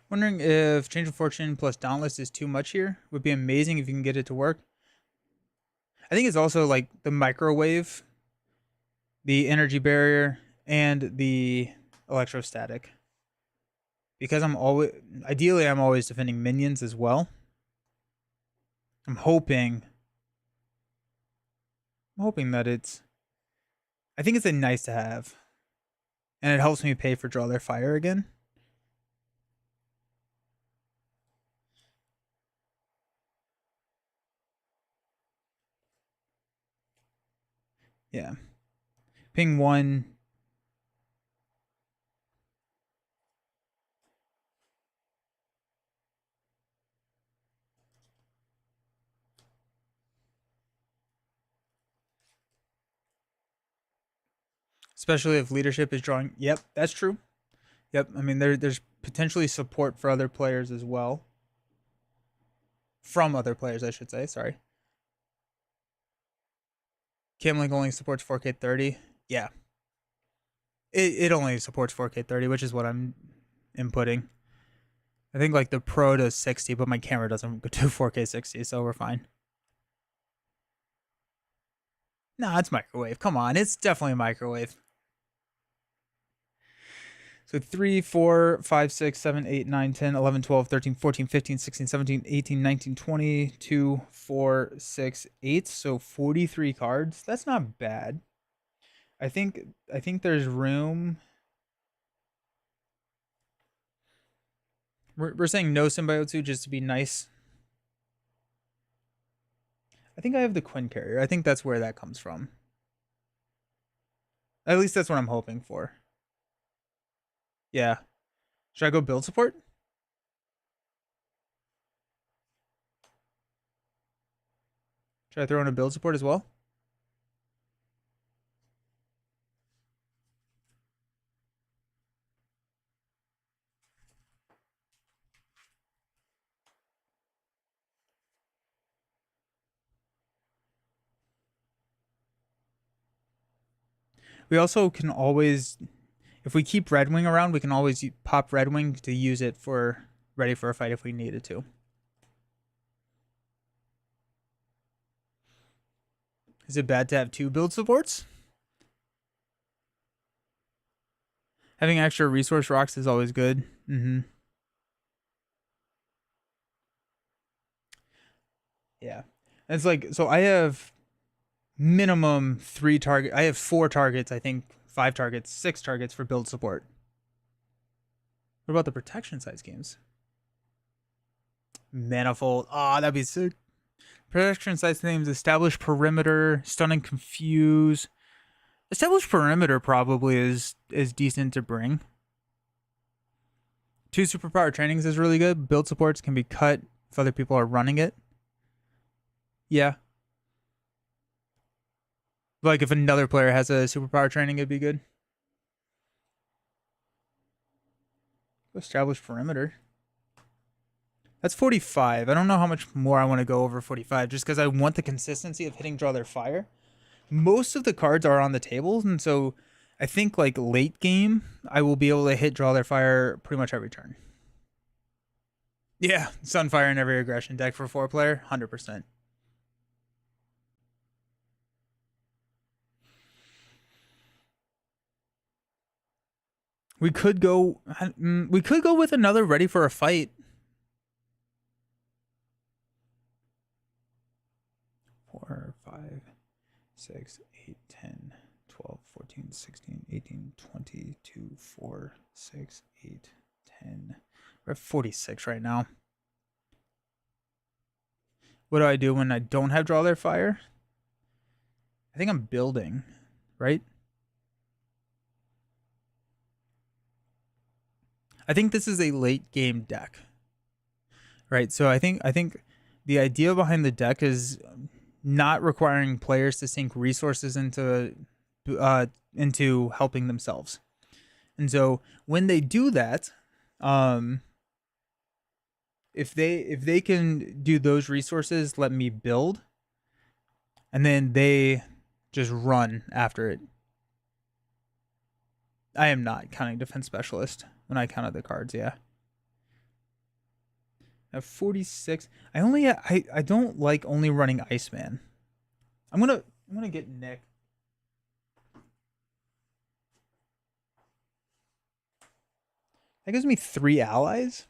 Wondering if Change of Fortune plus Dauntless is too much here. Would be amazing if you can get it to work. I think it's also like the microwave, the energy barrier, and the electrostatic. Because I'm always defending minions as well. I'm hoping that it's. I think it's a nice to have, and it helps me pay for Draw Their Fire again. Yeah. Ping 1. Especially if leadership is drawing. Yep, that's true. Yep, I mean there's potentially support for other players as well. From other players, I should say. Sorry. Camlink only supports 4K 30. Yeah. It only supports 4K 30, which is what I'm inputting. I think like the Pro does 60, but my camera doesn't do 4K 60, so we're fine. Nah, it's microwave. Come on, it's definitely a microwave. So 3, 4, 5, 6, 7, 8, 9, 10, 11, 12, 13, 14, 15, 16, 17, 18, 19, 20, 2, 4, 6, 8. So 43 cards. That's not bad. I think there's room. We're saying no Symbiote just to be nice. I think I have the Quinn Carrier. I think that's where that comes from. At least that's what I'm hoping for. Yeah. Should I go build support? Should I throw in a build support as well? We also can always, if we keep Red Wing around, we can always pop Red Wing to use it for ready for a fight if we needed to. Is it bad to have 2 build supports? Having extra resource rocks is always good. Yeah. It's like, so I have minimum 3 target. I have 4 targets, I think 5 targets, 6 targets for build support. What about the protection side schemes? Manifold. Ah, that'd be sick. Protection side schemes: establish perimeter, stun and confuse. Establish perimeter probably is decent to bring. 2 superpower trainings is really good. Build supports can be cut if other people are running it. Yeah. Like if another player has a superpower training, it'd be good. Establish perimeter. That's 45. I don't know how much more I want to go over 45 just because I want the consistency of hitting draw their fire. Most of the cards are on the table, and so I think like late game, I will be able to hit draw their fire pretty much every turn. Yeah, Sunfire in every aggression deck for 4-player, 100%. We could go with another ready for a fight. 4, 5, 6, 8, 10, 12, 14, 16, 18, 20, 2, 4, 6, 8, 10. We're at 46 right now. What do I do when I don't have draw their fire? I think I'm building, right? I think this is a late game deck, right? So I think the idea behind the deck is not requiring players to sink resources into helping themselves. And so when they do that, if they can do those resources, let me build, and then they just run after it. I am not counting defense specialist when I counted the cards. Yeah. At 46, I don't like only running Iceman. I'm gonna get Nick. That gives me 3 allies.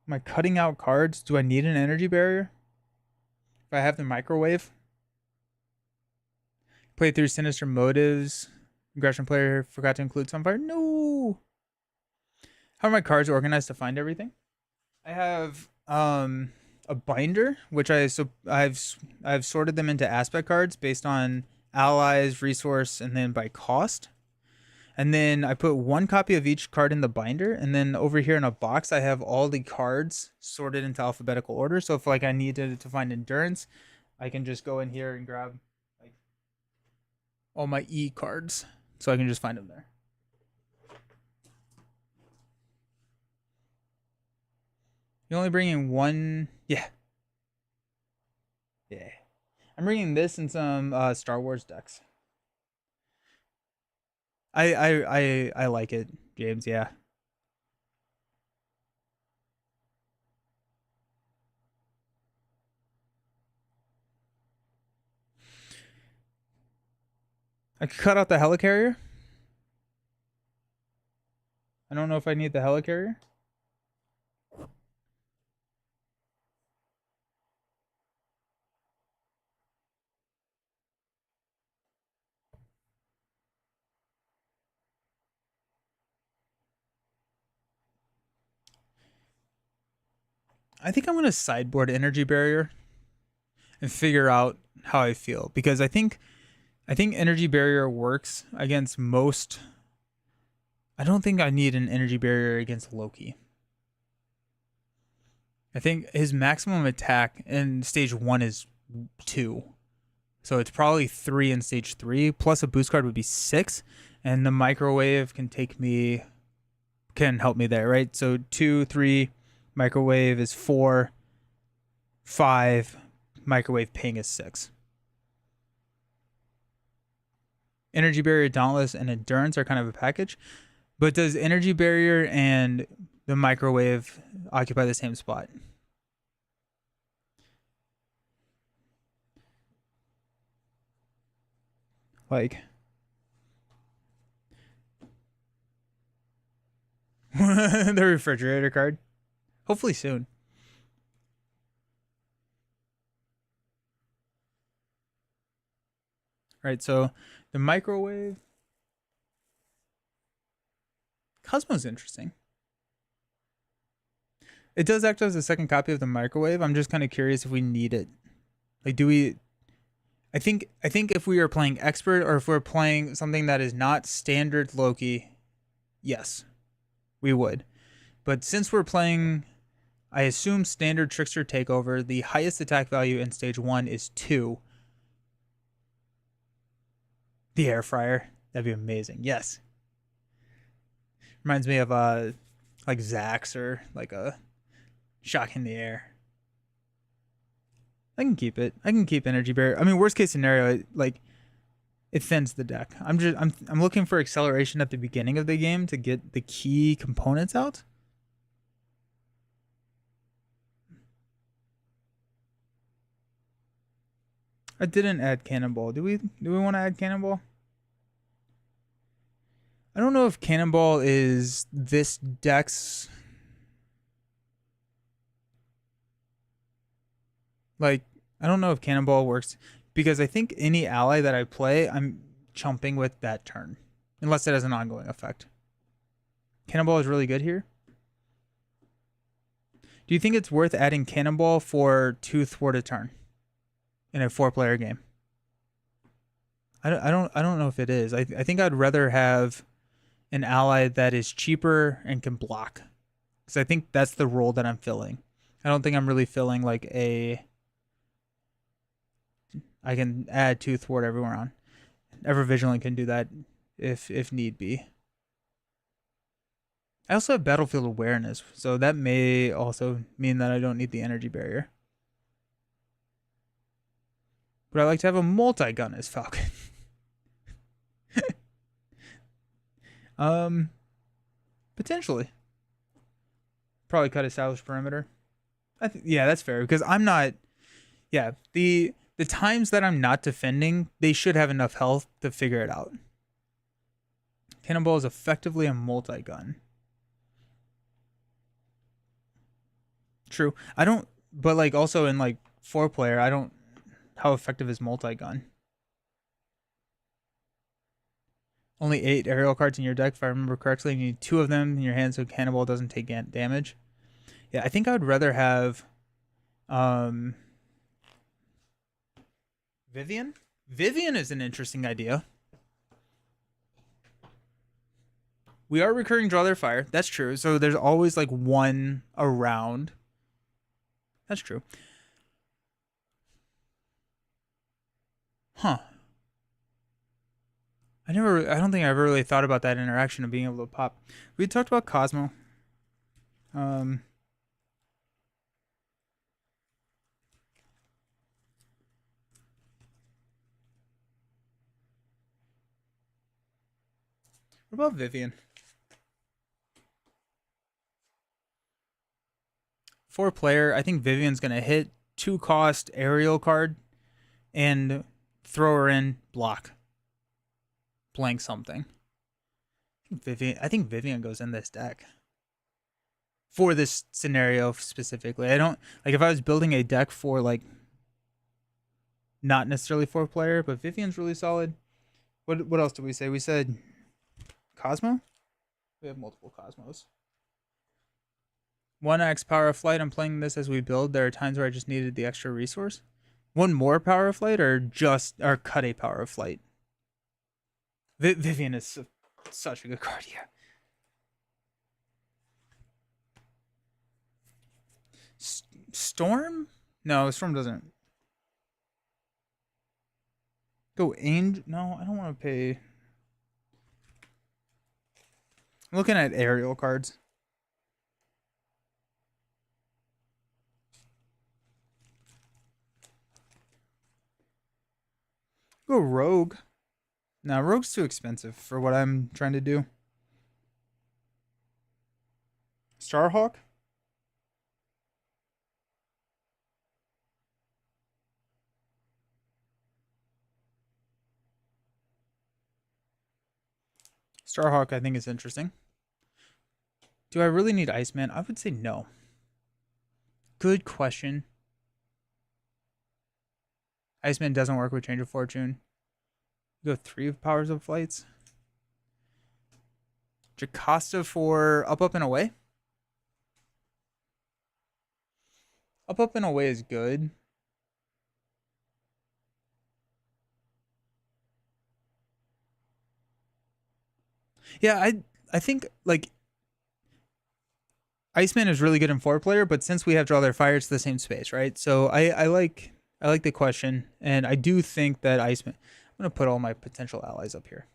Am I cutting out cards? Do I need an energy barrier? If I have the microwave? Play through Sinister Motives. Aggression player forgot to include Sunfire. No! How are my cards organized to find everything? I have a binder, which I've sorted them into aspect cards based on allies, resource, and then by cost. And then I put 1 copy of each card in the binder, and then over here in a box I have all the cards sorted into alphabetical order. So if like I needed to find endurance, I can just go in here and grab like all my E cards, so I can just find them there. You're only bringing 1, yeah. I'm bringing this and some Star Wars decks. I like it, James. Yeah. I could cut out the helicarrier. I don't know if I need the helicarrier. I think I'm gonna sideboard energy barrier and figure out how I feel, because I think energy barrier works against most. I don't think I need an energy barrier against Loki. I think his maximum attack in stage 1 is 2. So it's probably 3 in stage 3, plus a boost card would be 6, and the microwave can help me there, right? So 2, 3, microwave is 4, 5, microwave ping is 6. Energy barrier, dauntless, and endurance are kind of a package. But does energy barrier and the microwave occupy the same spot? Like the refrigerator card. Hopefully soon. Right, so the microwave. Cosmo's interesting. It does act as a second copy of the microwave. I'm just kind of curious if we need it. Like, do we? I think if we are playing expert or if we're playing something that is not standard Loki, yes, we would. But since we're playing, I assume standard trickster takeover, the highest attack value in stage 1 is 2. The air fryer. That'd be amazing. Yes. Reminds me of like Zax or like a shock in the air. I can keep it. I can keep energy barrier. I mean, worst case scenario, like it thins the deck. I'm looking for acceleration at the beginning of the game to get the key components out. I didn't add cannonball. Do we want to add cannonball? I don't know if cannonball is this deck's like I don't know if cannonball works because I think any ally that I play, I'm chumping with that turn. Unless it has an ongoing effect. Cannonball is really good here. Do you think it's worth adding cannonball for 2 thwart a turn in a 4-player game? I don't know if it is. I think I'd rather have an ally that is cheaper and can block. Because I think that's the role that I'm filling. I don't think I'm really filling like I can add 2 thwart everywhere on. Ever Vigilant can do that if need be. I also have battlefield awareness, so that may also mean that I don't need the energy barrier. But I like to have a multi-gun as Falcon. Potentially. Probably cut established perimeter. Yeah, that's fair because I'm not. Yeah, the times that I'm not defending, they should have enough health to figure it out. Cannonball is effectively a multi-gun. True. I don't. But like also in like 4-player, I don't. How effective is multi-gun? Only 8 aerial cards in your deck, if I remember correctly. You need 2 of them in your hand so Cannonball doesn't take damage. Yeah, I think I would rather have Vivian. Vivian is an interesting idea. We are recurring draw their fire. That's true. So there's always like one around. That's true. Huh. I don't think I ever really thought about that interaction of being able to pop. We talked about Cosmo. What about Vivian? 4-player, I think Vivian's gonna hit 2-cost aerial card and throw her in block. Blank something. I think Vivian goes in this deck. For this scenario specifically. I don't like if I was building a deck for like not necessarily 4-player, but Vivian's really solid. What else did we say? We said Cosmo? We have multiple Cosmos. 1x Power of Flight. I'm playing this as we build. There are times where I just needed the extra resource. 1 more Power of Flight or cut a Power of Flight? Vivian is such a good card, yeah. Storm? No, Storm doesn't. Go Angel? No, I don't want to pay. I'm looking at aerial cards. Go Rogue. No, Rogue's too expensive for what I'm trying to do. Starhawk? Starhawk, I think, is interesting. Do I really need Iceman? I would say no. Good question. Iceman doesn't work with Change of Fortune. Go 3 of Powers of Flights. Jocasta for up, and away. Up, and away is good. Yeah, I think like Iceman is really good in 4-player, but since we have Draw Their Fire, it's the same space, right? So I like the question, and I do think that Iceman. I'm gonna put all my potential allies up here.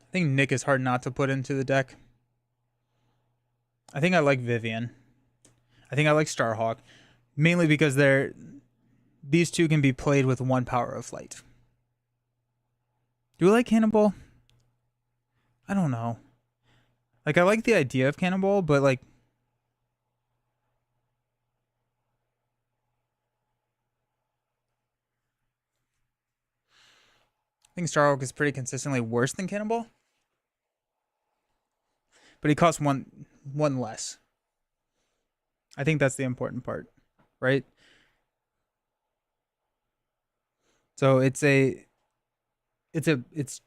I think Nick is hard not to put into the deck. I think I like Vivian. I think I like Starhawk, mainly because these two can be played with one power of flight. Do I like Cannonball? I don't know. Like I like the idea of Cannonball, but like I think Starhawk is pretty consistently worse than Cannonball, but he costs one less. I think that's the important part, right? So it's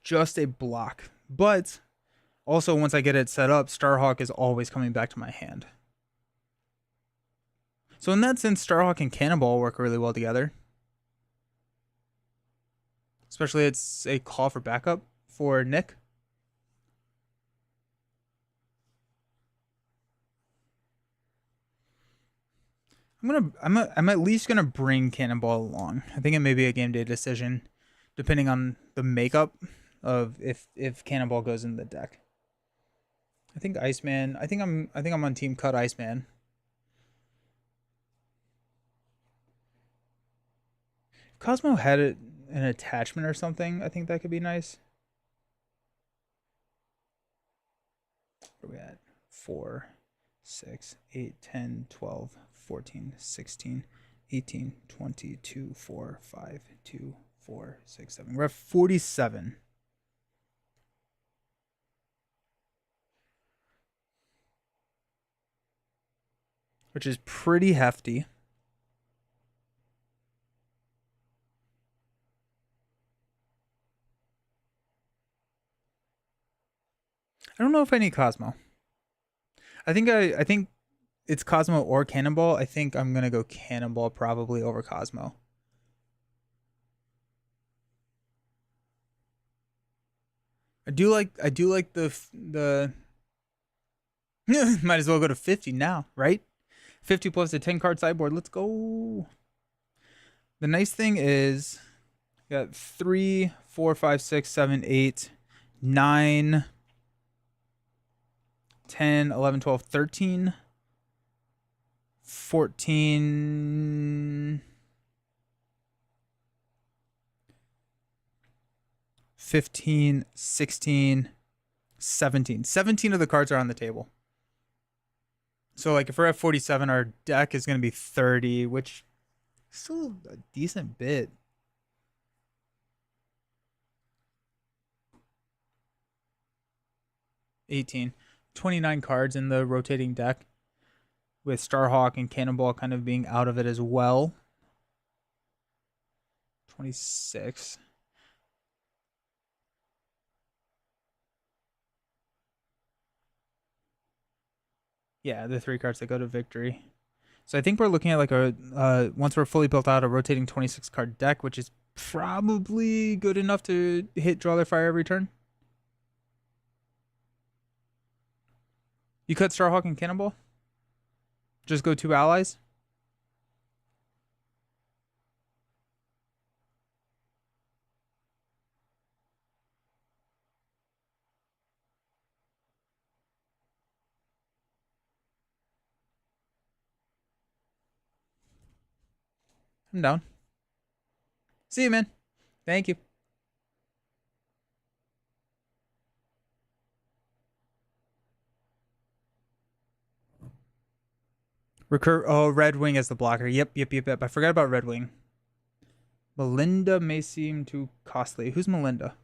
just a block. But also once I get it set up, Starhawk is always coming back to my hand. So in that sense, Starhawk and Cannonball work really well together. Especially it's a call for backup for Nick. I'm at least gonna bring Cannonball along. I think it may be a game day decision, depending on the makeup of if Cannonball goes in the deck. I think Iceman. I think I'm on team cut Iceman. If Cosmo had an attachment or something, I think that could be nice. Where are we at? 4, 6, 8, 10, 12, 14, 16, 18, 22, 4, 5, 2, 4, 6, 7. We're at 47. Which is pretty hefty. I don't know if I need Cosmo. I think it's Cosmo or Cannonball. I think I'm gonna go Cannonball probably over Cosmo. I do like the might as well go to 50 now, right? 50 plus a 10 card sideboard. Let's go. The nice thing is we got 3, 4, 5, 6, 7, 8, 9, 10, 11, 12, 13, 14, 15, 16, 17. 17 of the cards are on the table. So like if we're at 47, our deck is going to be 30, which is still a decent bit. $18. 29 cards in the rotating deck, with Starhawk and Cannonball kind of being out of it as well. 26. Yeah, the 3 cards that go to victory. So I think we're looking at like a once we're fully built out, a rotating 26 card deck, which is probably good enough to hit Draw Their Fire every turn. You cut Starhawk and Cannonball? Just go 2 allies? I'm down. See you, man. Thank you. Red Wing as the blocker. Yep. I forgot about Red Wing. Melinda may seem too costly. Who's Melinda?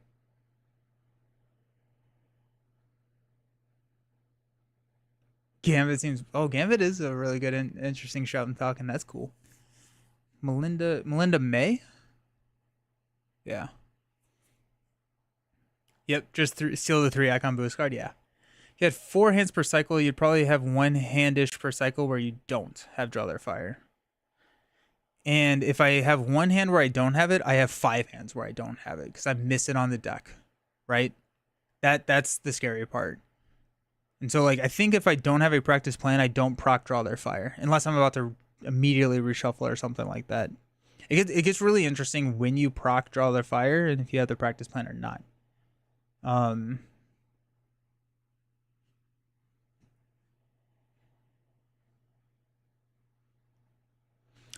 Gambit seems. Oh, Gambit is a really good and interesting shout in Falcon. That's cool. Melinda May. Yeah. Yep. Just steal the 3 icon boost card. Yeah. If you had 4 hands per cycle, you'd probably have 1 handish per cycle where you don't have Draw Their Fire. And if I have one hand where I don't have it, I have 5 hands where I don't have it because I miss it on the deck, right? That's the scary part. And so like I think if I don't have a practice plan, I don't proc draw their fire unless I'm about to immediately reshuffle or something like that. It gets really interesting when you proc draw their fire and if you have the practice plan or not. Um,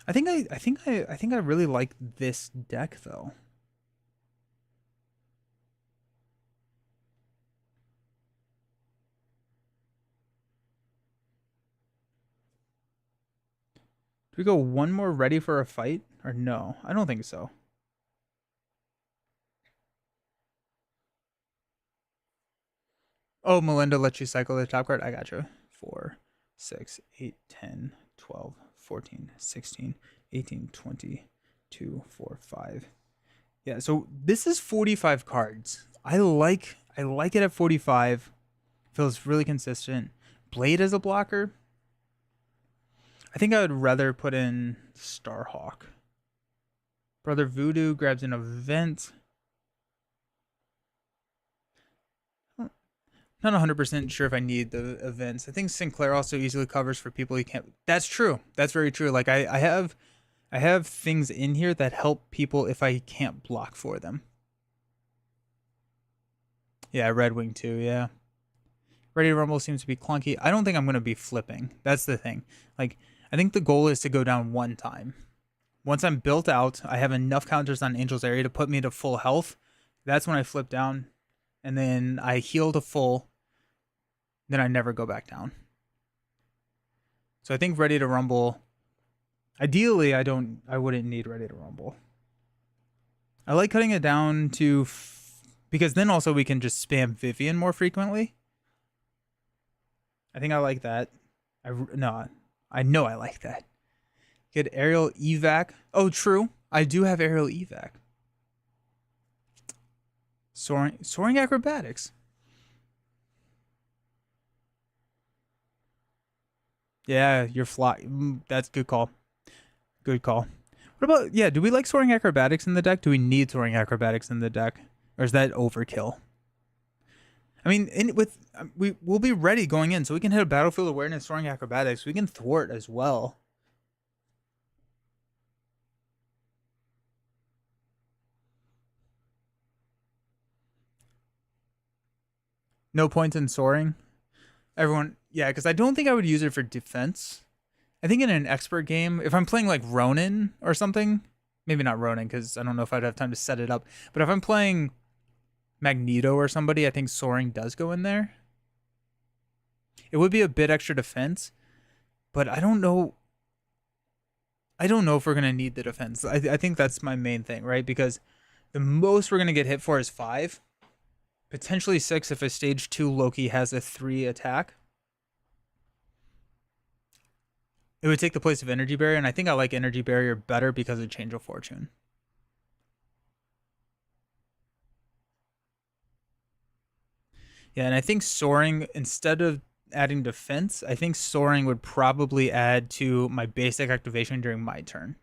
I think I really like this deck though. Do we go one more ready for a fight or no? I don't think so. Oh, Melinda lets you cycle the top card. I gotcha. 4, 6, 8, 10, 12, 14, 16, 18, 20, 2, 4, 5. Yeah, so this is 45 cards. I like it at 45. Feels really consistent. Blade as a blocker. I think I would rather put in Starhawk. Brother Voodoo grabs an event. Not 100% sure if I need the events. I think Sinclair also easily covers for people who can't. That's true. That's very true. Like I have things in here that help people if I can't block for them. Yeah, Red Wing too. Yeah. Ready to Rumble seems to be clunky. I don't think I'm going to be flipping. That's the thing. Like, I think the goal is to go down one time. Once I'm built out, I have enough counters on Angel's Area to put me to full health. That's when I flip down. And then I heal to full. Then I never go back down. So I think Ready to Rumble. Ideally, I wouldn't need Ready to Rumble. I like cutting it down to because then also we can just spam Vivian more frequently. I think I like that. I know I like that. Get aerial evac. Oh, true. I do have aerial evac. Soaring acrobatics. Yeah, you're fly. That's good call. Good call. What about yeah? Do we like soaring acrobatics in the deck? Do we need soaring acrobatics in the deck, or is that overkill? I mean, we'll be ready going in, so we can hit a battlefield awareness, soaring acrobatics. We can thwart as well. No points in soaring. Everyone, yeah, because I don't think I would use it for defense. I think in an expert game, if I'm playing like Ronin or something, maybe not Ronin because I don't know if I'd have time to set it up. But if I'm playing Magneto or somebody, I think soaring does go in there. It would be a bit extra defense, but I don't know. I don't know if we're gonna need the defense. I think that's my main thing, right? Because the most we're gonna get hit for is 5, potentially 6 if a stage 2 Loki has a 3 attack. It would take the place of Energy Barrier, and I think I like Energy Barrier better because of Change of Fortune. Yeah, and I think Soaring, instead of adding defense, I think Soaring would probably add to my basic activation during my turn.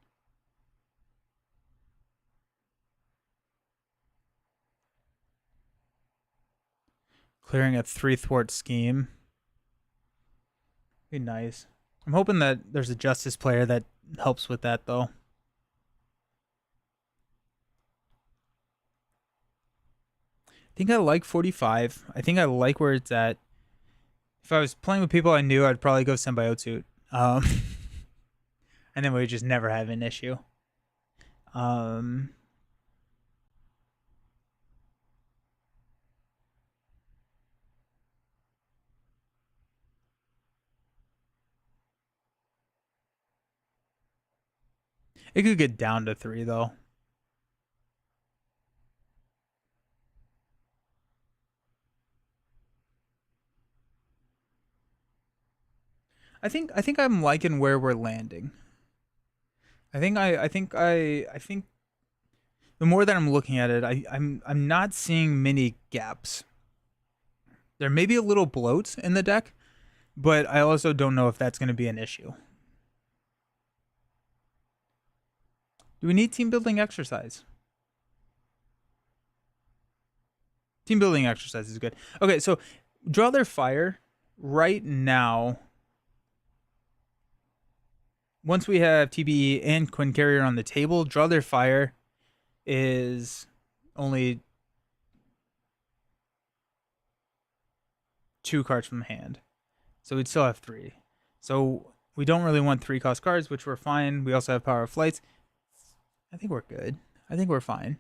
Clearing a 3 thwart scheme. Be nice. I'm hoping that there's a Justice player that helps with that, though. I think I like 45. I think I like where it's at. If I was playing with people I knew, I'd probably go Symbiote Suit. And then we would just never have an issue. Um, it could get down to 3, though. I think I'm liking where we're landing. I think the more that I'm looking at it, I'm not seeing many gaps. There may be a little bloat in the deck, but I also don't know if that's going to be an issue. Do we need team building exercise? Team building exercise is good. Okay, so draw their fire right now. Once we have TBE and Quinn Carrier on the table, draw their fire is only 2 cards from hand. So we'd still have 3. So we don't really want 3 cost cards, which we're fine. We also have Power of Flights. I think we're good. I think we're fine.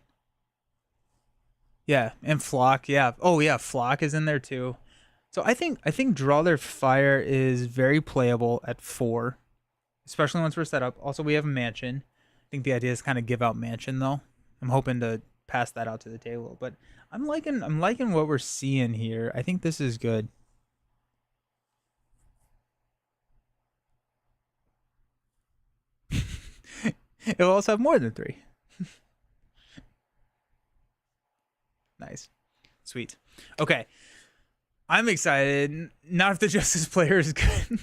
Yeah, and Flock, yeah. Oh yeah, Flock is in there too. So I think Draw Their Fire is very playable at 4, especially once we're set up. Also, we have a Mansion. I think the idea is kind of give out Mansion though. I'm hoping to pass that out to the table, but I'm liking what we're seeing here. I think this is good. It will also have more than 3. Nice. Sweet. Okay. I'm excited. Not if the Justice player is good.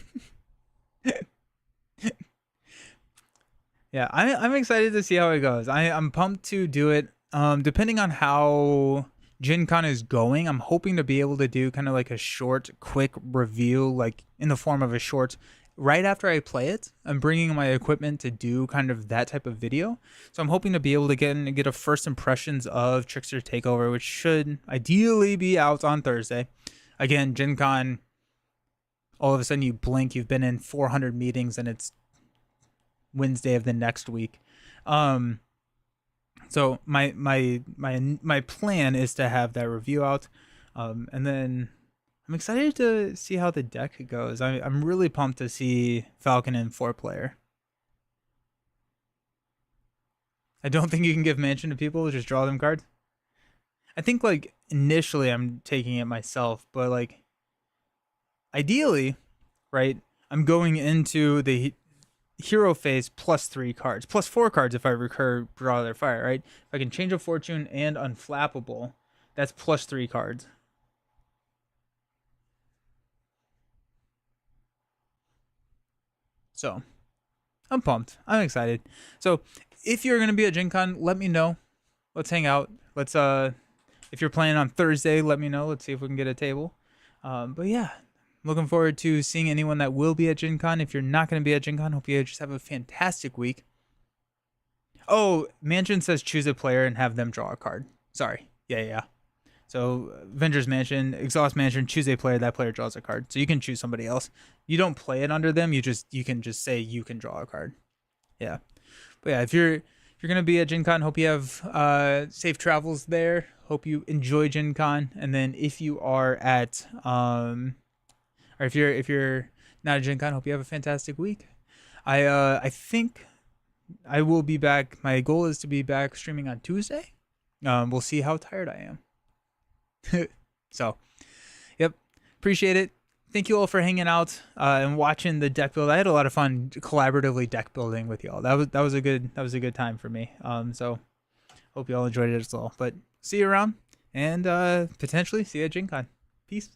Yeah, I'm excited to see how it goes. I'm pumped to do it. Depending on how Gen Con is going, I'm hoping to be able to do kind of like a short, quick review, like in the form of a short right after I play it. I'm bringing my equipment to do kind of that type of video. So I'm hoping to be able to get a first impressions of Trickster Takeover, which should ideally be out on Thursday. Again, Gen Con, all of a sudden you blink, you've been in 400 meetings and it's Wednesday of the next week. So my plan is to have that review out, and then I'm excited to see how the deck goes. I'm really pumped to see Falcon in 4-player. I don't think you can give Mansion to people, just draw them cards. I think like initially I'm taking it myself, but like ideally, right, I'm going into the hero phase plus 3 cards, plus 4 cards if I recur Draw Their Fire, right? If I can change a fortune and unflappable, that's plus 3 cards. So I'm pumped. I'm excited. So if you're gonna be at Gen Con, let me know. Let's hang out. Let's if you're playing on Thursday, let me know. Let's see if we can get a table. But yeah, looking forward to seeing anyone that will be at Gen Con. If you're not going to be at Gen Con, hope you just have a fantastic week. Oh, Mansion says choose a player and have them draw a card. Sorry. Yeah. So Avengers Mansion, Exhaust Mansion, choose a player. That player draws a card. So you can choose somebody else. You don't play it under them. You can just say you can draw a card. Yeah. But yeah, if you're gonna be at Gen Con, hope you have safe travels there. Hope you enjoy Gen Con. And then if you are at or if you're not at Gen Con, hope you have a fantastic week. I think I will be back. My goal is to be back streaming on Tuesday. We'll see how tired I am. So, yep, appreciate it. Thank you all for hanging out and watching the deck build. I had a lot of fun collaboratively deck building with y'all. That was a good time for me. So hope you all enjoyed it as well. But see you around and potentially see you at Gen Con. Peace.